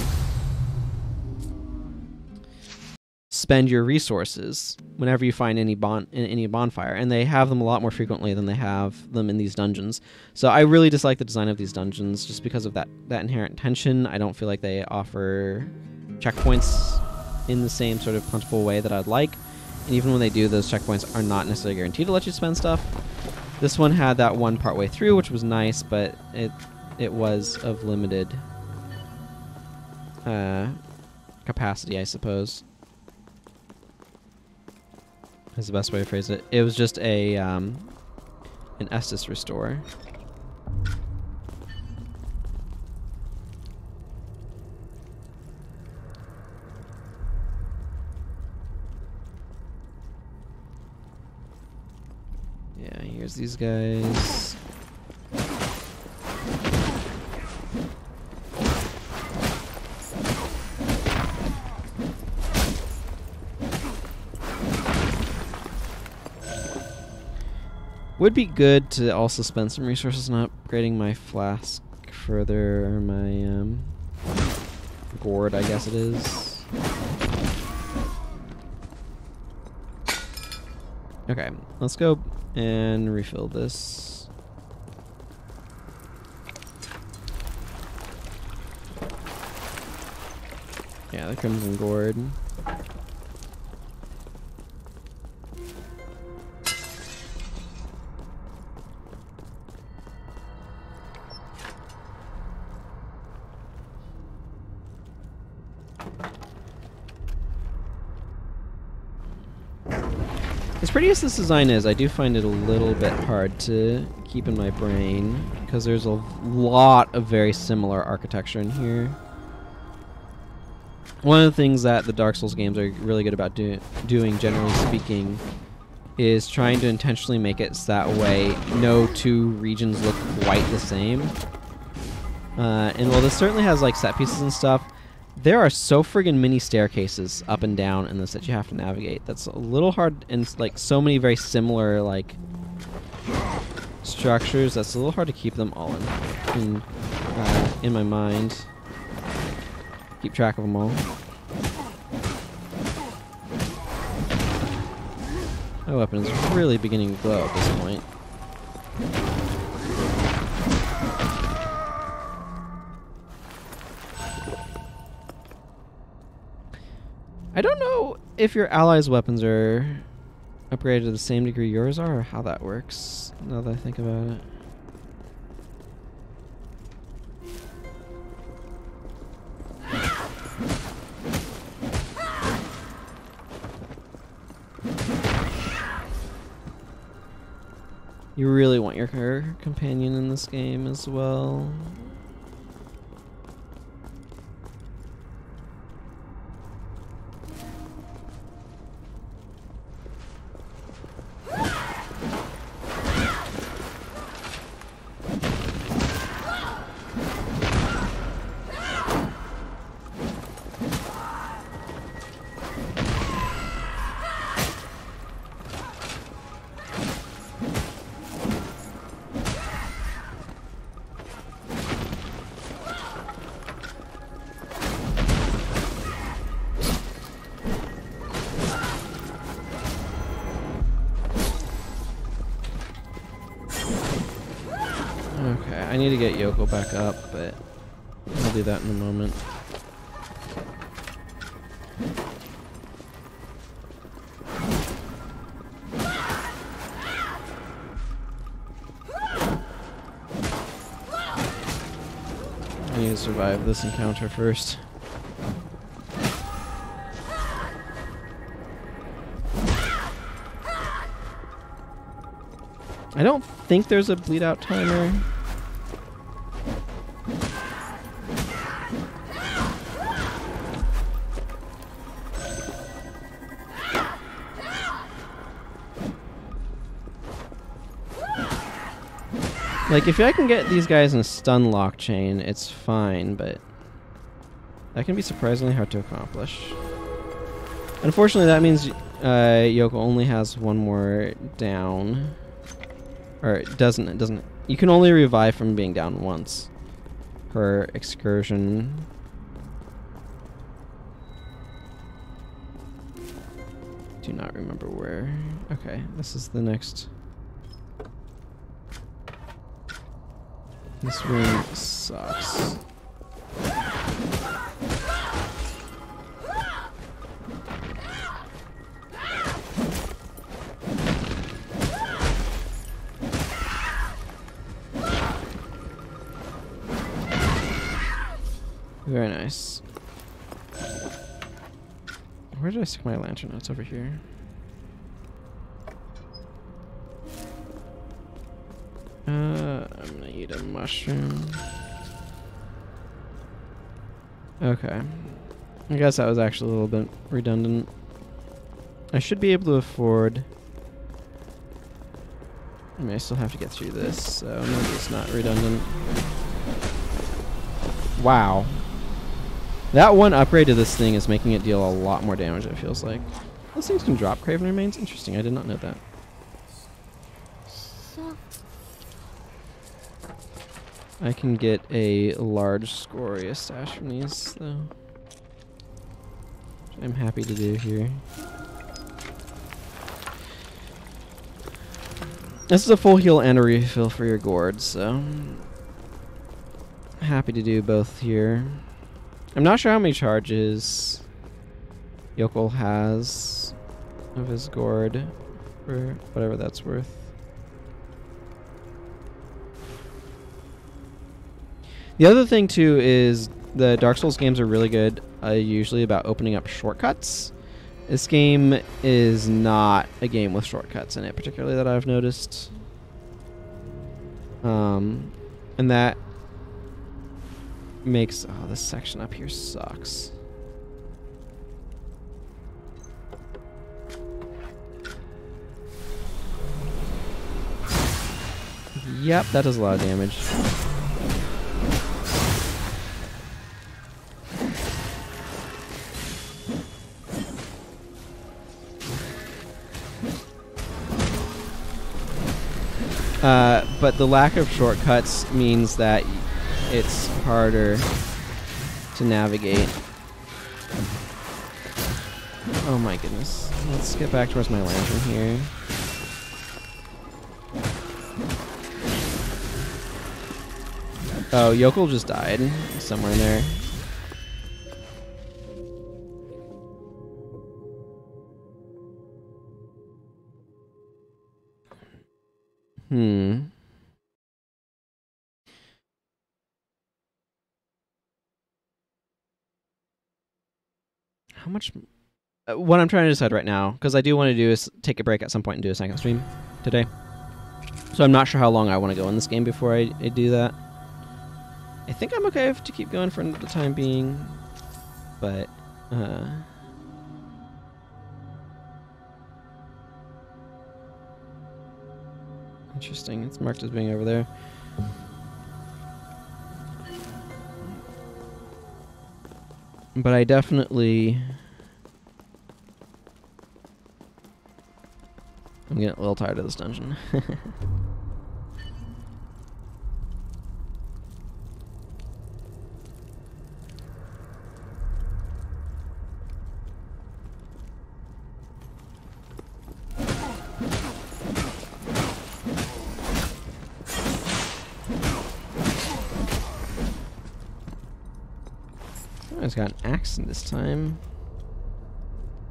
spend your resources whenever you find any bonfire, and they have them a lot more frequently than they have them in these dungeons. So I really dislike the design of these dungeons just because of that inherent tension. I don't feel like they offer checkpoints in the same sort of plentiful way that I'd like, and even when they do, those checkpoints are not necessarily guaranteed to let you spend stuff. This one had that one part way through, which was nice, but it was of limited capacity, I suppose. Is the best way to phrase it. It was just a an Estus restore. Yeah, here's these guys. Would be good to also spend some resources on upgrading my flask further, or my gourd, I guess it is. Okay, let's go and refill this. Yeah, the Crimson Gourd. As pretty as this design is, I do find it a little bit hard to keep in my brain because there's a lot of very similar architecture in here. One of the things that the Dark Souls games are really good about doing, generally speaking, is trying to intentionally make it so that way no two regions look quite the same. And while this certainly has like set pieces and stuff, there are so friggin' many staircases up and down in this that you have to navigate. That's a little hard, and like so many very similar like structures. That's a little hard to keep them all in my mind. Keep track of them all. My weapon is really beginning to glow at this point. I don't know if your allies' weapons are upgraded to the same degree yours are, or how that works, now that I think about it. You really want your companion in this game as well. Okay, I need to get Yoko back up, but I'll do that in a moment. I need to survive this encounter first. I don't think there's a bleed out timer. Like, if I can get these guys in a stun lock chain, it's fine, but that can be surprisingly hard to accomplish. Unfortunately, that means Yoko only has one more down. Or it doesn't. You can only revive from being down once per excursion. Do not remember where. Okay, this is the next. This room sucks. Very nice. Where did I stick my lantern? Oh, it's over here. I'm gonna eat a mushroom. Okay. I guess that was actually a little bit redundant. I should be able to afford... I mean, I still have to get through this, so maybe it's not redundant. Wow. That one upgrade to this thing is making it deal a lot more damage, it feels like. Those things can drop Craven Remains? Interesting, I did not know that. I can get a large Scoria stash from these, though. Which I'm happy to do here. This is a full heal and a refill for your gourd, so... happy to do both here. I'm not sure how many charges Yoko has of his gourd, for whatever that's worth. The other thing too is the Dark Souls games are really good usually about opening up shortcuts. This game is not a game with shortcuts in it, particularly that I've noticed. And that makes... Oh, this section up here sucks. Yep, that does a lot of damage. But the lack of shortcuts means that it's harder to navigate. Oh my goodness. Let's get back towards my lantern here. Oh, Yokel just died somewhere in there. How much... what I'm trying to decide right now, because I do want to do is take a break at some point and do a second stream today. So I'm not sure how long I want to go in this game before I do that. I think I'm okay to keep going for the time being, but... interesting, it's marked as being over there. But I definitely... I'm getting a little tired of this dungeon. It's got an axe this time.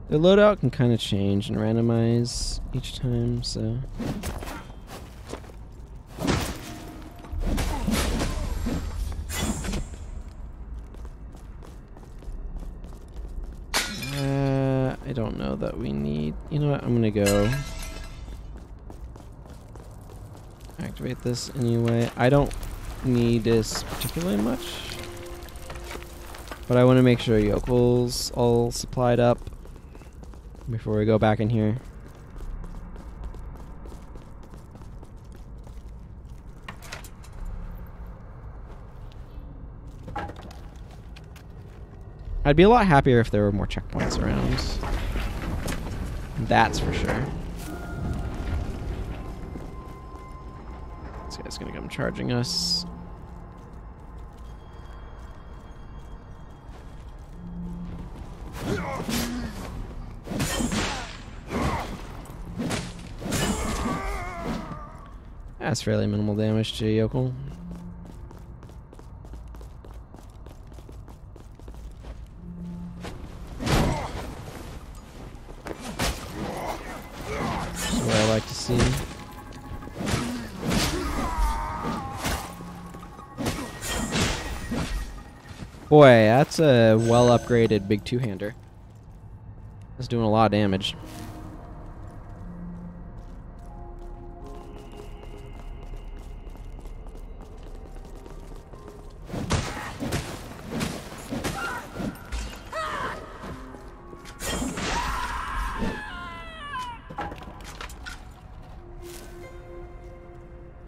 The loadout can kind of change and randomize each time, so... I don't know that we need... You know what, I'm gonna go... activate this anyway. I don't need this particularly much. But I want to make sure Yokel's all supplied up before we go back in here. I'd be a lot happier if there were more checkpoints around. That's for sure. This guy's gonna come charging us. That's fairly minimal damage to Yokel. That's what I like to see. Boy, that's a well upgraded big two-hander. That's doing a lot of damage.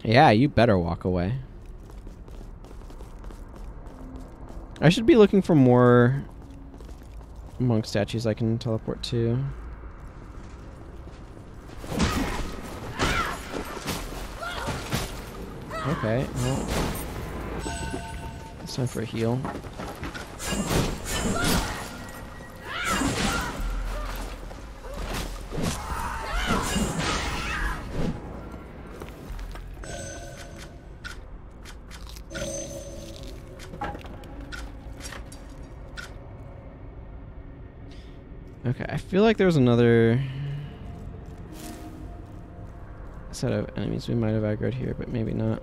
Yeah, you better walk away. I should be looking for more monk statues I can teleport to. Okay, well, it's time for a heal. Okay, I feel like there's another set of enemies we might have aggroed here, but maybe not.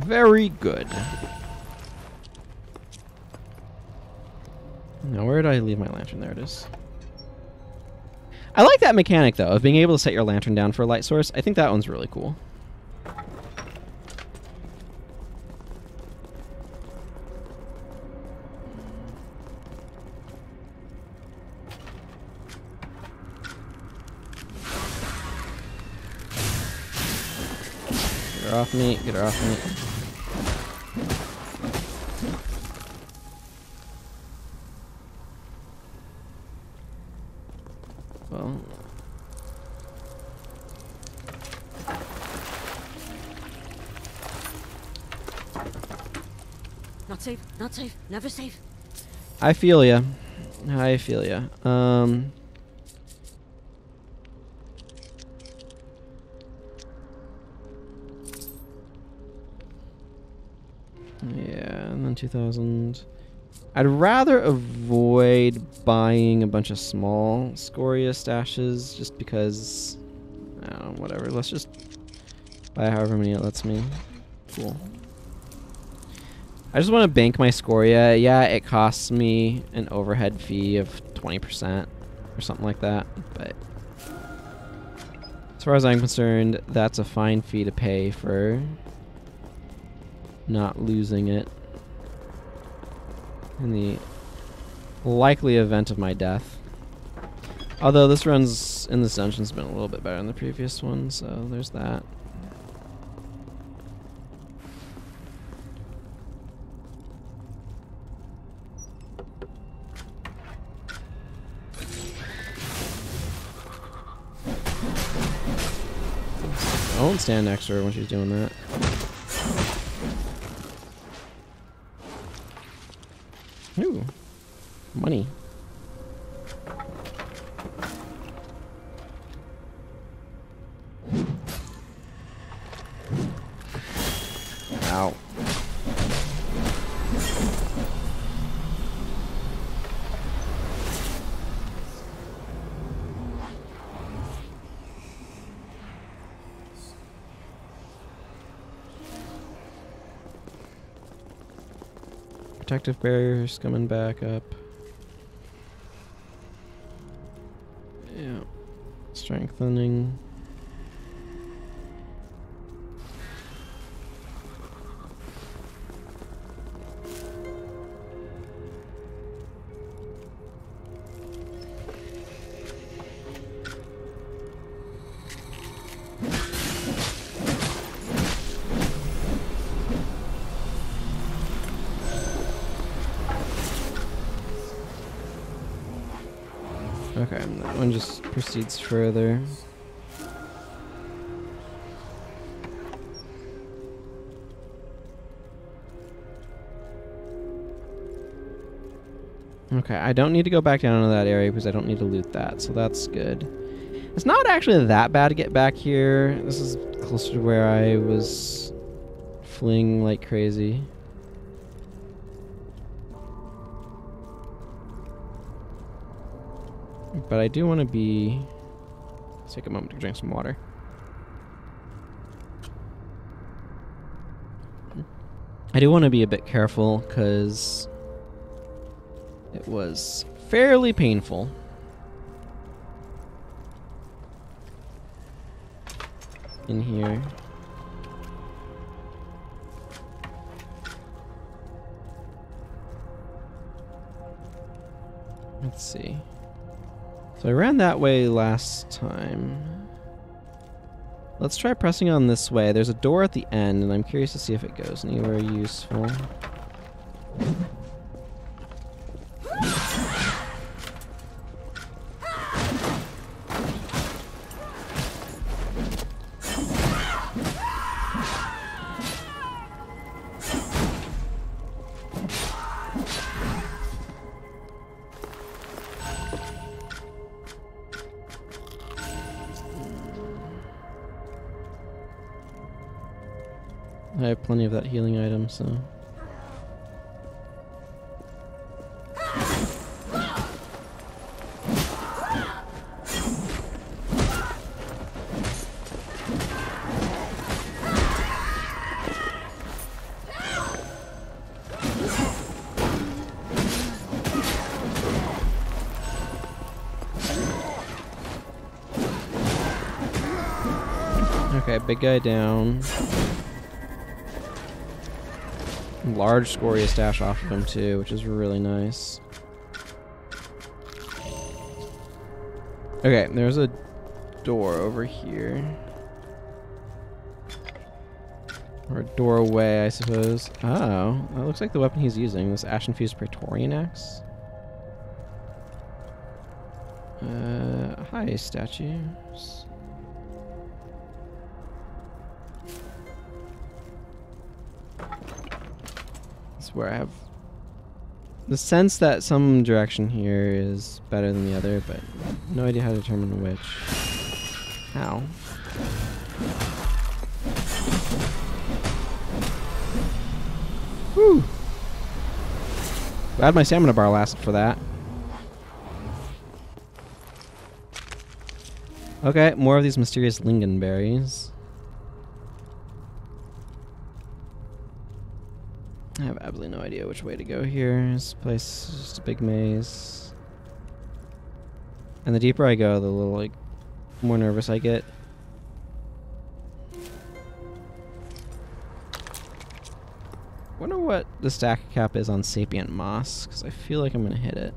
Very good. Now, where did I leave my lantern? There it is. I like that mechanic, though, of being able to set your lantern down for a light source. I think that one's really cool. Get her off me, get her off me. Well. Not safe, not safe, never safe. I feel ya. I feel ya. Yeah, and then 2000. I'd rather avoid buying a bunch of small scoria stashes just because, I don't know, whatever. Let's just buy however many it lets me. Cool. I just want to bank my scoria. Yeah, it costs me an overhead fee of 20% or something like that, but as far as I'm concerned, that's a fine fee to pay for not losing it in the likely event of my death. Although this runs in this dungeon's been a little bit better than the previous one, so there's that. I won't stand next to her when she's doing that. Ooh, money. Ow. Protective barriers coming back up. Yeah. Strengthening. Okay, that one just proceeds further. Okay, I don't need to go back down into that area because I don't need to loot that, so that's good. It's not actually that bad to get back here. This is closer to where I was fleeing like crazy. But I do want to be... Let's take a moment to drink some water. I do want to be a bit careful because it was fairly painful. In here. Let's see. So I ran that way last time. Let's try pressing on this way. There's a door at the end, and I'm curious to see if it goes anywhere useful. I have plenty of that healing item, so... big guy down. Large scoria stash off of him too, which is really nice. Okay, there's a door over here. Or a doorway, I suppose. Oh, that looks like the weapon he's using. This Ashen Fused Praetorian Axe. Hi, statues. That's where I have the sense that some direction here is better than the other, but no idea how to determine which. How? Whew. Glad my stamina bar lasted for that. Okay, more of these mysterious lingonberries. I have absolutely no idea which way to go here. This place is just a big maze. And the deeper I go, the little, like, more nervous I get. Wonder what the stack cap is on Sapient Moss, because I feel like I'm going to hit it.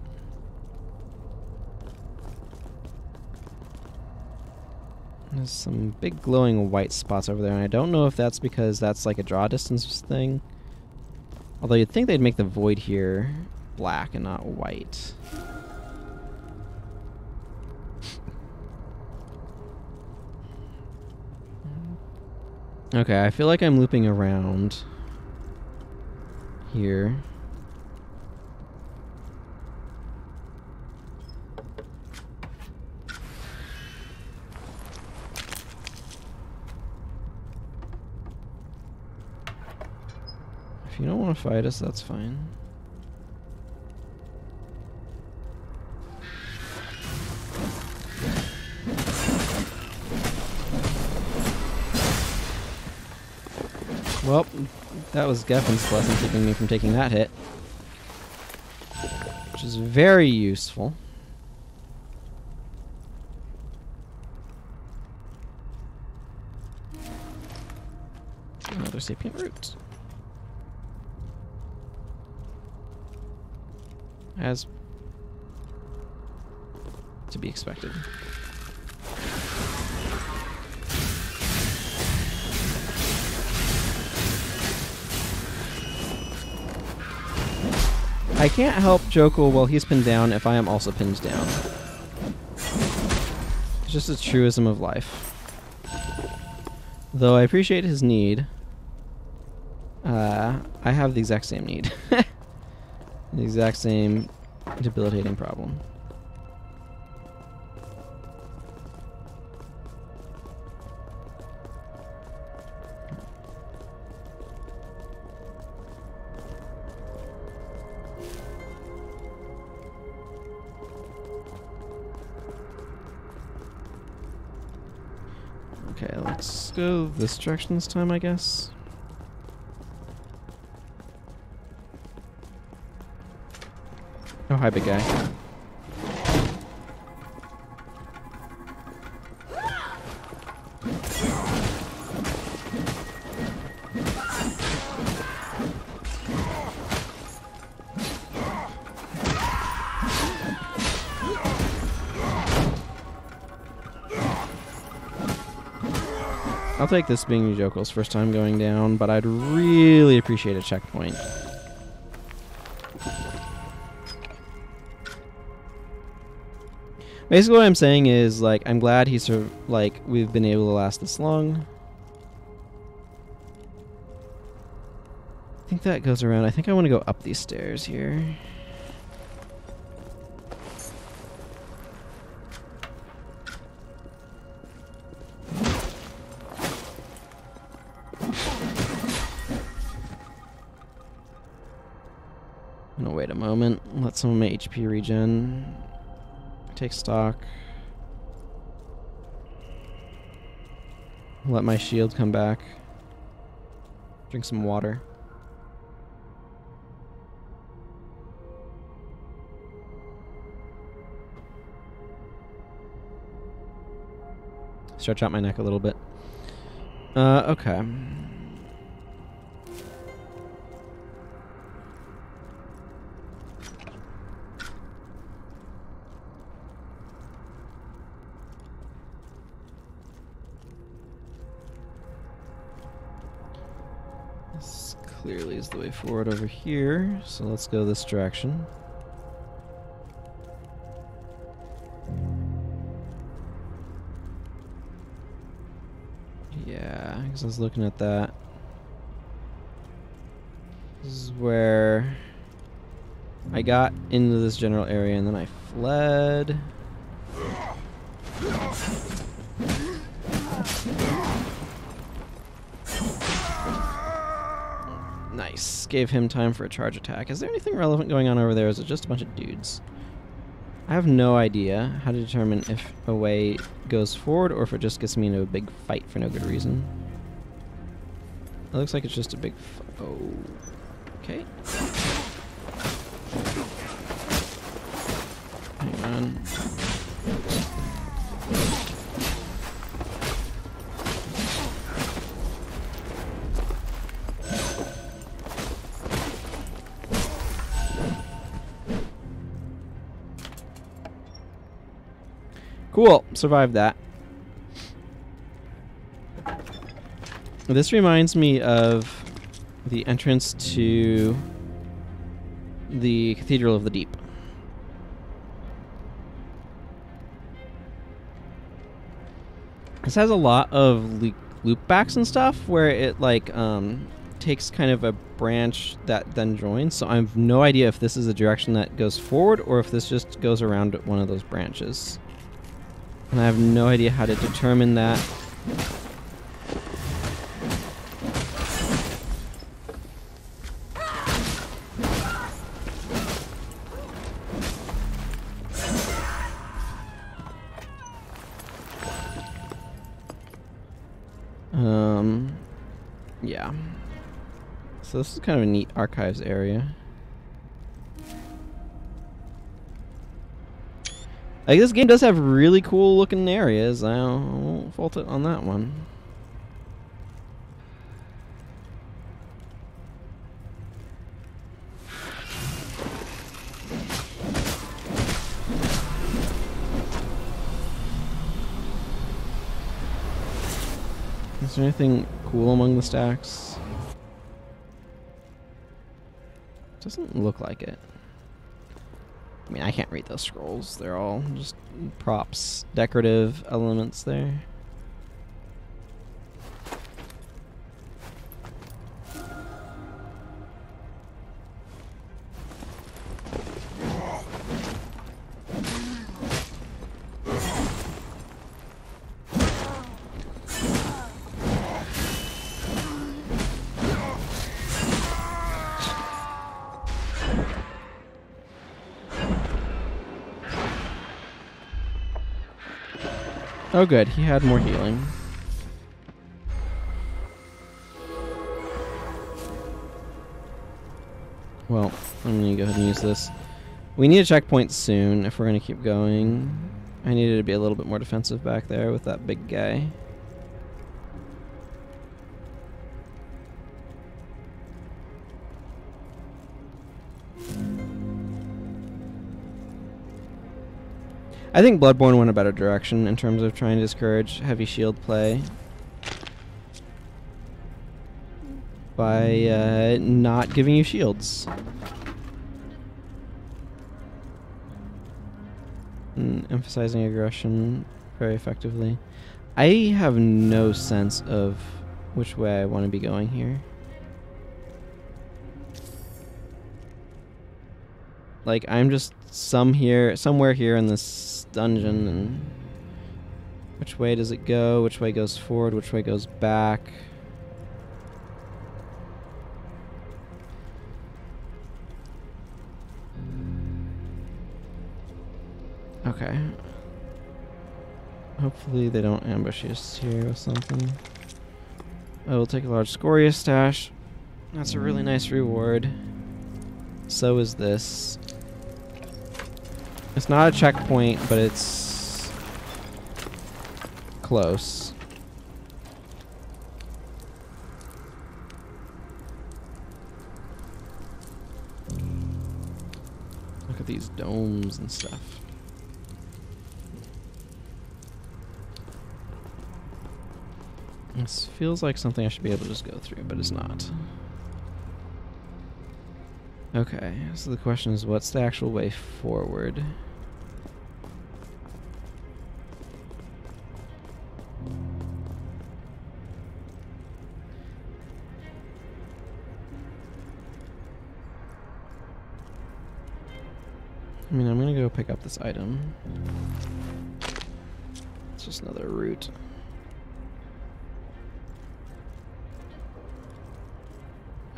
There's some big glowing white spots over there, and I don't know if that's because that's like a draw distance thing. Although you'd think they'd make the void here black and not white. Okay, I feel like I'm looping around here. If you don't want to fight us, that's fine. Well, that was Geffin's blessing keeping me from taking that hit. Which is very useful. Another sapient root. As to be expected. I can't help Jokul while he's pinned down if I am also pinned down. It's just a truism of life. Though I appreciate his need, I have the exact same need. The exact same debilitating problem. Okay, let's go this direction this time, I guess. Oh, hi, big guy. I'll take this being Jokel's first time going down, but I'd really appreciate a checkpoint. Basically what I'm saying is, like, I'm glad he's like, we've been able to last this long. I think that goes around. I think I want to go up these stairs here. I'm gonna wait a moment, let some of my HP regen. Take stock. Let my shield come back. Drink some water. Stretch out my neck a little bit. Okay. This clearly is the way forward over here, so let's go this direction. Yeah, because I was looking at that. This is where I got into this general area and then I fled. Nice. Gave him time for a charge attack. Is there anything relevant going on over there? Or is it just a bunch of dudes? I have no idea how to determine if a way goes forward or if it just gets me into a big fight for no good reason. It looks like it's just a big oh. Okay. Hang on. Cool, survived that. This reminds me of the entrance to the Cathedral of the Deep. This has a lot of loopbacks and stuff where it like takes kind of a branch that then joins. So I have no idea if this is the direction that goes forward or if this just goes around one of those branches. And I have no idea how to determine that. Yeah. So this is kind of a neat archives area. Like, this game does have really cool looking areas. I won't fault it on that one. Is there anything cool among the stacks? Doesn't look like it. I mean, I can't read those scrolls. They're all just props, decorative elements there. Oh good, he had more healing. Well, I'm gonna go ahead and use this. We need a checkpoint soon if we're gonna keep going. I needed to be a little bit more defensive back there with that big guy. I think Bloodborne went a better direction in terms of trying to discourage heavy shield play by not giving you shields. And emphasizing aggression very effectively. I have no sense of which way I want to be going here. Like, I'm just somewhere here in this dungeon, and which way does it go? Which way goes forward? Which way goes back? Okay. Hopefully they don't ambush us here with something. I will take a large scoria stash. That's a really nice reward. So is this. It's not a checkpoint, but it's close. at these domes and stuff. This feels like something I should be able to just go through, but it's not. Okay, so the question is, what's the actual way forward? I mean, I'm gonna go pick up this item. It's just another route.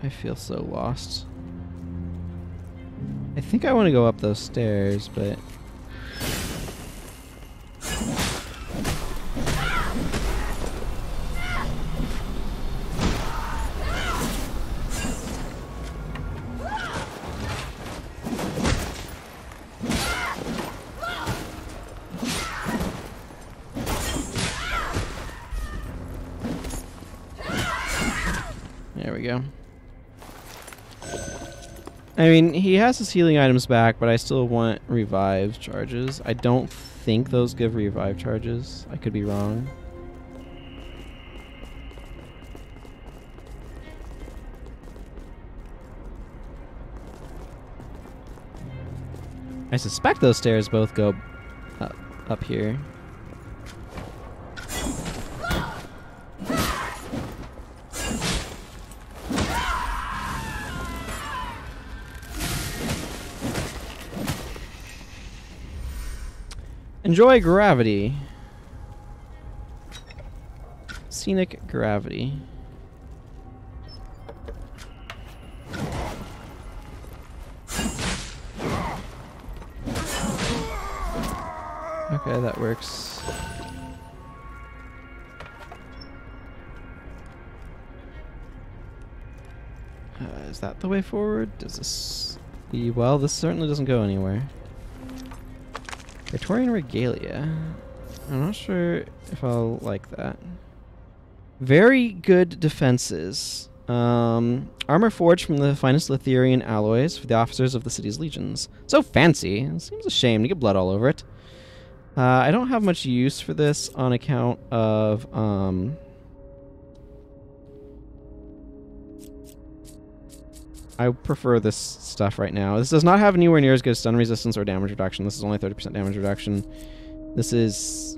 I feel so lost. I think I want to go up those stairs, but... There we go. I mean, he has his healing items back, but I still want revive charges. I don't think those give revive charges. I could be wrong. I suspect those stairs both go up here. Enjoy gravity. Scenic gravity. Okay, that works. Is that the way forward? Does this... Well, this certainly doesn't go anywhere. Praetorian Regalia. I'm not sure if I'll like that. Very good defenses. Armor forged from the finest Lathyrian alloys for the officers of the city's legions. So fancy. It seems a shame to get blood all over it. I don't have much use for this on account of... I prefer this stuff right now. This does not have anywhere near as good stun resistance or damage reduction. This is only 30% damage reduction. This is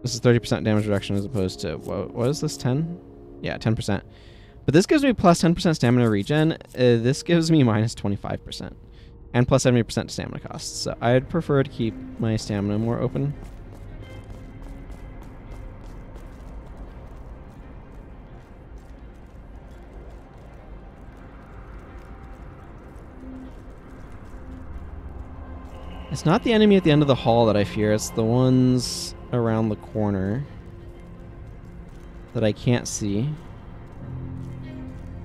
30% damage reduction as opposed to... What is this? 10? Yeah, 10%. But this gives me plus 10% stamina regen. This gives me minus 25%. And plus 70% stamina costs. So I'd prefer to keep my stamina more open. It's not the enemy at the end of the hall that I fear, it's the ones around the corner that I can't see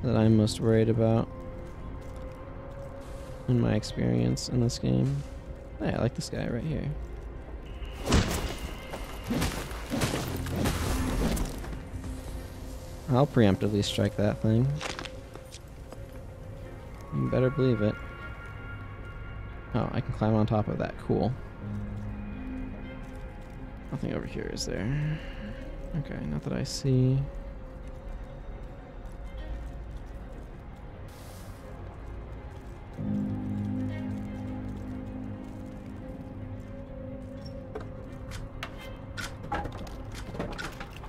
that I'm most worried about in my experience in this game. Hey, I like this guy right here. I'll preemptively strike that thing. You better believe it. Oh, I can climb on top of that. Cool. Nothing over here, is there? Okay, not that I see.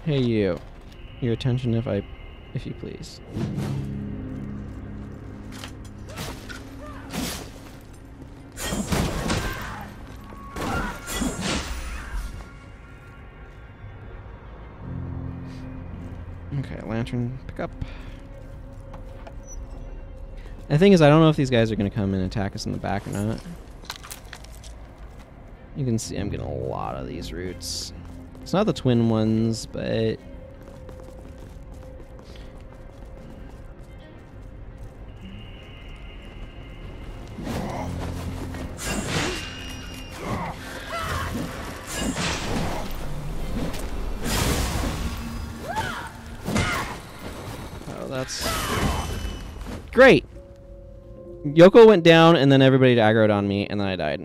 Hey you. Your attention if you please. Okay, lantern, pick up. The thing is, I don't know if these guys are going to come and attack us in the back or not. You can see I'm getting a lot of these routes. It's not the twin ones, but... Oh, that's... Great! Yoko went down, and then everybody aggroed on me, and then I died.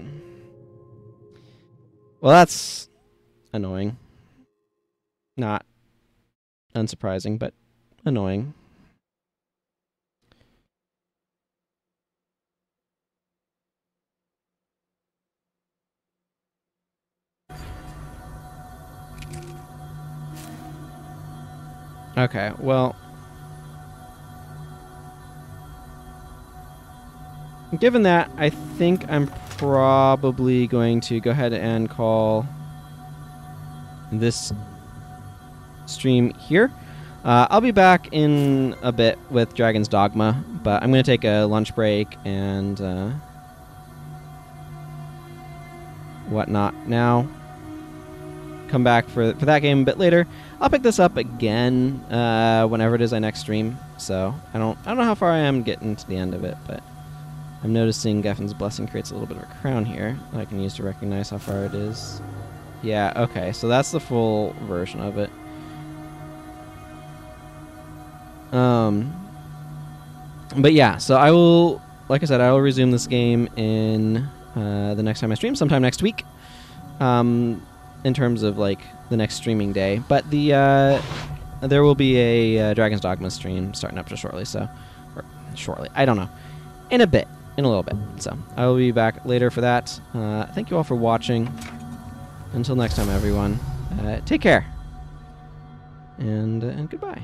Well, that's annoying. Not unsurprising, but annoying. Okay, well, given that, I think I'm probably going to go ahead and call this stream here. I'll be back in a bit with Dragon's Dogma, but I'm going to take a lunch break and whatnot now. Come back for that game a bit later. I'll pick this up again whenever it is I next stream. So I don't know how far I am getting to the end of it, but I'm noticing Geffin's Blessing creates a little bit of a crown here that I can use to recognize how far it is. Yeah, okay, so that's the full version of it. But yeah, so I will, like I said, I will resume this game in the next time I stream, sometime next week. In terms of like the next streaming day, but there will be a Dragon's Dogma stream starting up just shortly. So, or shortly, I don't know, in a little bit. So I will be back later for that. Thank you all for watching. Until next time, everyone, take care, and goodbye.